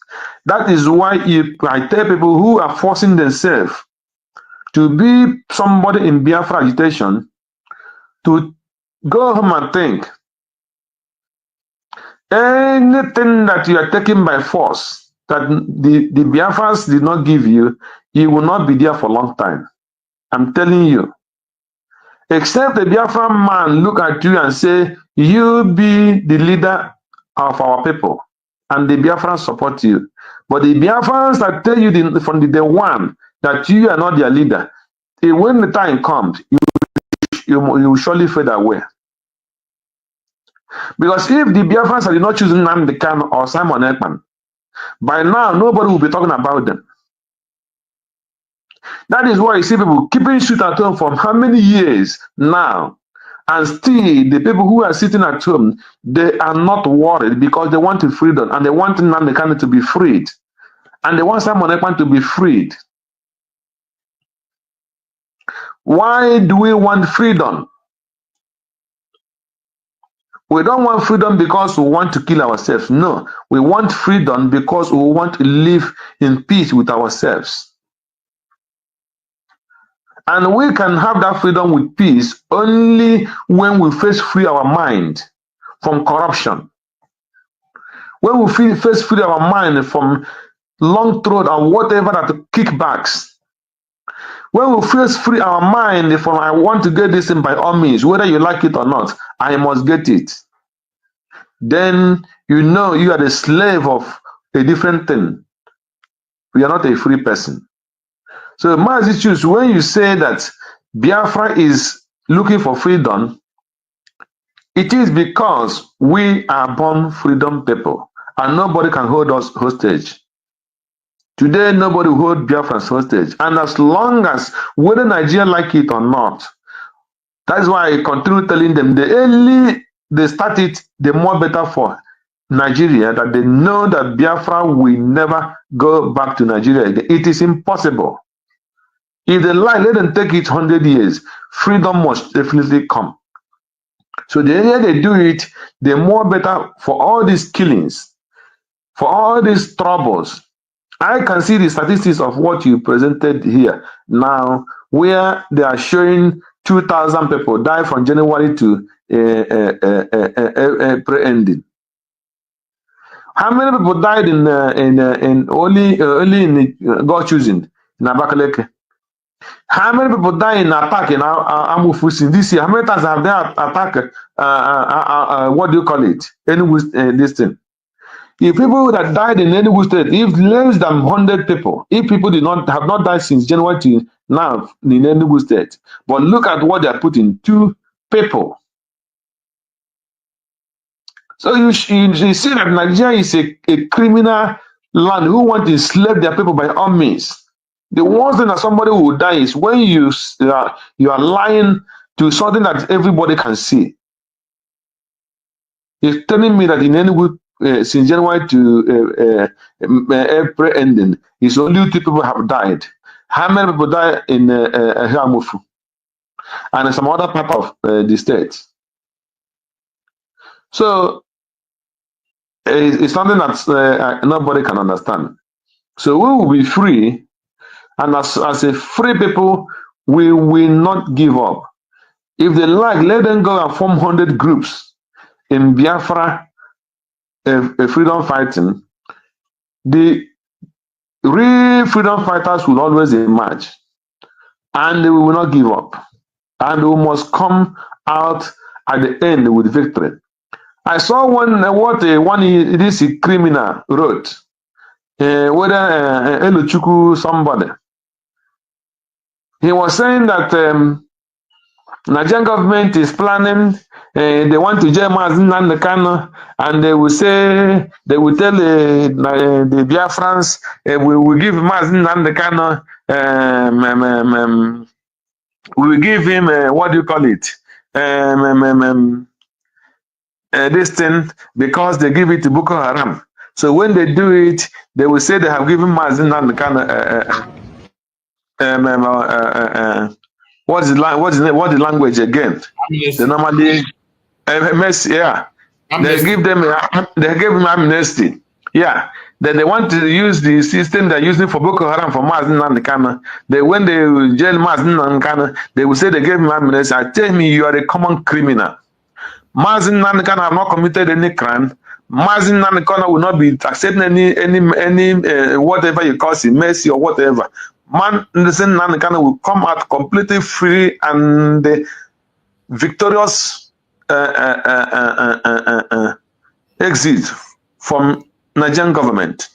That is why I tell people who are forcing themselves to be somebody in Biafra agitation to go home and think. Anything that you are taking by force, that the Biafrans did not give you, you will not be there for a long time. I'm telling you. Except the Biafran man look at you and say, you be the leader of our people, and the Biafrans support you. But the Biafrans that tell you from the day one that you are not their leader, when the time comes, you will surely fade away. Because if the Biafrans are not choosing Nnamdi Kanu or Simon Ekman, by now nobody will be talking about them. That is why you see people keeping shit at home for how many years now, and still the people who are sitting at home, they are not worried because they want freedom, and they want Nnamdi Kanu to be freed, and they want Simon Ekman to be freed. Why do we want freedom? We don't want freedom because we want to kill ourselves. No, we want freedom because we want to live in peace with ourselves. And we can have that freedom with peace only when we first free our mind from corruption. When we first free our mind from long throat and whatever that kickbacks. When we first free our mind from I want to get this thing by all means, whether you like it or not, I must get it. Then you know you are the slave of a different thing. You are not a free person. So, Mazi Chus, when you say that Biafra is looking for freedom, it is because we are born freedom people, and nobody can hold us hostage. Today, nobody will hold Biafrans hostage. And as long as, whether Nigeria like it or not, that's why I continue telling them, the early they start it, the more better for Nigeria, that they know that Biafra will never go back to Nigeria again. It is impossible. If they lie, let them take it 100 years. Freedom must definitely come. So the earlier they do it, the more better for all these killings, for all these troubles. I can see the statistics of what you presented here now, where they are showing 2,000 people die from January to pre-ending. How many people died in only in God choosing in Abakaleke? How many people die in attack in Amufusi this year? How many times have they attacked? What do you call it? This thing. If people that died in any state, if less than 100 people, if people have not died since January to now in any state, but look at what they are putting, 2 people. So you see that Nigeria is a criminal land who want to enslave their people by all means. The worst thing that somebody will die is when you are lying to something that everybody can see. He's telling me that in any way, since January to April ending, it's only 2 people have died. How many people died in Hamufu and some other part of the state? So it's something that nobody can understand. So we will be free, and as a free people, we will not give up. If they like, let them go and form 100 groups in Biafra, a freedom fighting. The real freedom fighters will always emerge, and they will not give up. And we must come out at the end with victory. I saw one this criminal wrote, whether Eluchuku somebody. He was saying that Nigerian government is planning, they want to jail Mazen Kano, and they will say, they will tell the Biafrans, we will give Mazen Kano, we will give him, what do you call it? This thing, because they give it to Boko Haram. So when they do it, they will say they have given Mazen Kano, what is the language again? Amnesty. They normally yeah. Amnesty. They give him amnesty. Yeah. Then they want to use the system they're using for Boko Haram for Mazen Nandekano. When they jail Mazen Nandekano, they will say they gave him amnesty. I tell me, you are a common criminal. Mazen Nandekano have not committed any crime. Mazen Nandekano will not be accepting any whatever you call it, mercy or whatever. Mazen Nandekano will come out completely free and victorious exit from Nigerian government.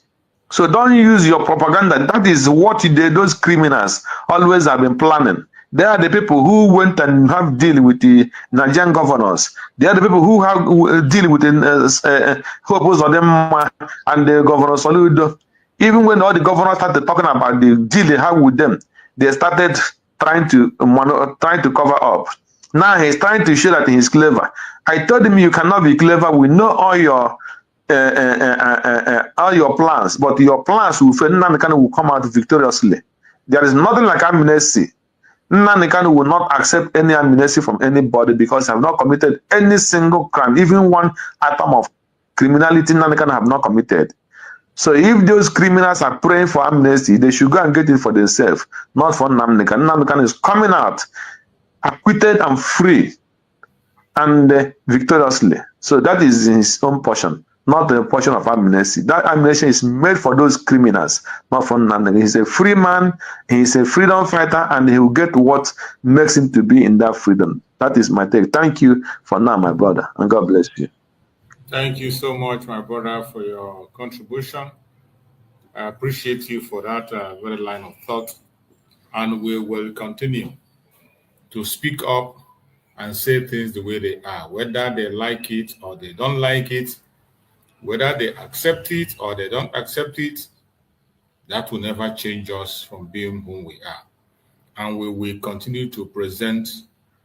So don't use your propaganda. That is what those criminals always have been planning. They are the people who went and have deal with the Nigerian governors. They are the people who have deal with the Hopos of them and the governor Soludo. Even when all the governors started talking about the deal they have with them, they started trying to cover up. Now he's trying to show that he's clever. I told him you cannot be clever. We know all your plans, but your plans will fail. Nnamdi will come out victoriously. There is nothing like amnesty. Nnamdi will not accept any amnesty from anybody because he have not committed any single crime, even one atom of criminality. Nnamdi have not committed. So if those criminals are praying for amnesty, they should go and get it for themselves, not for Nnamdi. Nnamdi is coming out acquitted and free and victoriously. So that is his own portion, not the portion of amnesty. That amnesty is made for those criminals, not for Nnamdi. He's a free man, he's a freedom fighter, and he will get what makes him to be in that freedom. That is my take. Thank you for now, my brother, and God bless you. Thank you so much, my brother, for your contribution. I appreciate you for that very line of thought, and we will continue to speak up and say things the way they are, whether they like it or they don't like it, whether they accept it or they don't accept it. That will never change us from being who we are. And we will continue to present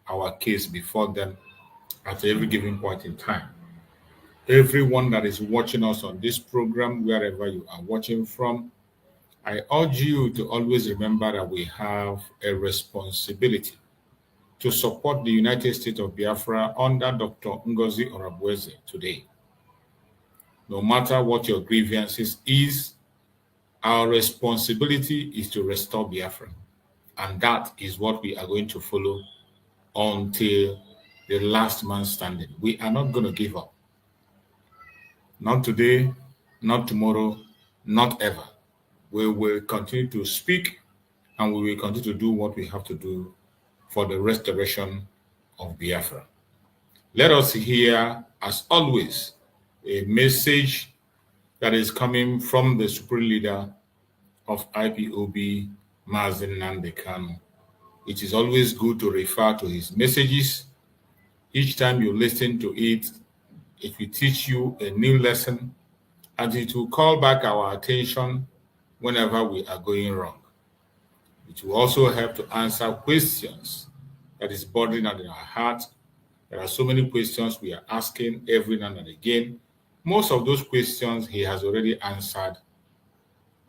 our case before them at every given point in time. Everyone that is watching us on this program, wherever you are watching from, I urge you to always remember that we have a responsibility to support the United States of Biafra under Dr. Ngozi Orabueze today. No matter what your grievances is, our responsibility is to restore Biafra. And that is what we are going to follow until the last man standing. We are not going to give up. Not today, not tomorrow, not ever. We will continue to speak and we will continue to do what we have to do for the restoration of Biafra. Let us hear, as always, a message that is coming from the Supreme Leader of IPOB, Mazen Nnamdi Kanu. It is always good to refer to his messages. Each time you listen to it, it will teach you a new lesson and it will call back our attention whenever we are going wrong. It will also help to answer questions that is bothering in our heart. There are so many questions we are asking every now and again. Most of those questions he has already answered,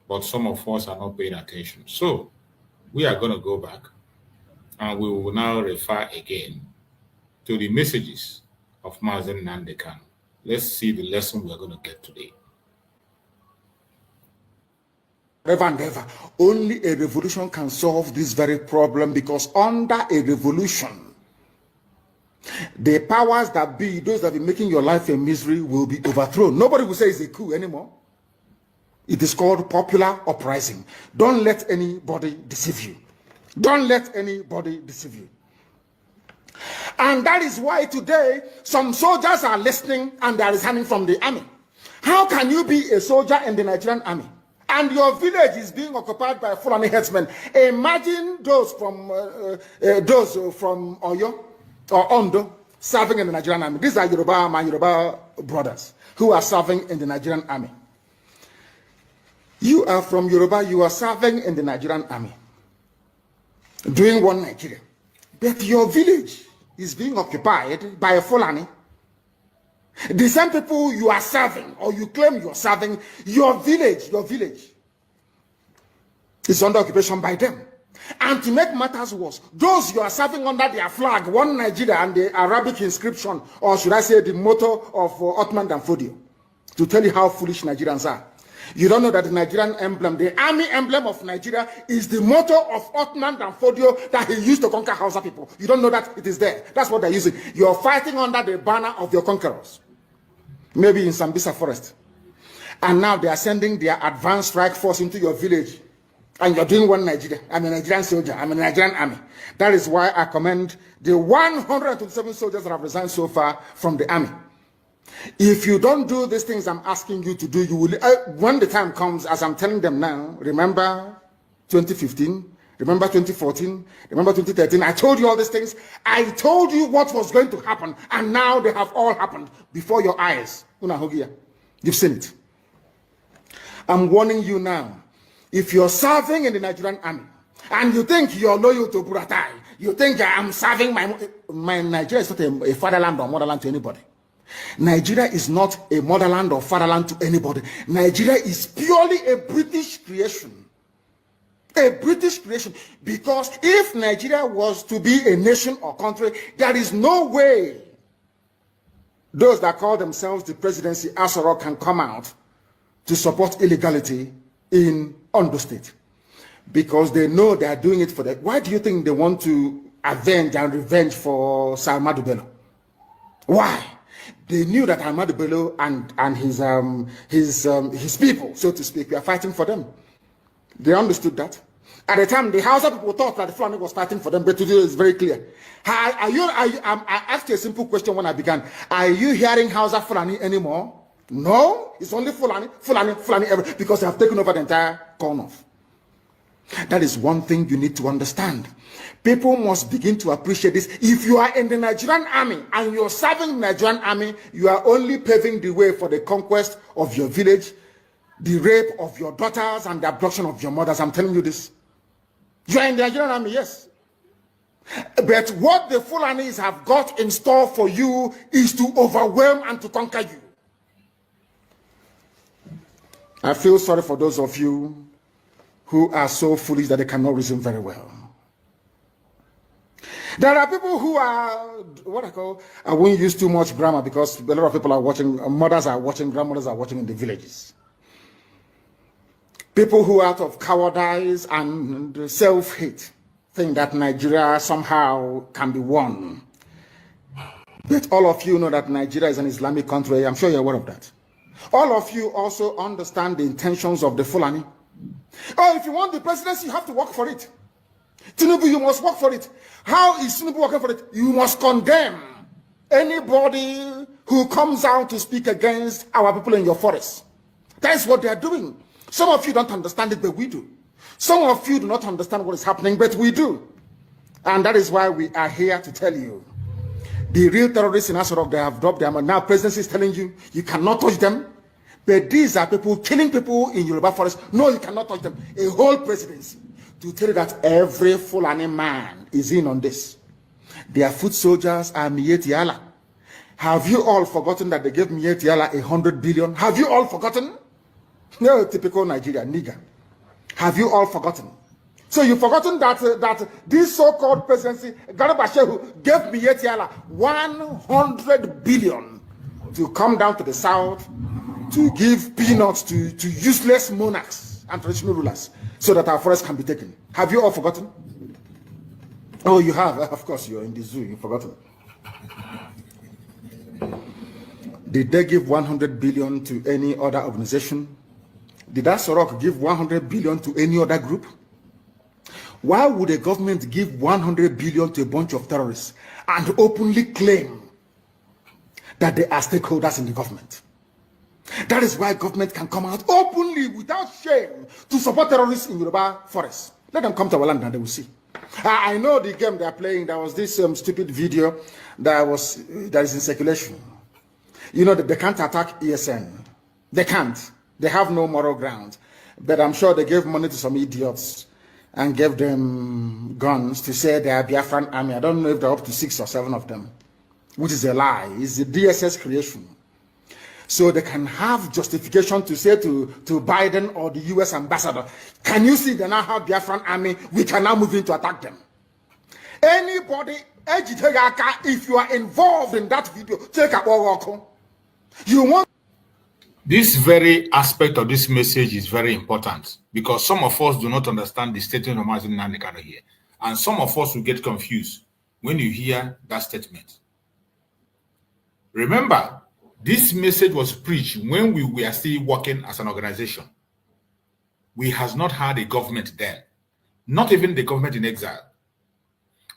but some of us are not paying attention. So we are going to go back and we will now refer again to the messages of Mazen Nnamdi Kanu. Let's see the lesson we are going to get today. forever and ever. Only a revolution can solve this very problem, because under a revolution, the powers that be, those that be making your life a misery, will be overthrown. Nobody will say it's a coup anymore. It is called popular uprising. Don't let anybody deceive you. Don't let anybody deceive you. And that is why today some soldiers are listening and they are resigning from the army. How can you be a soldier in the Nigerian army and your village is being occupied by Fulani headsmen? Imagine those from Oyo or Ondo serving in the Nigerian army. These are my Yoruba brothers who are serving in the Nigerian army. You are from Yoruba, you are serving in the Nigerian army, doing one Nigeria. But your village is being occupied by a Fulani. The same people you are serving, or you claim you are serving, your village is under occupation by them. And to make matters worse, those you are serving under their flag, one Nigeria, and the Arabic inscription, or should I say the motto of Ottoman Danfodio, to tell you how foolish Nigerians are. You don't know that the Nigerian emblem, the army emblem of Nigeria, is the motto of Ottoman Danfodio that he used to conquer Hausa people. You don't know that it is there. That's what they're using. You're fighting under the banner of your conquerors. Maybe in Sambisa forest. And now they are sending their advanced strike force into your village. And you're doing one Nigeria. I'm a Nigerian soldier. I'm a Nigerian army. That is why I commend the 127 soldiers that have resigned so far from the army. If you don't do these things I'm asking you to do, you will, when the time comes, as I'm telling them now, remember 2015, remember 2014, remember 2013, I told you all these things. I told you what was going to happen, and now they have all happened before your eyes. You've seen it. I'm warning you now. If you're serving in the Nigerian army, and you think you're loyal to Buratai, you think I'm serving my Nigeria is not a fatherland or motherland to anybody. Nigeria is not a motherland or fatherland to anybody. Nigeria is purely a British creation. A British creation. Because if Nigeria was to be a nation or country, there is no way those that call themselves the presidency Asoro can come out to support illegality in Ondo State. Because they know they are doing it for that. Why do you think they want to avenge and revenge for Sir Ahmadu Bello? Why? They knew that Ahmadu Bello and his people, so to speak, were fighting for them. They understood that. At the time, the Hausa people thought that the Fulani was fighting for them, but today it's very clear. I asked you a simple question when I began. Are you hearing Hausa Fulani anymore? No, it's only Fulani, because they have taken over the entire corner. That is one thing you need to understand. People must begin to appreciate this. If you are in the Nigerian army and you're serving the Nigerian army, you are only paving the way for the conquest of your village, the rape of your daughters, and the abduction of your mothers. I'm telling you this. You are in the Nigerian army, yes. But what the Fulanis have got in store for you is to overwhelm and to conquer you. I feel sorry for those of you who are so foolish that they cannot reason very well. There are people who are, I won't use too much grammar because a lot of people are watching, mothers are watching, grandmothers are watching in the villages. People who out of cowardice and self-hate think that Nigeria somehow can be won. But all of you know that Nigeria is an Islamic country. I'm sure you're aware of that. All of you also understand the intentions of the Fulani. Oh, if you want the presidency, you have to work for it. Tinubu, you must work for it. How is Tinubu working for it? You must condemn anybody who comes out to speak against our people in your forest. That is what they are doing. Some of you don't understand it, but we do. Some of you do not understand what is happening, but we do. And that is why we are here to tell you. The real terrorists in Asarok, they have dropped them. And now presidency is telling you, you cannot touch them. But these are people killing people in Yoruba forest. No, you cannot touch them. A whole presidency to tell you that every Fulani man is in on this. Their foot soldiers are Mieti Allah. Have you all forgotten that they gave Mieti Allah 100 billion? Have you all forgotten? No, typical Nigeria, nigger. Have you all forgotten? So you've forgotten that this so-called presidency, Garba Shehu, gave Mieti Allah 100 billion to come down to the south to give peanuts to useless monarchs. and traditional rulers so that our forests can be taken. Have you all forgotten? Oh, you have. Of course, you're in the zoo. You've forgotten. Did they give 100 billion to any other organization? Did Asorok give 100 billion to any other group? Why would a government give 100 billion to a bunch of terrorists and openly claim that they are stakeholders in the government? That is why government can come out openly without shame to support terrorists in Yoruba forests. Let them come to our land and they will see. I know the game they are playing. There was this stupid video that is in circulation. You know that they can't attack ESN. They can't. They have no moral ground. But I'm sure they gave money to some idiots and gave them guns to say they are Biafran army. I don't know if they're up to 6 or 7 of them, which is a lie. It's the DSS creation. So they can have justification to say to Biden or the US ambassador, can you see they now have Biafran army? We can now move in to attack them. Anybody, if you are involved in that video, take a walk. You want. This very aspect of this message is very important because some of us do not understand the statement of Mazi Nnamdi Kanu here. And some of us will get confused when you hear that statement. Remember, this message was preached when we were still working as an organization. We has not had a government then, not even the government in exile.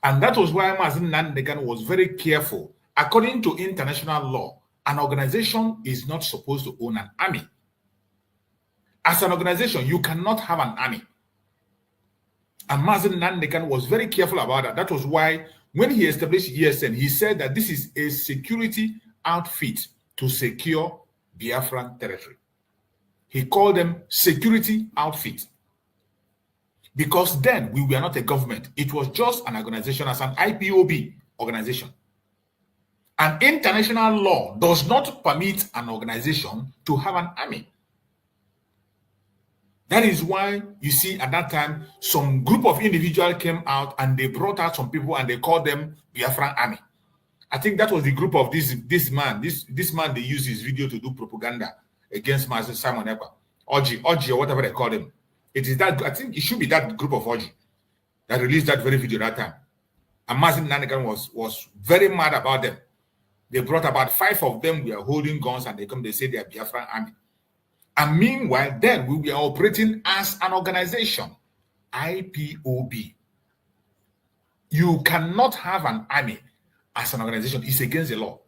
And that was why Mazi Nnamdi Kanu was very careful. According to international law, an organization is not supposed to own an army. As an organization, you cannot have an army. And Mazi Nnamdi Kanu was very careful about that. That was why when he established ESN, he said that this is a security outfit to secure Biafran territory. He called them security outfit. Because then we were not a government. It was just an organization as an IPOB organization. And international law does not permit an organization to have an army. That is why you see at that time, some group of individuals came out and they brought out some people and they called them Biafran army. I think that was the group of this man. This man, they used his video to do propaganda against Master Simon Ekpa. Oji, or whatever they call him. It is that, I think it should be that group of Oji that released that very video that time. And Mazi Nnamdi Kanu was very mad about them. They brought about 5 of them were holding guns and they say they are Biafran army. And meanwhile, then we were operating as an organization, IPOB. You cannot have an army as an organization. It's against the law.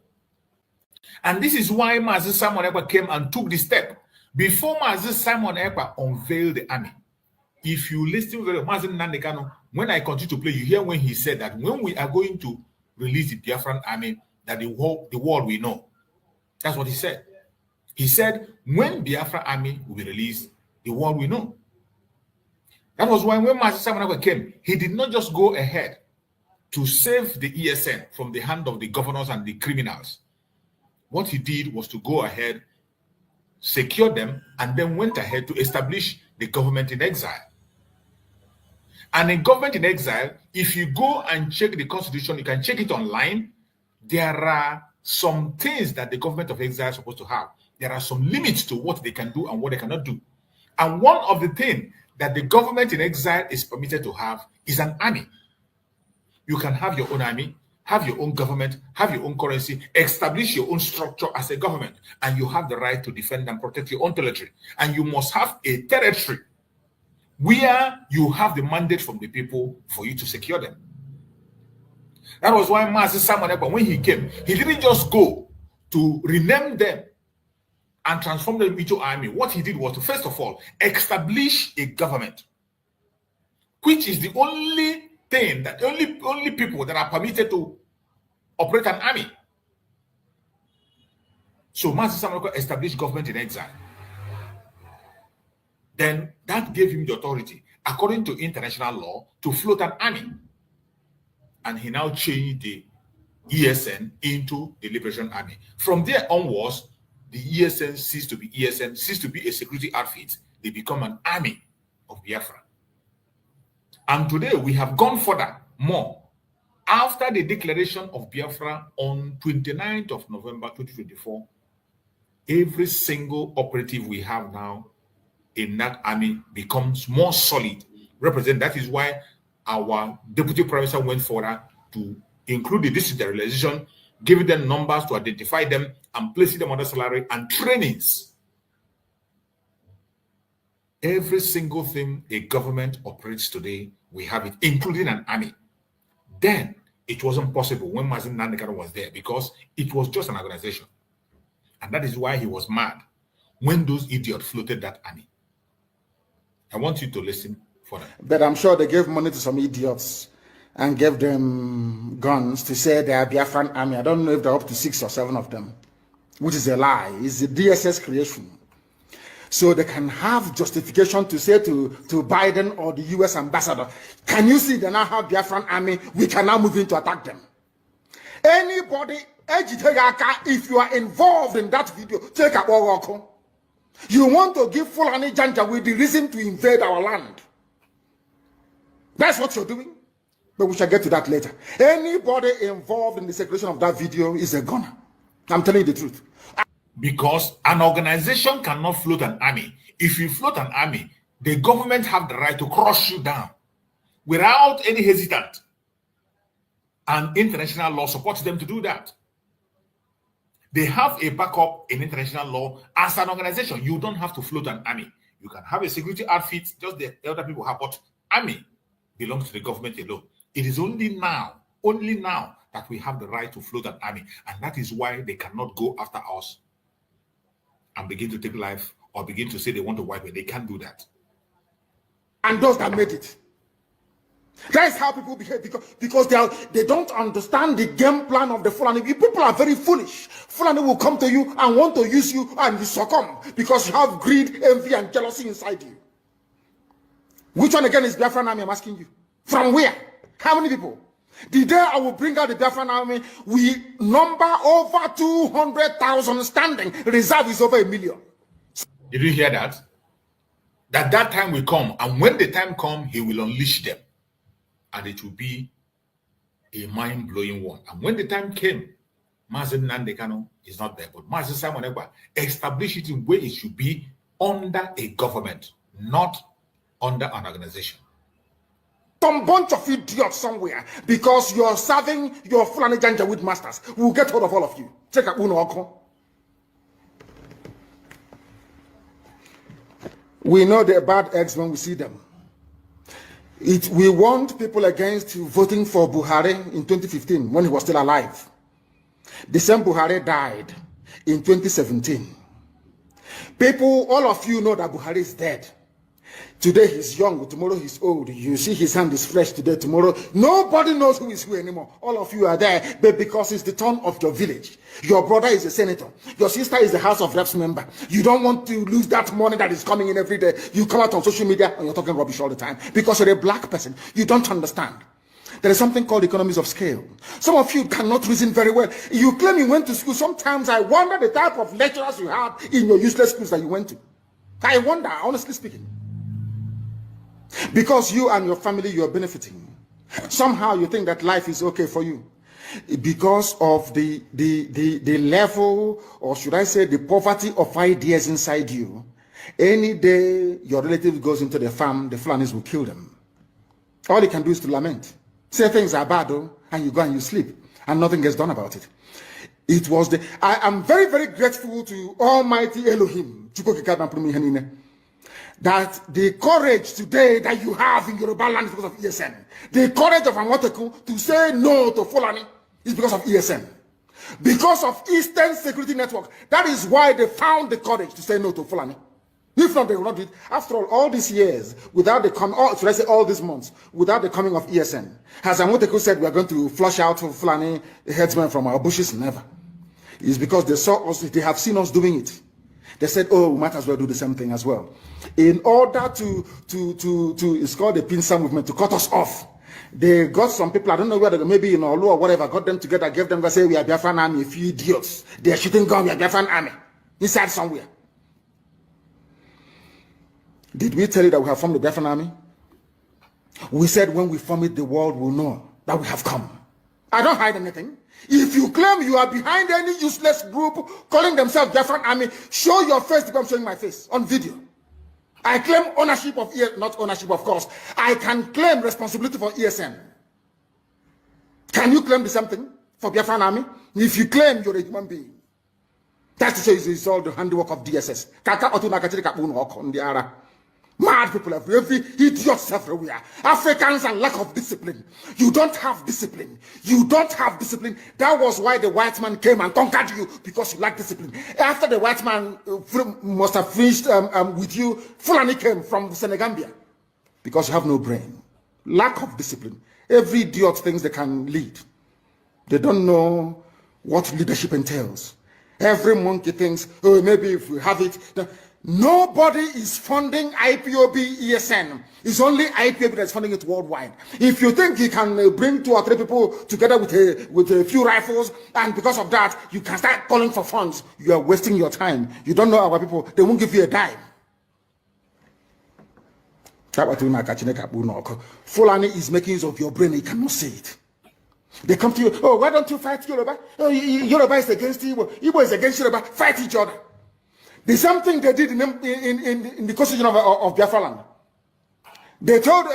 And this is why Mazi Simon Ekpa came and took the step. Before Mazi Simon Ekpa unveiled the army, if you listen very well, Mazi Nnamdi Kanu, when I continue to play, you hear when he said that when we are going to release the Biafran army, that the world will know. That's what he said. He said, when Biafra army will be released, the world will know. That was why when Mazi Simon Ekpa came, he did not just go ahead to save the ESN from the hand of the governors and the criminals. What he did was to go ahead, secure them, and then went ahead to establish the government in exile. And a government in exile, if you go and check the constitution, you can check it online. There are some things that the government of exile is supposed to have. There are some limits to what they can do and what they cannot do. And one of the things that the government in exile is permitted to have is an army. You can have your own army, have your own government, have your own currency, establish your own structure as a government, and you have the right to defend and protect your own territory. And you must have a territory where you have the mandate from the people for you to secure them. That was why Mazi Simon Ekpa, when he came, he didn't just go to rename them and transform them into army. What he did was to, first of all, establish a government, which is the only thing that only people that are permitted to operate an army. So Mazi Simon Ekpa established government in exile. Then that gave him the authority, according to international law, to float an army. And he now changed the ESN into the Liberation Army. From there onwards, the ESN ceased to be ESN, ceased to be a security outfit. They become an army of Biafra. And today we have gone further, more. After the declaration of Biafra on 29th of November 2024, every single operative we have now in that army becomes more solid. That is why our deputy prime minister went further to include the decentralization, giving them numbers to identify them and placing them under salary and trainings. Every single thing a government operates today, we have it, including an army. Then it wasn't possible when Mazen Nandekano was there because it was just an organization. And that is why he was mad when those idiots floated that army. I want you to listen for them. But I'm sure they gave money to some idiots and gave them guns to say they are Biafran army. I don't know if they're up to 6 or 7 of them, which is a lie. It's a DSS creation. So they can have justification to say to Biden or the US ambassador, can you see they now have Biafran army? We can now move in to attack them. Anybody, if you are involved in that video, take a walk. You want to give Fulani Janja with the reason to invade our land. That's what you're doing. But we shall get to that later. Anybody involved in the circulation of that video is a gunner. I'm telling you the truth. Because an organization cannot float an army. If you float an army, the government have the right to crush you down without any hesitant. And international law supports them to do that. They have a backup in international law. As an organization, you don't have to float an army. You can have a security outfit, just the other people have, but army belongs to the government alone. It is only now that we have the right to float an army. And that is why they cannot go after us and begin to take life or begin to say they want to wipe it. They can't do that. And those that made it. That is how people behave because they don't understand the game plan of the Fulani. People are very foolish. Fulani will come to you and want to use you and you succumb because you have greed, envy, and jealousy inside you. Which one again is Biafran army? I'm asking you. From where? How many people? The day I will bring out the Biafran army, we number over 200,000 standing. Reserve is over 1 million. Did you hear that? That time will come, and when the time comes, he will unleash them. And it will be a mind-blowing one. And when the time came, Mazen Nandekano is not there, but Mazen Simon Ekpa established it in where it should be under a government, not under an organization. Some bunch of idiots somewhere because you're serving your Fulani Janja with masters. We'll get hold of all of you. Check out Uno Oko. We know they're bad eggs when we see them. We warned people against voting for Buhari in 2015 when he was still alive. The same Buhari died in 2017. People, all of you know that Buhari is dead. Today he's young, tomorrow he's old. You see his hand is fresh today, tomorrow. Nobody knows who is who anymore. All of you are there, but because it's the turn of your village. Your brother is a senator. Your sister is a House of Reps member. You don't want to lose that money that is coming in every day. You come out on social media and you're talking rubbish all the time. Because you're a black person. You don't understand. There is something called economies of scale. Some of you cannot reason very well. You claim you went to school. Sometimes I wonder the type of lecturers you had in your useless schools that you went to. I wonder, honestly speaking. Because you and your family, you are benefiting. Somehow you think that life is okay for you. Because of the level, or should I say the poverty of ideas inside you. Any day your relative goes into the farm, the Fulanis will kill them. All you can do is to lament. Say things are bad, though, and you go and you sleep. And nothing gets done about it. It was I am very, very grateful to Almighty Elohim. That the courage today that you have in Yoruba land is because of ESN. The courage of Amoteku to say no to Fulani is because of ESN. Because of Eastern Security Network. That is why they found the courage to say no to Fulani. If not, they will not do it. After all these years, without the coming, should I say all these months, without the coming of ESN, as Amoteku said, we are going to flush out Fulani headsmen from our bushes. Never. It's because they saw us, they have seen us doing it. They said, oh, we might as well do the same thing as well. In order to it's called the pincer movement, to cut us off. They got some people, I don't know whether maybe in Olu or whatever, got them together, gave them, say, we are Biafran army, a few idiots. They are shooting guns, we are Biafran army. Inside somewhere. Did we tell you that we have formed the Biafran army? We said when we form it, the world will know that we have come. I don't hide anything. If you claim you are behind any useless group calling themselves Biafran army, show your face because I'm showing my face on video. I claim ownership of not ownership, of course. I can claim responsibility for ESN. Can you claim the same thing for Biafran army? If you claim you're a human being, that's to say it's all the handiwork of DSS. Mad people every idiots everywhere. Africans and lack of discipline. You don't have discipline. You don't have discipline. That was why the white man came and conquered you, because you lack discipline. After the white man must have finished with you, Fulani came from Senegambia, because you have no brain. Lack of discipline. Every idiot thinks they can lead. They don't know what leadership entails. Every monkey thinks, oh, maybe if we have it. Nobody is funding IPOB ESN. It's only IPOB that's funding it worldwide. If you think you can bring 2 or 3 people together with a few rifles, and because of that, you can start calling for funds, you are wasting your time. You don't know our people. They won't give you a dime. Fulani is making use of your brain. You cannot see it. They come to you, oh, why don't you fight Yoruba? Oh, Yoruba is against Igbo. Igbo is against Yoruba. Fight each other. The same thing they did in the constitution of Biafra land. They told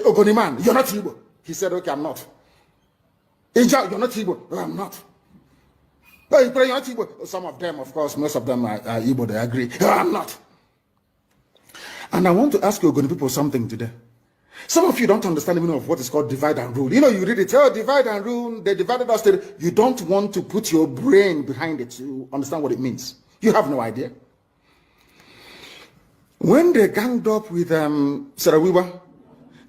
Ogoniman, you're not Igbo. He said, okay, I'm not. Ija, you're not Igbo. No, I'm not. Oh, you're not Igbo. Some of them, of course, most of them are Igbo, they agree. No, I'm not. And I want to ask you Ogoni people something today. Some of you don't understand the meaning of what is called divide and rule. You know, you read it, oh, divide and rule, they divided us. You don't want to put your brain behind it to understand what it means. You have no idea. When they ganged up with Sarawiwa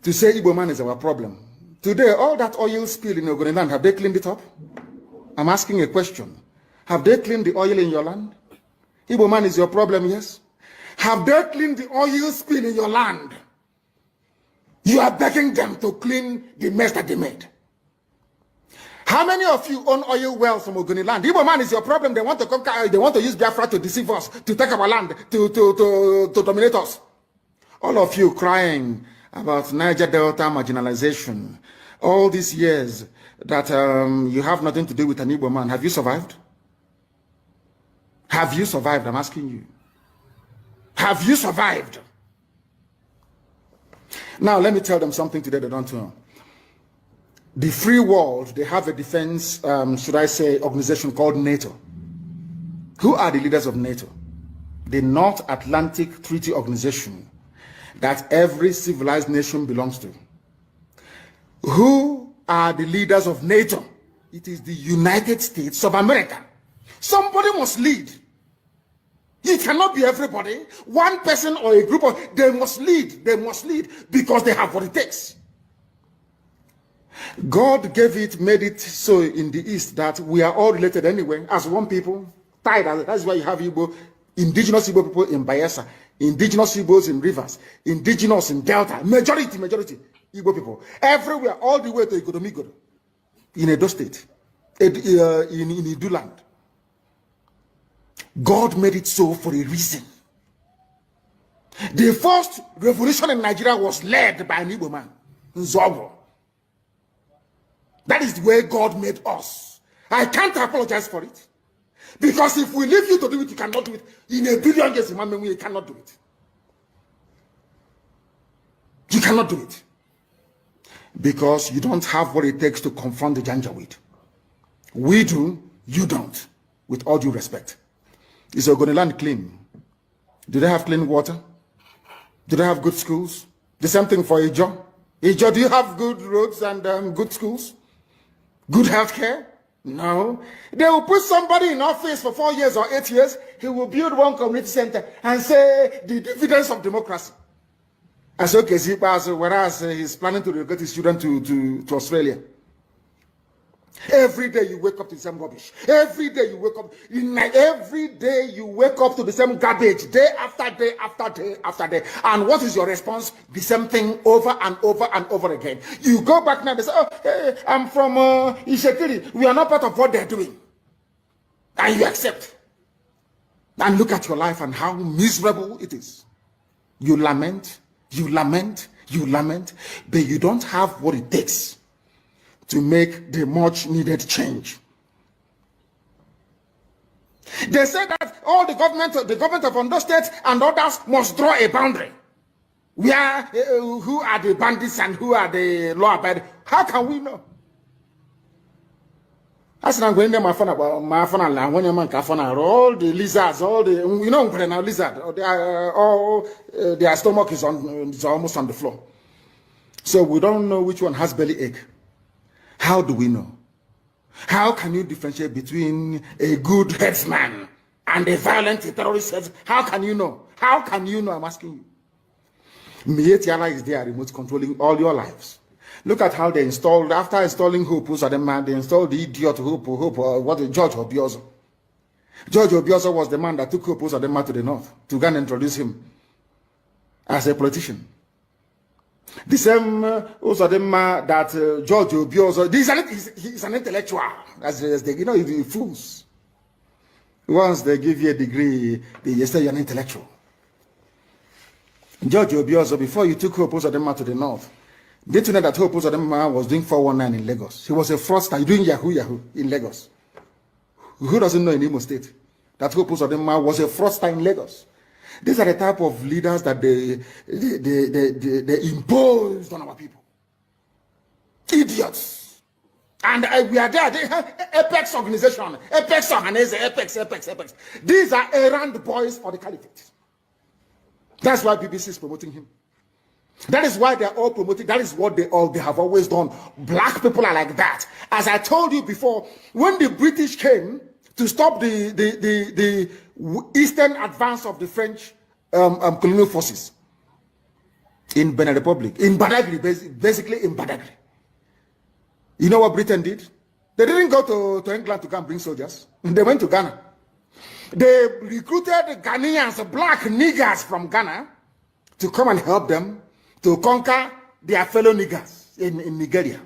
to say Igbo man is our problem, today all that oil spill in Ogoni land, have they cleaned it up? I'm asking a question. Have they cleaned the oil in your land? Igbo man is your problem, yes? Have they cleaned the oil spill in your land? You are begging them to clean the mess that they made. How many of you own oil wells from Ogoni land? Igbo man is your problem. They want to conquer, they want to use Biafra to deceive us, to take our land, to dominate us. All of you crying about Niger Delta marginalization, all these years that you have nothing to do with an Igbo man. Have you survived? Have you survived? I'm asking you. Have you survived? Now, let me tell them something today they don't know. The free world, they have a defense, should I say, organization called NATO. Who are the leaders of NATO? The North Atlantic Treaty Organization that every civilized nation belongs to. Who are the leaders of NATO? It is the United States of America. Somebody must lead. It cannot be everybody. One person or a group of, they must lead because they have what it takes. God gave it, made it so in the East that we are all related anyway, as one people, tied. That's why you have Igbo, indigenous Igbo people in Bayelsa, indigenous Igbos in Rivers, indigenous in Delta, majority Igbo people. Everywhere, all the way to Igodomigodo, in Edo State, in Idu land. God made it so for a reason. The first revolution in Nigeria was led by an Igbo man, Nzogo. That is the way God made us. I can't apologize for it. Because if we leave you to do it, you cannot do it. In a billion years, you cannot do it. You cannot do it. Because you don't have what it takes to confront the Janjaweed. We do, you don't. With all due respect. Is Ogoniland clean? Do they have clean water? Do they have good schools? The same thing for Ijo. Ijo, do you have good roads and good schools? Good health care? No. They will put somebody in office for 4 years or 8 years. He will build one community center and say the dividends of democracy. And so, okay, whereas he's planning to relocate his children to Australia. Every day you wake up to the same rubbish. Every day you wake up. Every day you wake up to the same garbage. Day after day after day after day. And what is your response? The same thing over and over and over again. You go back now and say, oh, hey, I'm from Ishekiri. We are not part of what they're doing. And you accept. And look at your life and how miserable it is. You lament, you lament, you lament, but you don't have what it takes to make the much needed change. They say that all the government of Ondo State and others must draw a boundary. Where, who are the bandits and who are the law-abiding? How can we know? As I'm going there, my phone, when your man all the lizards, all the, you know, now lizard, their stomach is almost on the floor. So we don't know which one has belly ache. How do we know? How can you differentiate between a good headsman and a violent terrorist headsman? How can you know? How can you know? I'm asking you. Mietiala is there, remote controlling all your lives. Look at how they installed, after installing Hope, they installed the idiot Hope, George Obiozo. George Obiozo was the man that took Hope to the north to go and introduce him as a politician. The same Uzodema that George Obiozo, he's an intellectual, as they, you know, the fools. Once they give you a degree, they say you're an intellectual. George Obiozo, before you took Hope Uzodema to the north, did you know that Hope Uzodema was doing 419 in Lagos? He was a fraudster doing Yahoo in Lagos. Who doesn't know in Imo State that Hope Uzodema was a fraudster in Lagos? These are the type of leaders that they imposed on our people. Idiots. And we are there. They have Apex organization. Apex organization. Apex. These are errand boys for the caliphate. That's why BBC is promoting him. That is why they're all promoting. That is what they have always done. Black people are like that. As I told you before, when the British came to stop the eastern advance of the French colonial forces in Benin Republic, in Badagry, basically in Badagry. You know what Britain did? They didn't go to England to come bring soldiers. They went to Ghana. They recruited Ghanaians, black niggers from Ghana, to come and help them to conquer their fellow niggers in Nigeria.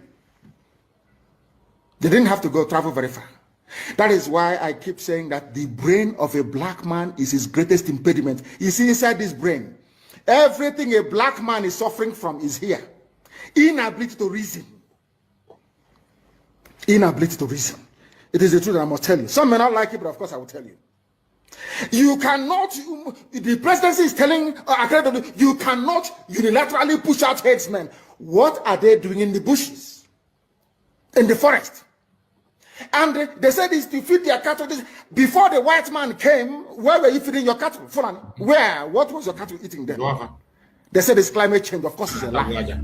They didn't have to go travel very far. That is why I keep saying that the brain of a black man is his greatest impediment. You see, inside this brain, everything a black man is suffering from is here. Inability to reason. Inability to reason. It is the truth that I must tell you. Some may not like it, but of course I will tell you. You cannot, the presidency is telling, you cannot unilaterally push out headsmen. What are they doing in the bushes? In the forest? And they said this to feed their cattle. Before the white man came, where were you feeding your cattle? Where? What was your cattle eating then? They said it's climate change. Of course, it's a lie.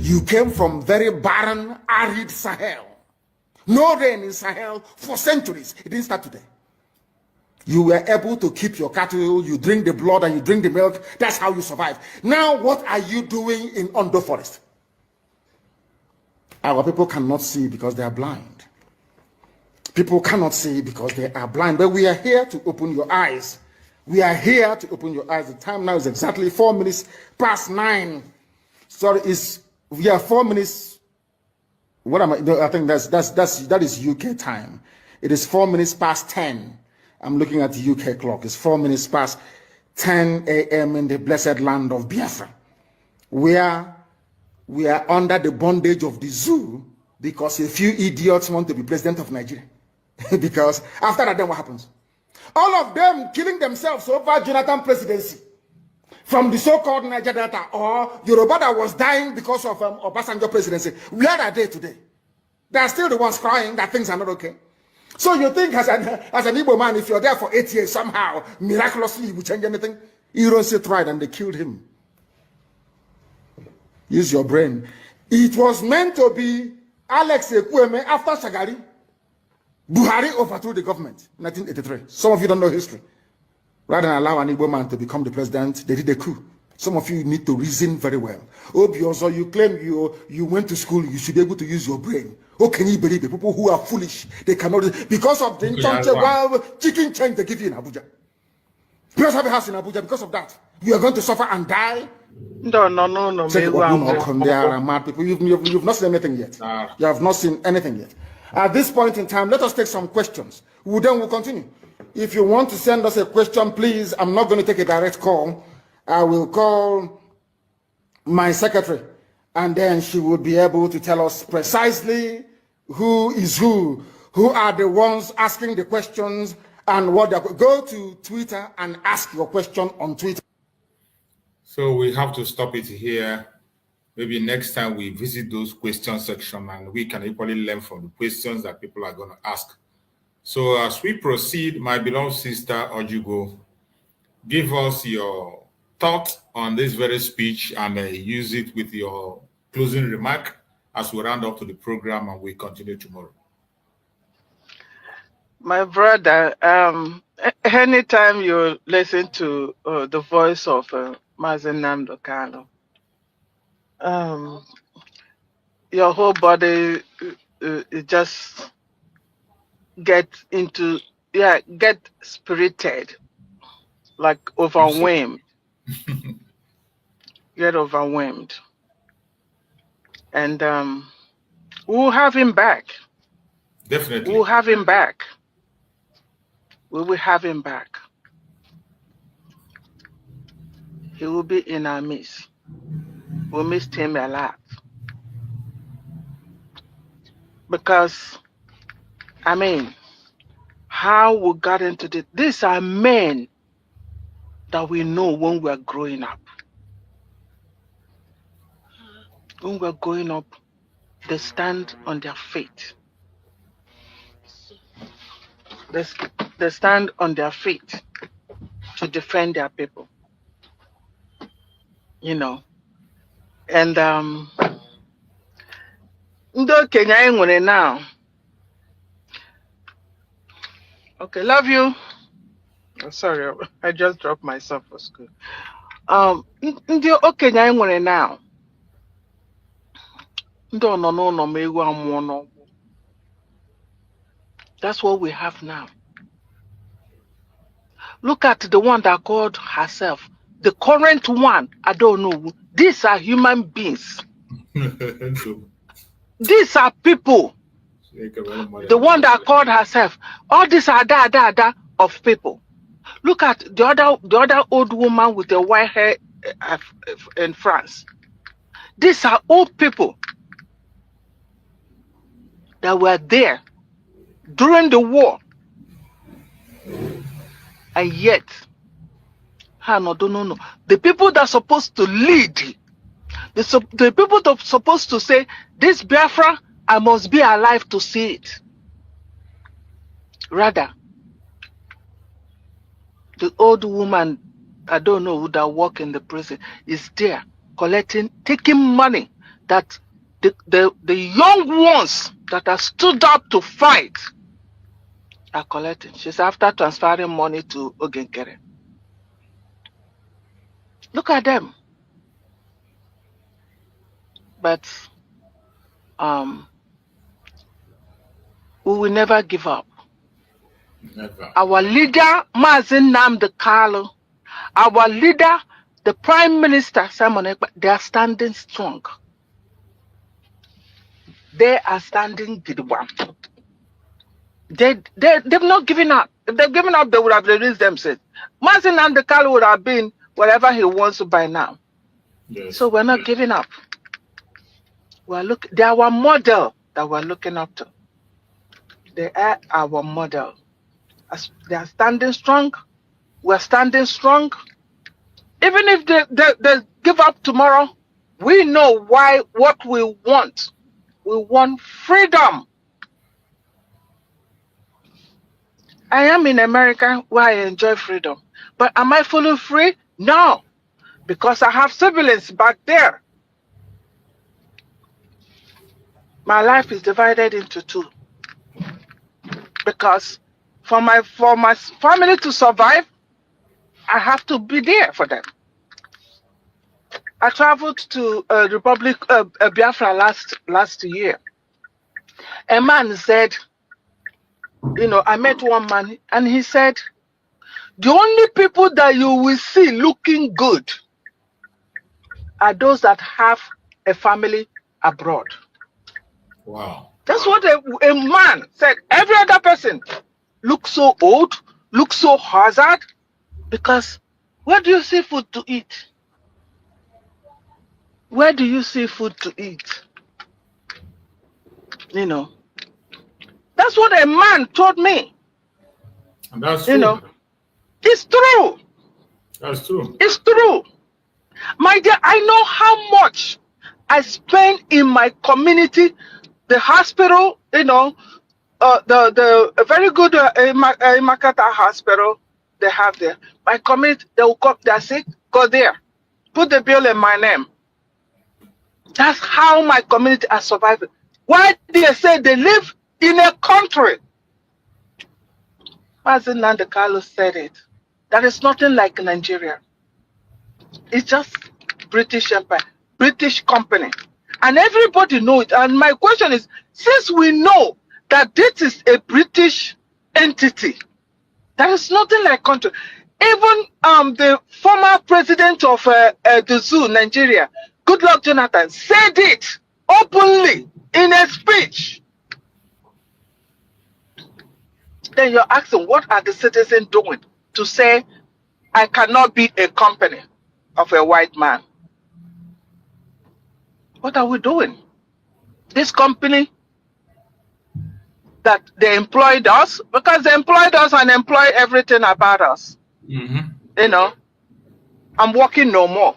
You came from very barren, arid Sahel. No rain in Sahel for centuries. It didn't start today. You were able to keep your cattle, you drink the blood and you drink the milk. That's how you survive. Now, what are you doing in Ondo Forest? Our people cannot see because they are blind. People cannot see because they are blind. But we are here to open your eyes. We are here to open your eyes. The time now is exactly 4 minutes past 9. Sorry, we are 4 minutes. What am I? No, I think that is UK time. It is 4 minutes past 10. I'm looking at the UK clock. It's 4 minutes past 10 a.m. in the blessed land of Biafra. We are under the bondage of the zoo because a few idiots want to be president of Nigeria. Because after that, then what happens? All of them killing themselves over Jonathan presidency. From the so-called Niger Delta or Yoruba that was dying because of Obasanjo presidency. Where are they today? They are still the ones crying that things are not okay. So you think as an Igbo man, if you're there for 8 years, somehow, miraculously, you will change anything? Ironsi tried and they killed him. Use your brain. It was meant to be Alex Ekwueme after Shagari. Buhari overthrew the government in 1983. Some of you don't know history. Rather than allow an Igbo man to become the president, they did a coup. Some of you need to reason very well. Obi, also, you claim you went to school, you should be able to use your brain. How can you believe the people who are foolish? They cannot, because of the chicken change they give you in Abuja. You don't have a house in Abuja because of that. You are going to suffer and die. No. They are mad people. You've not seen anything yet. You have not seen anything yet. At this point in time, let us take some questions. Then we'll continue. If you want to send us a question, please, I'm not going to take a direct call. I will call my secretary, and then she will be able to tell us precisely who is who are the ones asking the questions, and what they're go to Twitter and ask your question on Twitter. So we have to stop it here. Maybe next time we visit those question section and we can equally learn from the questions that people are going to ask. So as we proceed, my beloved sister Ojugo, give us your thoughts on this very speech and use it with your closing remark as we round up to the program and we continue tomorrow. My brother, anytime you listen to the voice of Mazen Namdo Kano, your whole body it just get spirited, like overwhelmed. Get overwhelmed. And we'll have him back. Definitely. We'll have him back. We will have him back. He will be in our midst. We missed him a lot. Because, I mean, how we got into this. These are men that we know when we're growing up. When we're growing up, they stand on their feet. They stand on their feet to defend their people. You know. And Ndo Kenya now. Okay, love you. Oh, sorry, I just dropped myself for school. Ndo Kenya now. That's what we have now. Look at the one that called herself. The current one, I don't know. These are human beings. These are people. The one that called herself. All these are da of people. Look at the other old woman with the white hair in France. These are old people that were there during the war. And yet, no. The people that are supposed to lead, the people that are supposed to say, this Biafra, I must be alive to see it. Rather, the old woman, I don't know, who that work in the prison, is there taking money that the young ones that are stood up to fight are collecting. She's after transferring money to Ogenkere. Look at them. But we will never give up. Never. Our leader, Mazen Nnamdi Kanu, our leader, the Prime Minister, Simon Ekpa, they are standing strong. They are standing gidigba. They've not given up. If they've given up, they would have released themselves. Mazen Nnamdi Kanu would have been whatever he wants to by now. Yes. So we're not giving up. They are our model that we're looking up to. They are our model. As they are standing strong, we're standing strong. Even if they give up tomorrow, we know what we want. We want freedom. I am in America where I enjoy freedom. But am I fully free? No. Because I have siblings back there. My life is divided into two. Because for my family to survive, I have to be there for them. I traveled to Biafra last year. A man said, I met one man and he said, the only people that you will see looking good are those that have a family abroad. Wow. That's what a man said. Every other person looks so old, looks so hazard, because where do you see food to eat? Where do you see food to eat? That's what a man told me. And that's true. You know, it's true. That's true. It's true. My dear, I know how much I spend in my community, the hospital, you know, the very good Makata hospital they have there. My community, they will come, they're sick, go there. Put the bill in my name. That's how my community are surviving. Why they say they live in a country? Mazen Nandekalo said it. That is nothing like Nigeria. It's just British Empire, British company. And everybody knows it. And my question is, since we know that this is a British entity, there is nothing like country. Even the former president of the zoo, Nigeria, Goodluck Jonathan, said it openly in a speech. Then you're asking, what are the citizens doing to say, I cannot be a company of a white man? What are we doing? This company that they employed us, because they employed us and employ everything about us. You know, I'm working no more.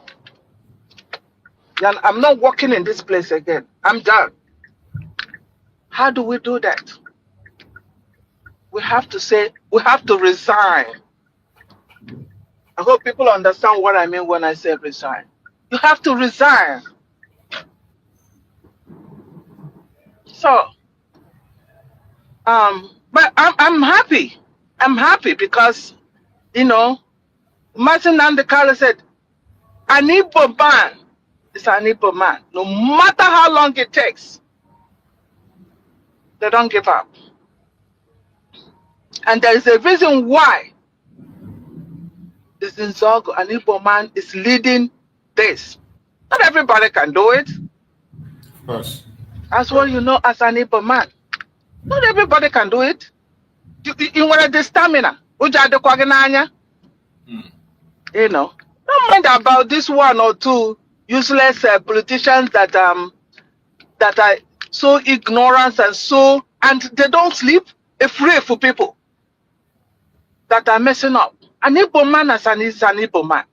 I'm not working in this place again. I'm done. How do we do that? We have to say, we have to resign. I hope people understand what I mean when I say resign. You have to resign. So, but I'm happy. I'm happy because, you know, Martin Nandekala said, an Igbo man is an Igbo man. No matter how long it takes, they don't give up. And there is a reason why this Nzogo, an Igbo man, is leading this. Not everybody can do it. Of course. As well, you know, as an Igbo man. Not everybody can do it. You want the stamina. You know, don't mind about this one or two useless politicians that are so ignorant and they don't sleep. Afraid for people that are messing up. An Igbo man is an Igbo man.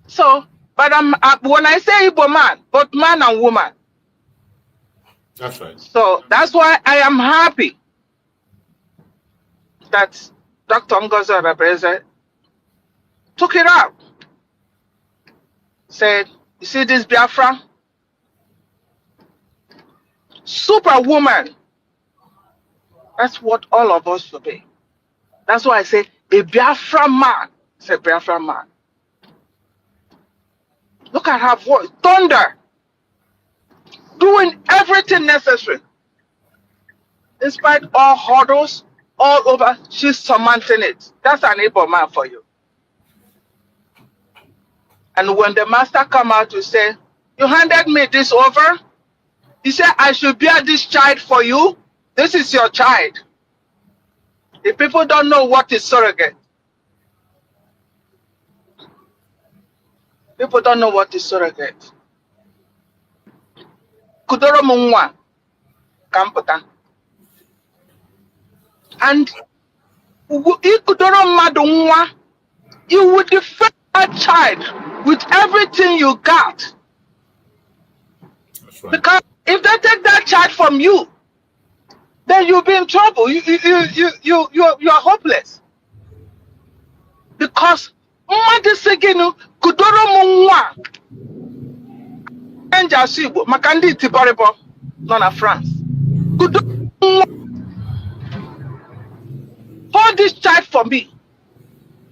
So, but when I say Igbo man, both man and woman. That's right. So that's why I am happy that Dr. Ngozi Orebeze took it out. Said, you see this Biafra? Superwoman. That's what all of us should be. That's why I say a Biafra man is a Biafra man. Look at her voice. Thunder. Doing everything necessary. Despite all hurdles, all over, she's surmounting it. That's an Igbo man for you. And when the master come out to say, you handed me this over, he said, I should bear this child for you. This is your child. If people don't know what is surrogate, people don't know what is surrogate. Kudoro Mungwa Kamputa. And Ikudoro Madungwa, you would defend that child with everything you got. Right. Because if they take that child from you, then you'll be in trouble. You are hopeless. Because Madiseginu Kudoro Mungwa Enjasibo Makandi Tibaribo, none of France. Kudoro Mungwa, hold this child for me.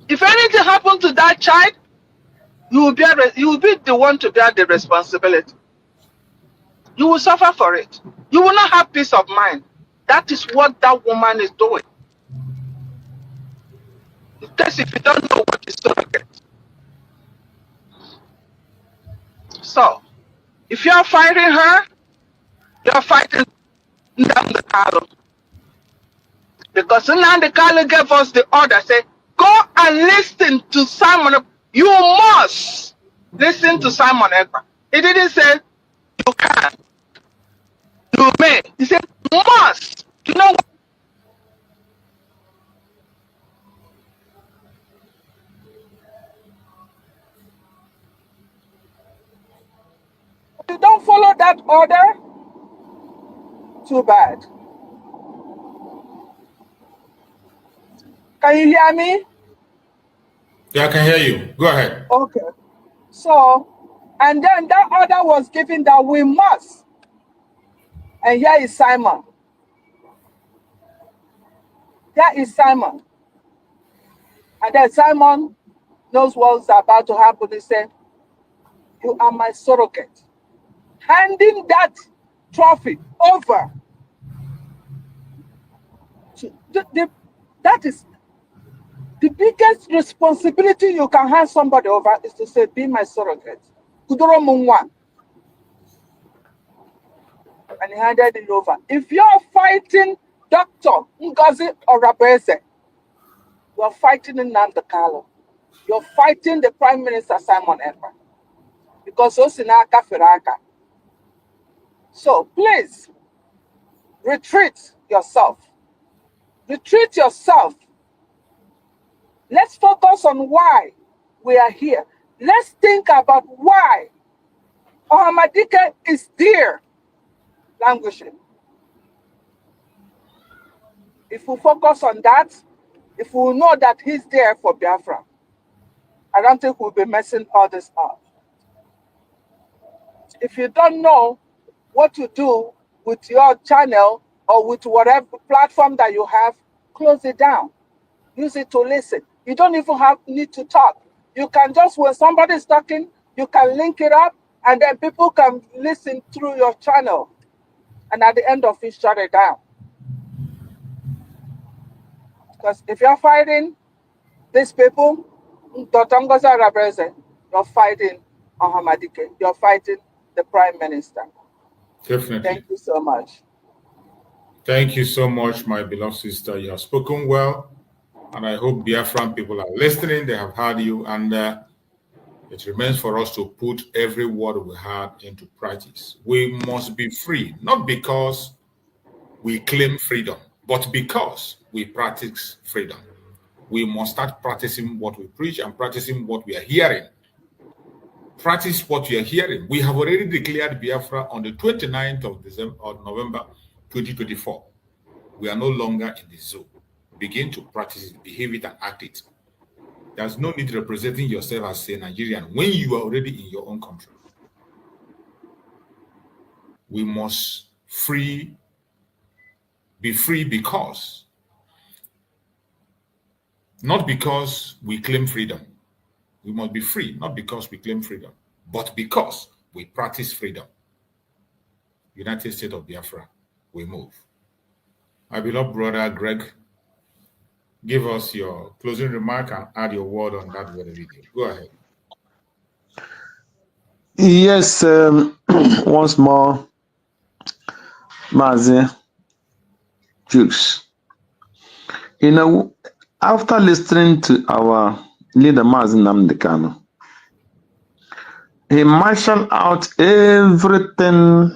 If anything happens to that child, you will be the one to bear the responsibility. You will suffer for it. You will not have peace of mind. That is what that woman is doing. Because if you don't know what is surrogate. So, if you are fighting her, you are fighting Nnamdi Kanu. Because Nnamdi Kanu gave us the order, say, go and listen to Simon. You must listen to Simon Ekpa. He didn't say, you can. You may. He said, must. You know what? that order? Too bad. Can you hear me? Yeah, I can hear you. Go ahead. Okay. So, and then that order was given that we must. And here is Simon. Here is Simon. And then Simon knows what's about to happen. He said, you are my surrogate. Handing that trophy over. That is the biggest responsibility you can hand somebody over is to say, be my surrogate. Kudoro Mungwa. And he handed it over. If you're fighting Dr. Ngozi Orabeze, you're fighting Nnamdi Kanu. You're fighting the Prime Minister Simon Ekpa. Because Osinaka Feraka. So please, retreat yourself. Retreat yourself. Let's focus on why we are here. Let's think about why Ohamadike is there languishing. If we focus on that, if we know that he's there for Biafra, I don't think we'll be messing all this up. If you don't know what to do with your channel or with whatever platform that you have, close it down. Use it to listen. You don't even need to talk. You can just, when somebody is talking, you can link it up and then people can listen through your channel. And at the end of it, shut it down. Because if you're fighting these people, you're fighting Ohamadike. You're fighting the Prime Minister. Definitely. Thank you so much. Thank you so much, my beloved sister. You have spoken well, and I hope Biafran people are listening. They have heard you, and it remains for us to put every word we had into practice. We must be free, not because we claim freedom, but because we practice freedom. We must start practicing what we preach and practicing what we are hearing. Practice what you are hearing. We have already declared Biafra on the 29th of November 2024. We are no longer in the zoo. Begin to practice it, behave it, and act it. There's no need representing yourself as a Nigerian when you are already in your own country. We must be free because, not because we claim freedom. We must be free, not because we claim freedom, but because we practice freedom. United States of Biafra, we move. My beloved brother Greg, give us your closing remark and add your word on that word video. Go ahead. Yes, once more, Mazi Jukes. You know, after listening to our leader Mazi Nnamdi Kanu, he marshaled out everything.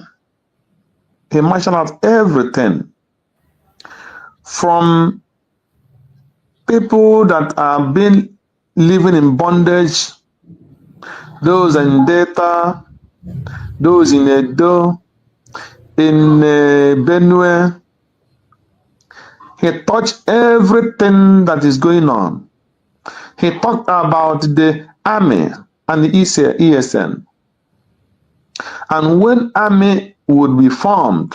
He marshaled out everything from people that are been living in bondage, those in Delta, those in Edo, in Benue. He touched everything that is going on. He talked about the army and the ESN. And when army would be formed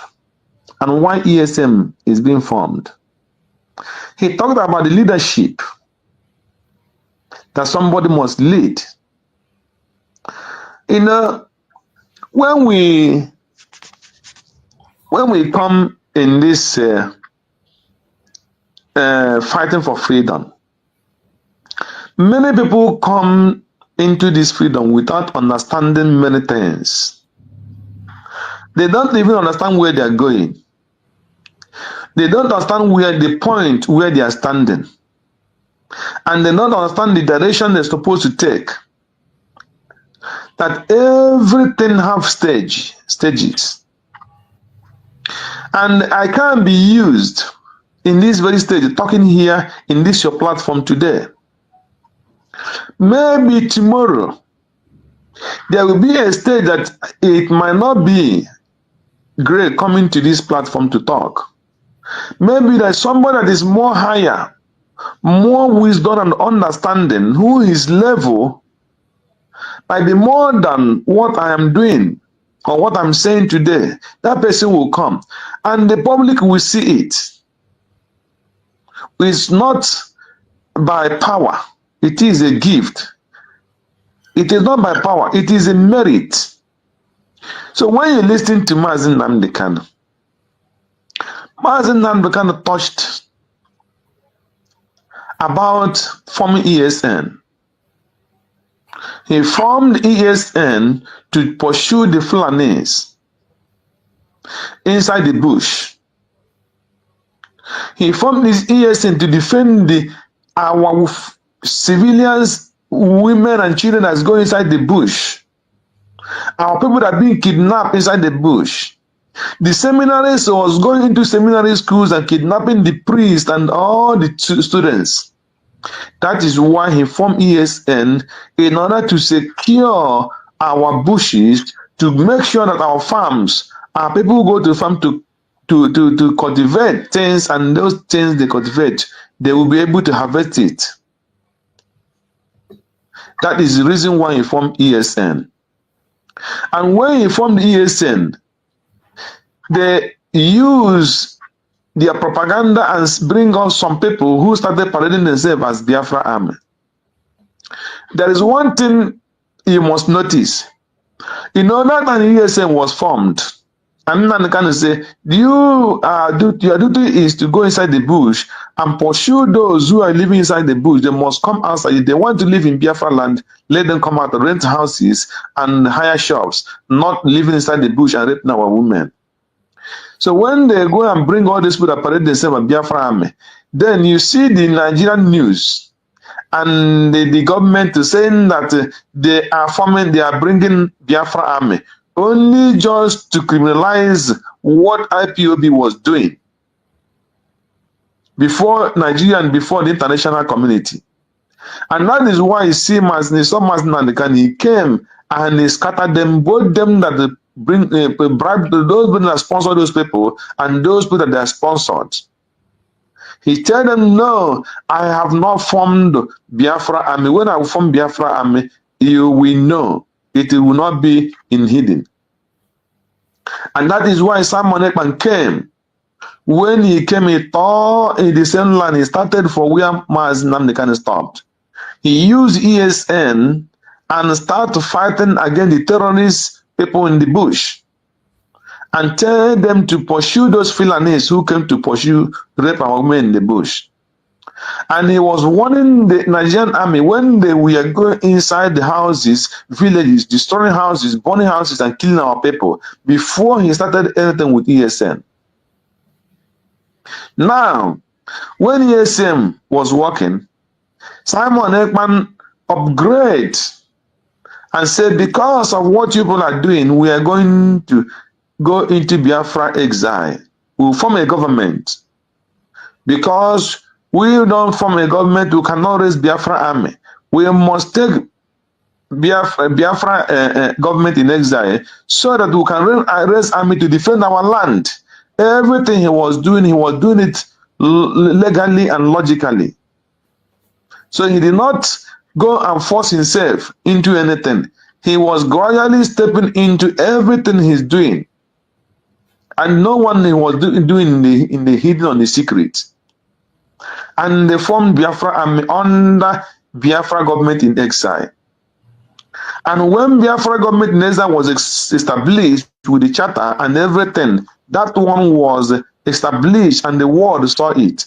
and why ESM is being formed. He talked about the leadership that somebody must lead. You know, when we come in this fighting for freedom, many people come into this freedom without understanding many things. They don't even understand where they are going. They don't understand where the point where they are standing. And they don't understand the direction they're supposed to take. That everything have stages. And I can't be used in this very stage, talking here in this your platform today. Maybe tomorrow, There will be a stage that it might not be great coming to this platform to talk. Maybe there's somebody that is more higher, more wisdom and understanding, who his level might be more than what I am doing or what I'm saying today. That person will come and the public will see it. It's not by power, it is a gift. It is not by power, it is a merit. So when you listen to Mazi Nnamdi Kanu, Mazi Nnamdi Kanu touched about forming ESN. He formed ESN to pursue the Fulanis inside the bush. He formed this ESN to defend our civilians, women and children that's going inside the bush. Our people that are being kidnapped inside the bush. The seminaries was going into seminary schools and kidnapping the priests and all the students. That is why he formed ESN, in order to secure our bushes, to make sure that our farms, our people who go to farm to cultivate things, and those things they cultivate, they will be able to harvest it. That is the reason why he formed ESN. And when he formed ESN, they use their propaganda and bring on some people who started parading themselves as Biafra army. There is one thing you must notice. In order that an ESN was formed, and then can say, your duty is to go inside the bush and pursue those who are living inside the bush. They must come outside. If they want to live in Biafra land, let them come out and rent houses and hire shops, not living inside the bush and raping our women. So when they go and bring all these people that parade themselves at Biafra army, then you see the Nigerian news and the government saying that they are bringing Biafra army only just to criminalize what IPOB was doing before Nigeria and before the international community. And that is why you see Mazi Nnamdi Kanu, he came and he scattered them, both them that bribe those people that sponsor those people and those people that they are sponsored. He tell them, no, I have not formed Biafra army. When I form Biafra army, you will know. It will not be in hidden. And that is why Simon Ekman came. When he came, he tore in the same line. He started for where Mazi Nnamdi Kanu stopped. He used ESN and started fighting against the terrorist people in the bush and tell them to pursue those Fulanis who came to rape our women in the bush. And he was warning the Nigerian army when they were going inside the houses, villages, destroying houses, burning houses, and killing our people before he started anything with ESN. Now, when ESN was working, Simon Ekman upgraded and said, because of what you people are doing, we are going to go into Biafra exile. We'll form a government. Because we don't form a government, we cannot raise Biafra army. We must take Biafra government in exile so that we can raise army to defend our land. Everything he was doing it legally and logically. So he did not go and force himself into anything. He was gradually stepping into everything he's doing. And no one was doing in the hidden or the secret. And they formed Biafra army under Biafra government in exile. And when Biafra government in exile was established with the charter and everything, that one was established and the world saw it.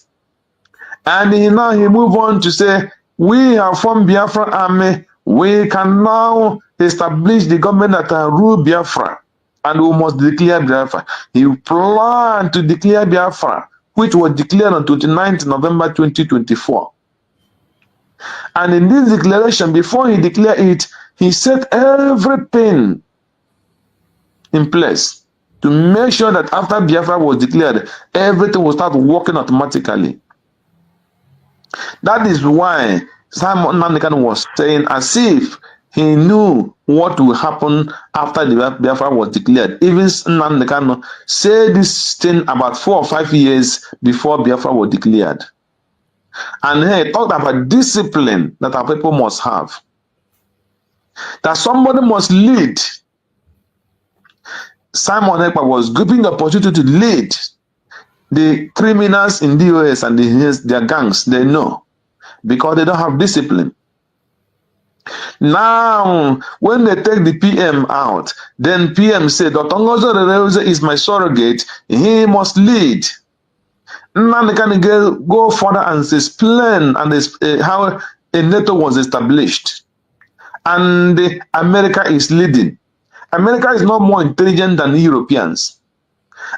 And now he moved on to say, we have formed Biafra army, we can now establish the government that can rule Biafra, and we must declare Biafra. He planned to declare Biafra, which was declared on 29th November 2024. And in this declaration, before he declared it, he set everything in place to make sure that after Biafra was declared, everything will start working automatically. That is why Simon Nnamdi Kanu was saying, as if He knew what will happen after the Biafra was declared. Even Nnamdi Kanu said this thing about 4 or 5 years before Biafra was declared. And he talked about discipline that our people must have. That somebody must lead. Simon Ekpa was given the opportunity to lead the criminals in DOS and their gangs. They know because they don't have discipline. Now, when they take the PM out, then PM said, Dr. Ngozo Rereuze is my surrogate. He must lead. Now they can go further and explain how a NATO was established. And America is leading. America is not more intelligent than Europeans.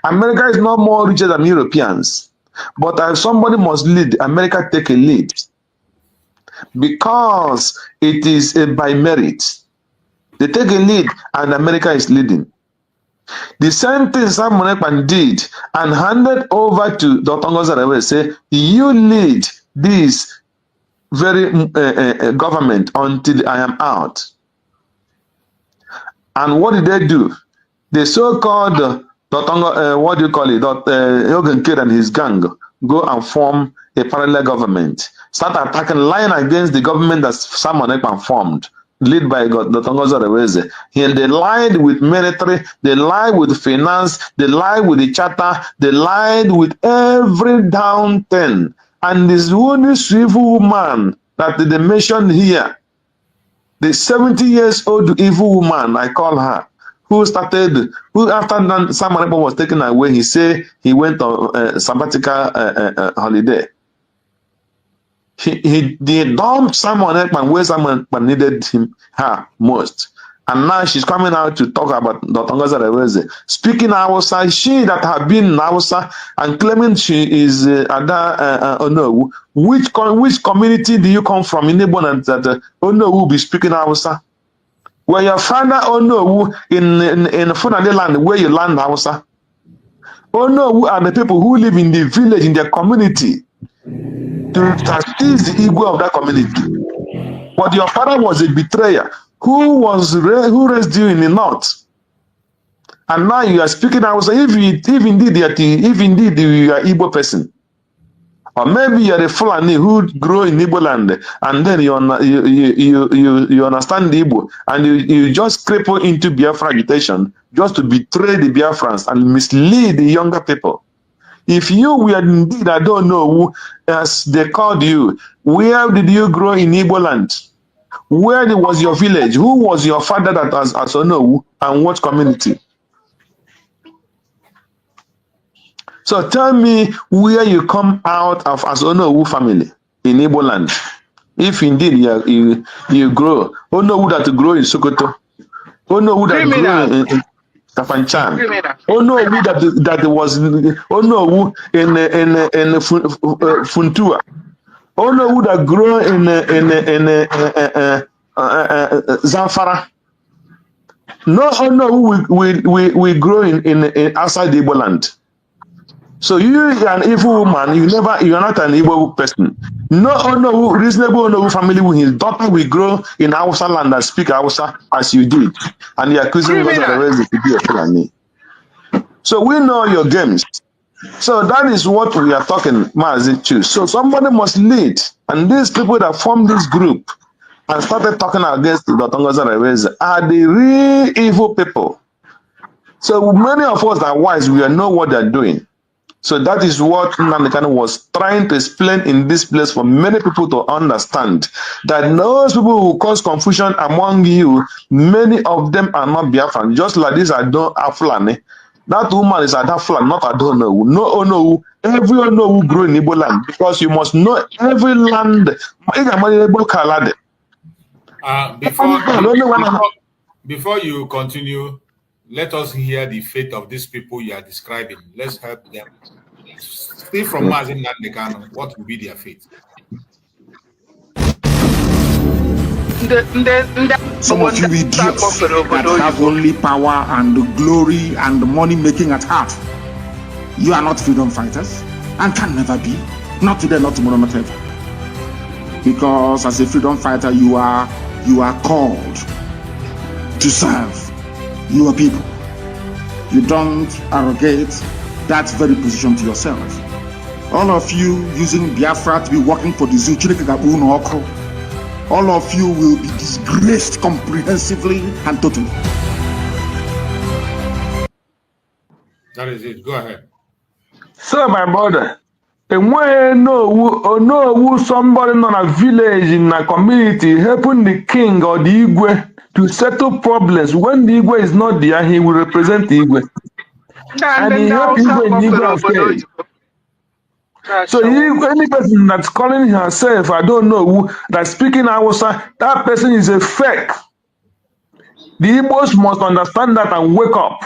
America is not more richer than Europeans. But if somebody must lead, America take a lead. Because it is by merit. They take a lead and America is leading. The same thing Simon Ekpa did and handed over to Dr. Ngozo Rereuze, say, you lead this very government until I am out. And what did they do? The so-called what do you call it? Yogan Kid and his gang go and form a parallel government. Start attacking, lying against the government that Simon Ekpa formed, led by Dr. Ngozo Rereuze. And they lied with military, they lied with finance, they lied with the charter, they lied with every down thing. And this only evil woman that they mentioned here, the 70 years old evil woman, I call her, who after Simon Ekpa was taken away, he said he went on a sabbatical holiday. He dumped Simon Ekpa where Simon Ekpa needed her most. And now she's coming out to talk about Dr. Ngozo Rereuze. Speaking Hausa, she that have been in Hausa and claiming she is Onowu. Which community do you come from in Igbo that Onowu be speaking Hausa? Were your father Onowu in Funade land where you land Hausa? Onowu are the people who live in the village, in their community, to seize the Igbo of that community. But your father was a betrayer who raised you in the north. And now you are speaking Hausa, if indeed you are Igbo person. Or maybe you are a Fulani who grow in Igbo land, and then you understand the Igbo, and you just cripple into Biafra agitation just to betray the Biafrans and mislead the younger people. If you were indeed, I don't know who, as they called you, where did you grow in Igbo land? Where was your village? Who was your father that was Onowu, and what community? So tell me where you come out of as Onowu family in Igbo land. If indeed you grow, Onowu that grow in Sokoto, Onowu that grow in Kafanchan, Onowu that was Onowu in Funtua, Onowu that grow in Zamfara. No Onowu we grow in outside the Igbo land. So you are an evil woman, you are not an evil person. No reasonable Onowu family with his daughter will grow in Hausa land and speak Hausa as you did. And you are accusing Ngozo to be a Fulani. So we know your games. So that is what we are talking, Mazi. So somebody must lead. And these people that formed this group and started talking against Dr. Ngozo Rereuze are the real evil people. So many of us are wise, we know what they're doing. So that is what Nnamdi Kanu was trying to explain in this place for many people to understand. That those people who cause confusion among you, many of them are not Biafran. Just like this Adon Afulani. That woman is Adon Fulani, not Adon Onowu. No Onowu. Every Onowu grow in Igbo land. Because you must know every land. Before you continue, let us hear the fate of these people you are describing. Let's help them. Stay from Mazin Nnamdi Kanu. What will be their fate? Some of you idiots that have only power and glory and money making at heart. You are not freedom fighters and can never be. Not today, not tomorrow, not ever. Because as a freedom fighter, you are You are called to serve your people. You don't arrogate that very position to yourself. All of you using Biafra to be working for the zoo, all of you will be disgraced comprehensively and totally. That is it. Go ahead. So, my brother, and when no somebody in a village in a community helping the king or the Igwe to settle problems. When the Igwe is not there, he will represent the Igwe. And he help Igwe in Igwe affairs. So any person that's calling herself, I don't know who, that's speaking Hausa, that person is a fake. The Igbos must understand that and wake up.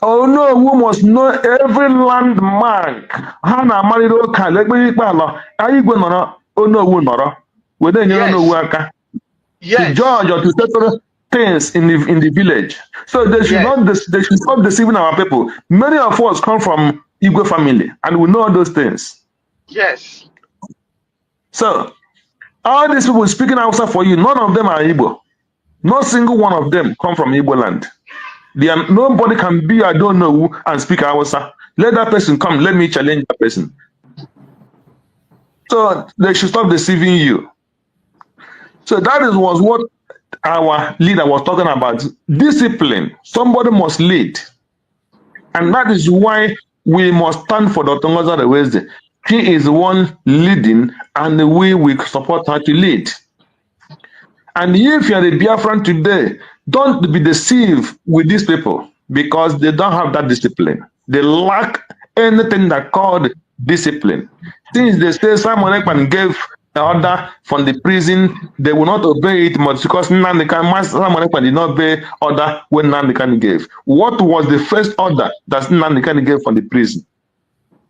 Oh no, we must know every landmark. Hana Marido can let me palo. Are you going on? Oh no, we not. We then you know worker. To judge or to settle things in the village. So they should they should stop deceiving our people. Many of us come from Igbo family and we know those things. Yes. So all these people speaking Hausa for you, none of them are Igbo. Not single one of them come from Igbo land. Nobody can be I don't know who and speak Hausa. Let that person come. Let me challenge that person. So they should stop deceiving you. So that was what our leader was talking about. Discipline. Somebody must lead. And that is why we must stand for Dr. Ngozi Adiweze. He is the one leading and we will support her to lead. And if you are a Biafran today, don't be deceived with these people because they don't have that discipline. They lack anything that called discipline. Since they say Simon Ekman gave the order from the prison, they will not obey it much because Simon Ekman did not obey order when Nnamdi gave. What was the first order that Nnamdi gave from the prison?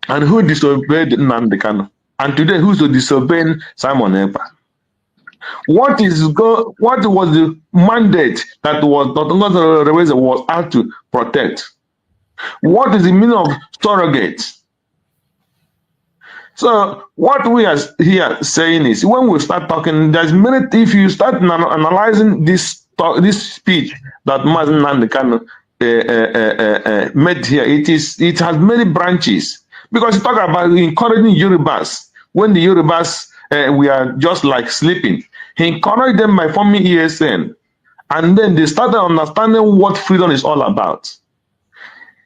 And who disobeyed Nnamdi? And today, who's disobeying Simon Ekman? What was the mandate that was Dr. Ngozi Adiweze was asked to protect? What is the meaning of surrogates? So what we are here saying is, when we start talking, there's many. If you start analyzing this speech that Mazen Nnamdi made here, it has many branches because you talk about encouraging Yorubas when the Yorubas we are just like sleeping. He encouraged them by forming ESN, and then they started understanding what freedom is all about.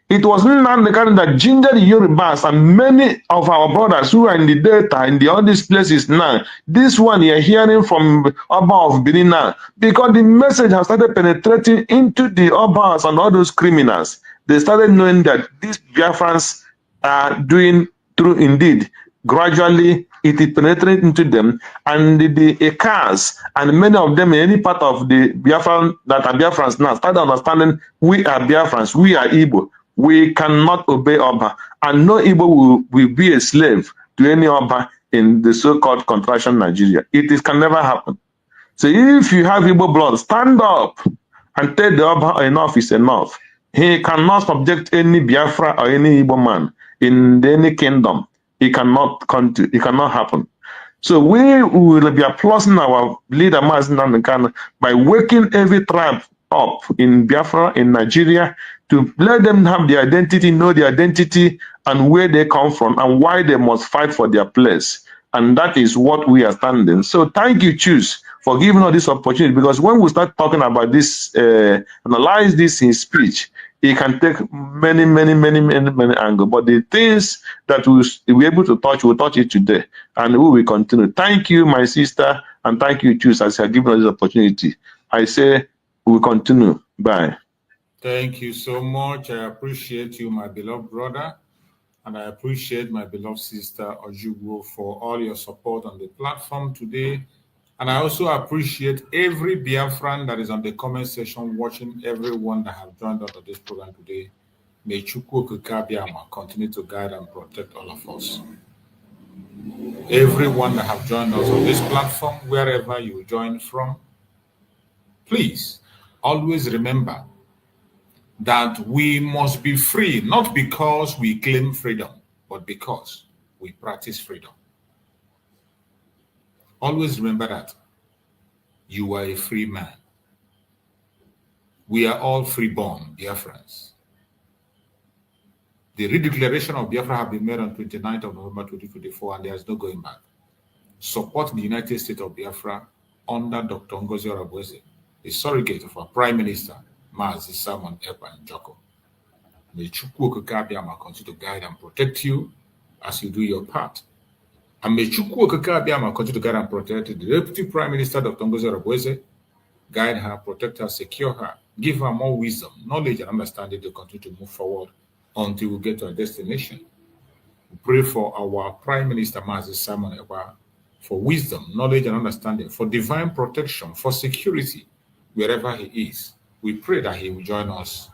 It was Nnamdi that gingered the Yorubas and many of our brothers who are in the Delta, in all these places now. This one you're hearing from Oba of Benin now, because the message has started penetrating into the Obas and all those criminals. They started knowing that these Biafrans are doing true indeed. Gradually, it is penetrating into them, and the cars and many of them in any part of the Biafran that are Biafrans now start understanding we are Biafrans, we are Igbo. We cannot obey Oba, and no Igbo will be a slave to any Oba in the so-called contraction Nigeria. It can never happen. So if you have Igbo blood, stand up and tell the Oba enough is enough. He cannot subject any Biafra or any Igbo man in any kingdom. It cannot come to, it cannot happen. So we will be applauding our leader Mazen Nnamdi by waking every tribe up in Biafra, in Nigeria, to let them have the identity, know the identity and where they come from and why they must fight for their place. And that is what we are standing. So thank you, Choose, for giving us this opportunity, because when we start talking about this, analyze this in speech, it can take many angles. But the things that we'll be able to touch, we'll touch it today. And we will continue. Thank you, my sister, and thank you, Choose, as you have given us this opportunity. I say we'll continue. Bye. Thank you so much. I appreciate you, my beloved brother. And I appreciate my beloved sister, Ojugbo, for all your support on the platform today. And I also appreciate every Biafran that is on the comment section watching, everyone that have joined us on this program today. May Chukwu Okike Abiama continue to guide and protect all of us. Everyone that have joined us on this platform, wherever you join from, please always remember that we must be free, not because we claim freedom, but because we practice freedom. Always remember that. you are a free man. We are all freeborn Biafrans. The redeclaration of Biafra have been made on 29th of November 2024, and there is no going back. Support the United States of Biafra under Dr. Ngozi Orebweze, the surrogate of our Prime Minister, Mazi Simon Ekpa Njoko. May Chukwu Okike Abiama continue to guide and protect you as you do your part. And may Chukwu Okike Abiama continue to guide and protect the Deputy Prime Minister, Dr. Ngozi Orebweze, guide her, protect her, secure her, give her more wisdom, knowledge, and understanding to continue to move forward until we get to our destination. We pray for our Prime Minister, Mazi Simon Ekpa, for wisdom, knowledge, and understanding, for divine protection, for security, wherever he is. We pray that he will join us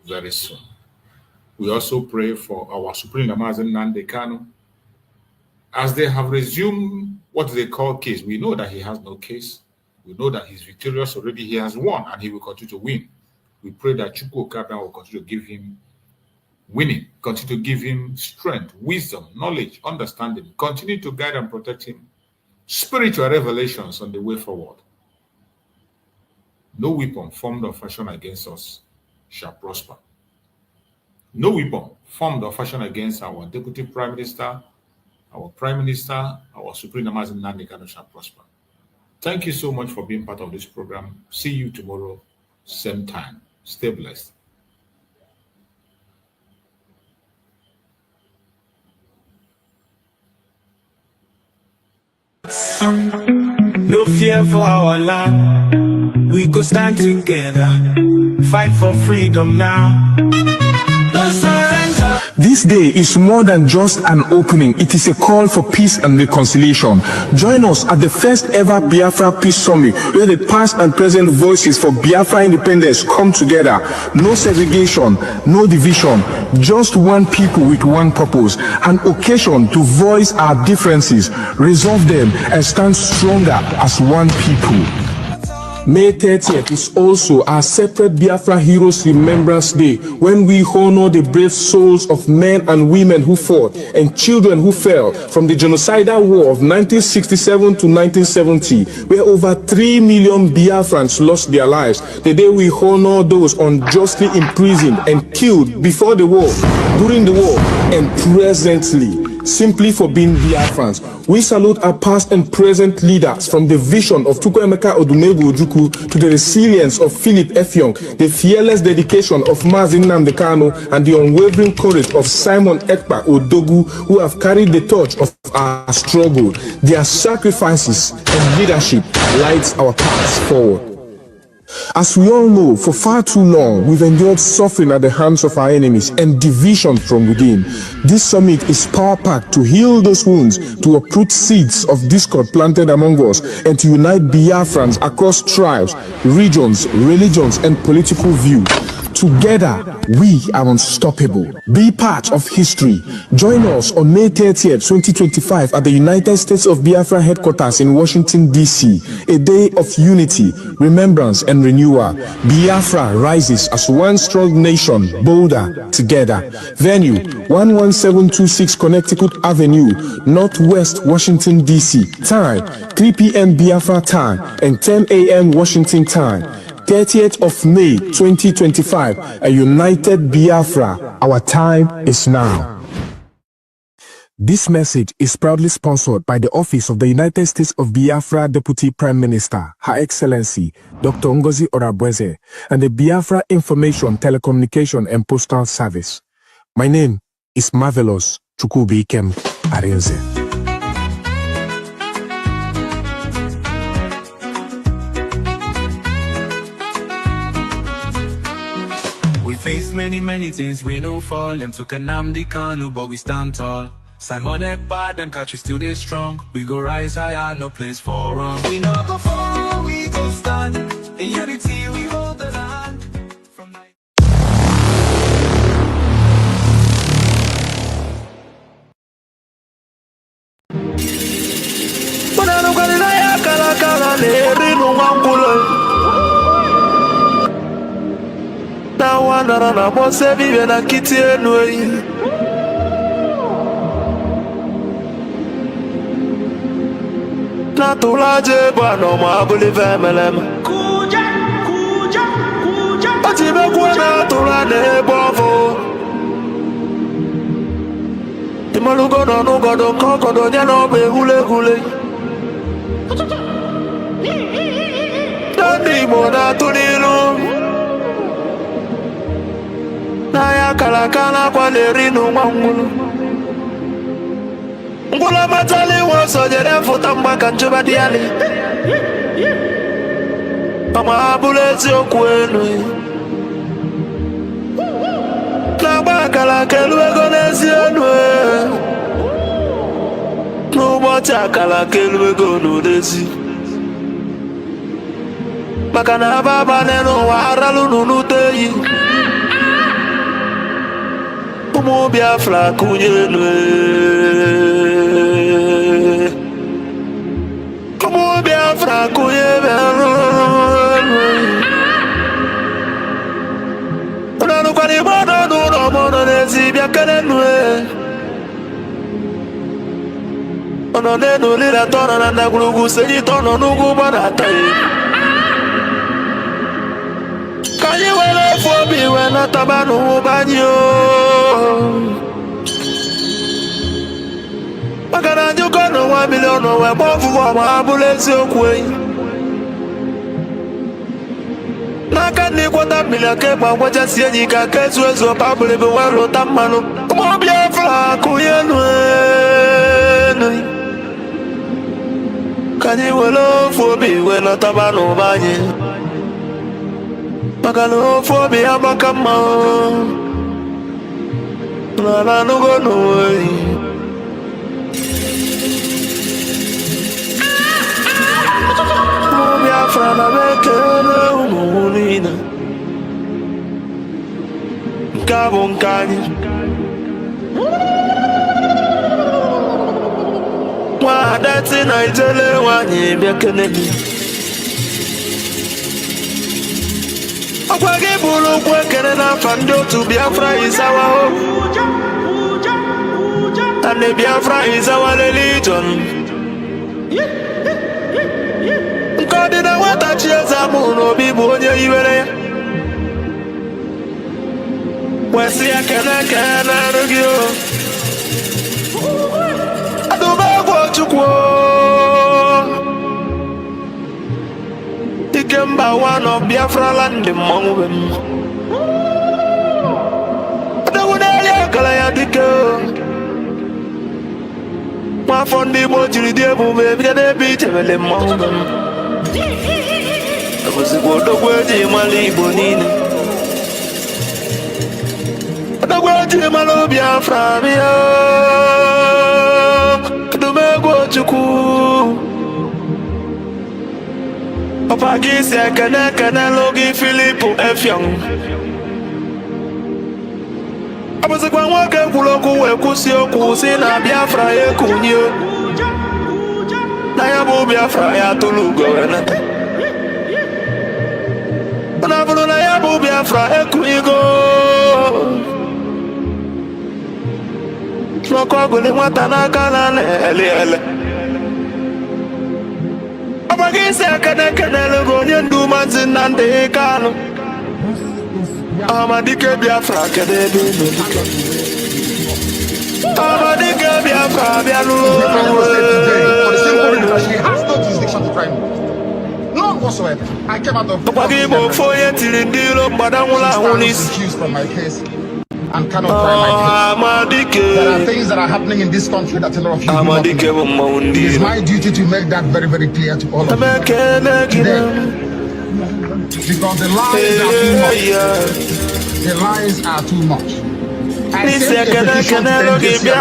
very soon. We also pray for our Supreme Mazi Nnamdi Kanu. As they have resumed what they call case, we know that he has no case. We know that he's victorious already. He has won, and he will continue to win. We pray that Chukwu Okike will continue to give him winning, continue to give him strength, wisdom, knowledge, understanding, continue to guide and protect him, spiritual revelations on the way forward. No weapon formed or fashioned against us shall prosper. No weapon formed or fashioned against our Deputy Prime Minister, our Prime Minister, our Supreme Mazi Nnamdi Kanu shall prosper. Thank you so much for being part of this program. See you tomorrow, same time. Stay blessed. No fear for our land. We go stand together, fight for freedom now. No surrender. This day is more than just an opening. It is a call for peace and reconciliation. Join us at the first ever Biafra Peace Summit, where the past and present voices for Biafra independence come together. No segregation, no division, just one people with one purpose, an occasion to voice our differences, resolve them, and stand stronger as one people. May 30th is also our separate Biafra Heroes Remembrance Day, when we honor the brave souls of men and women who fought and children who fell from the genocidal war of 1967 to 1970, where over 3 million Biafrans lost their lives. The day we honor those unjustly imprisoned and killed before the war, during the war, and presently, simply for being Biafrans. We salute our past and present leaders, from the vision of Chukwuemeka Odumegwu Ojukwu to the resilience of Philip Effiong, the fearless dedication of Mazi Nnamdi Kanu, and the unwavering courage of Simon Ekpa Odogu, who have carried the torch of our struggle. Their sacrifices and leadership lights our paths forward. As we all know, for far too long, we've endured suffering at the hands of our enemies and division from within. This summit is power-packed to heal those wounds, to uproot seeds of discord planted among us, and to unite Biafrans across tribes, regions, religions, and political views. Together, we are unstoppable. Be part of history. Join us on May 30th, 2025 at the United States of Biafra headquarters in Washington, D.C. A day of unity, remembrance, and renewal. Biafra rises as one strong nation, bolder together. Venue, 11726 Connecticut Avenue, Northwest Washington, D.C. Time, 3 p.m. Biafra time and 10 a.m. Washington time. 30th of May 2025, a united Biafra. Our time is now. This message is proudly sponsored by the Office of the United States of Biafra Deputy Prime Minister, Her Excellency Dr. Ngozi Orebweze, and the Biafra Information, Telecommunication and Postal Service. My name is Marvelous Chukwubikem Arinze. We face many things, we no fall. Them took Nnamdi Kanu, but we stand tall. Simon Ekpa, them catch we still dey strong. We go rise higher, no place for wrong. We no go fall, we go stand. In unity, we hold the land. Na bose vive na kiti enu. Na tulaje bwana mabuli vemelem. Atibe kuna tulane bovo. Timalugo no nugo do koko do nyano be hule. Dani mona tunilu. Na ya kala kwa lerinu mwangulu. Ngula matali waso jere futa mbaka njuba diali. Mama abulezi okwenu. Na bakala kelwe gonezi enwe. N'ụbọchị akala kelwe gonodezi. Maka na baba n'ụwa aralu n'unuteyi. Ụmụ Biafra kụnyenwe. Ụmụ Biafra kụnyenwe. Ụnanụkwara ịgbọdọ n'ụlọ mọnọ n'ezi bịa kenenwe. Ọnọ n'enu lila tọnọ na ndagwurugwu senyi tọnọ n'ugwu gbadata ya. Ka anyị were ofu obi wee nataba n'ụba anyị maka na njụkọ n'ụwa milion wee gba ọfụfụ ma ha bụrụ eziokwu enyi. N'aka ndị kwọta milion ka ịgba gwachasị enyi ka aka ezu ọpa bụrụ ebe wee lụta mmanụ. Ụmụ Biafra kụnyenu enu. Ka anyị were ofu obi wee nataba n'ụba anyị maka na ofu obi agbaka mma na anụgo n'onwe. Ụmụ Biafra na ekele ụmụ niile. Nke a bụ nke anyị. Nwa adeti na ijele nwanyị bịa kene gị. Ọkwa gị bụrụ okwu ekele n'afa ndị otu Biafra is our hope. And the Biafra is our religion. Nke ọ dị na nwata chi eze amụ n'obi bụ onye iwere ya. Wesị ya kene arụ gị o. Adụmegwu Chukwu. Ikemba one of Biafra land mmọnwụ be m. Adọgwu n'eli akara ya dike. Nwafọ ndị Igbo jiri dị ebube ebido n'ebe ichebele mmọnwụ be m. Ebụzikwa odogwu eji mara Igbo niile. Odogwu eji mara Biafra bịa. Adụmegwu Chukwu. Papa gị si ekene logi Filipu Effiong. Ọ bụzikwa nwoke kwuru okwu wee kwụsị okwu si na Biafra ekunye. Na ya bụ Biafra ya tụrụ ugo wee nata. Ọ na-abụrụ na ya bụ Biafra ekunyigo. N'ọkụ ọgụlị nwata n'aka na ele. Abagisi ekene logo onye ndu Maazị Nnamdi Kanu. Amadike Biafra kede ebe ebe. Amadike Biafra bịanụ. She has no jurisdiction to try me. None whatsoever. I came out of Ọgbagị Igbo ofu onye tiri ndị iro mgbada nwụrụ ahụ n'isi. from my case and cannot try my case. There are things that are happening in this country that a lot of you do not know. It is my duty to make that very, very clear to all of you today. Because the lies are too much. The lies are too much. I sent a petition to the NDC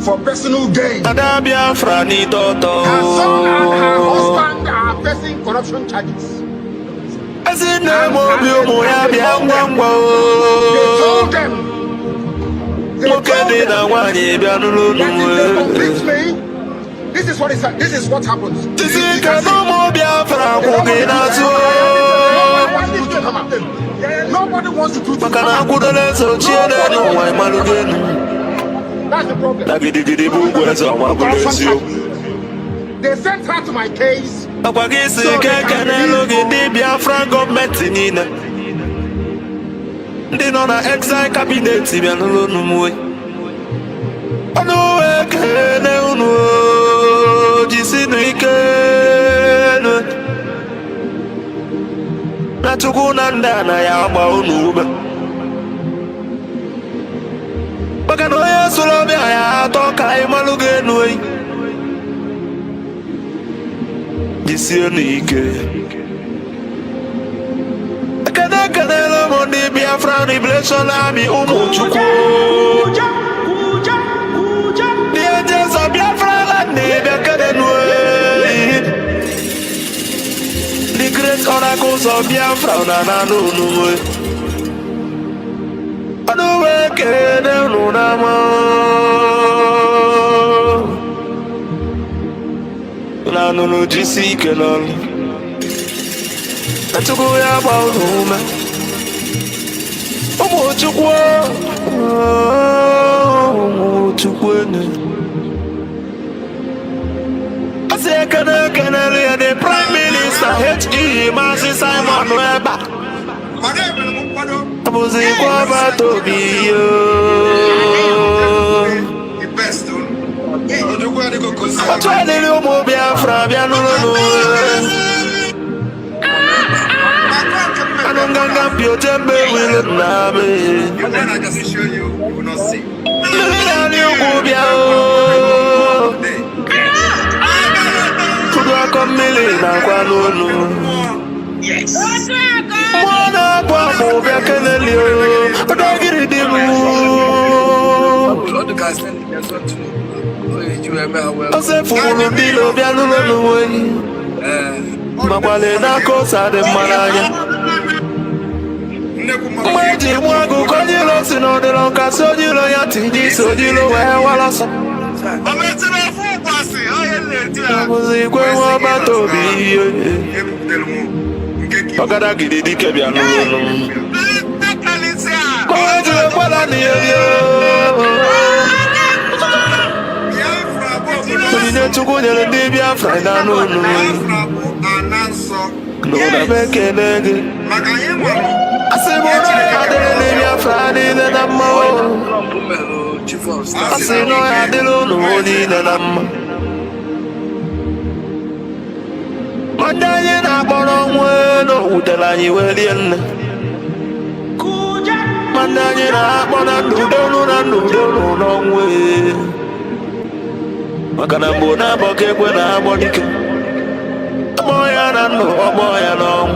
for personal gain. Her son and her husband are facing corruption charges. They told them. They complete me. This is what happens. Nobody wants to do this. Makana kudele so chiene no wai malugenu. That's the problem. Nagidi bugu eso mabulesio. They sent her to my case. Akwagisi kekene logi di Biafra government nina. Ndi no na exile cabinet bia no numwe. Anu ekene unu jisinu ikene. Na tukuna ndana ya agba unu ube. Baka no yesu lobi ya toka imalugenu ei. Jisinu ike. Ekene lo mondi Biafra Liberation Army umu chukwu. The angels of Biafra land the great oracles of Biafra na nuwe. Anuwe kene nunama. Na nunu jisi kenon. Atuku ya ba unume. Umu chukwu. Umu chukwu ne. The Prime Minister H.E. Masi Simon Webber. Abuzi kwa batobi yo. Atwale li umu Biafra bianulo. Anonganga pio tembe wile nabe. Lili umu Biafra. Kamili na kwa nunu. Mwana kwa mubia keneli yo. Odagiri dimu. Ose fulu dilo bia nunu wei. Makwale na kosa de malanya. Mweji mwagu kojilo sinodilo kasojilo yatiji sojilo wewalaso. Muzikwe wa batobi Pagada gidi dike bia nunu. Mweji wala ni yo. Mwenye chukunyele di Biafra na nunu. Nuna beke nege Asimona ya dele di Biafra ni le nama. Asino ya dele unu ni le nama. Madanye na bono mweno utela nyiweli ene. Madanye na bono nudonu no mwe. Makana mbona boke kwe na bodike. Moya na no, moya no.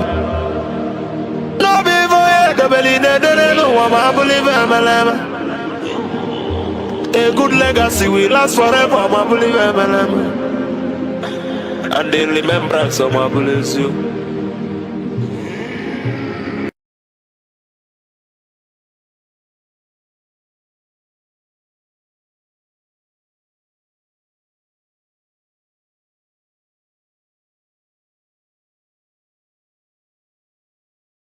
No bivo ye dobeli ne dene no wama believe emeleme. A good legacy will last forever, my believe emeleme. And in remembrance of my bless you.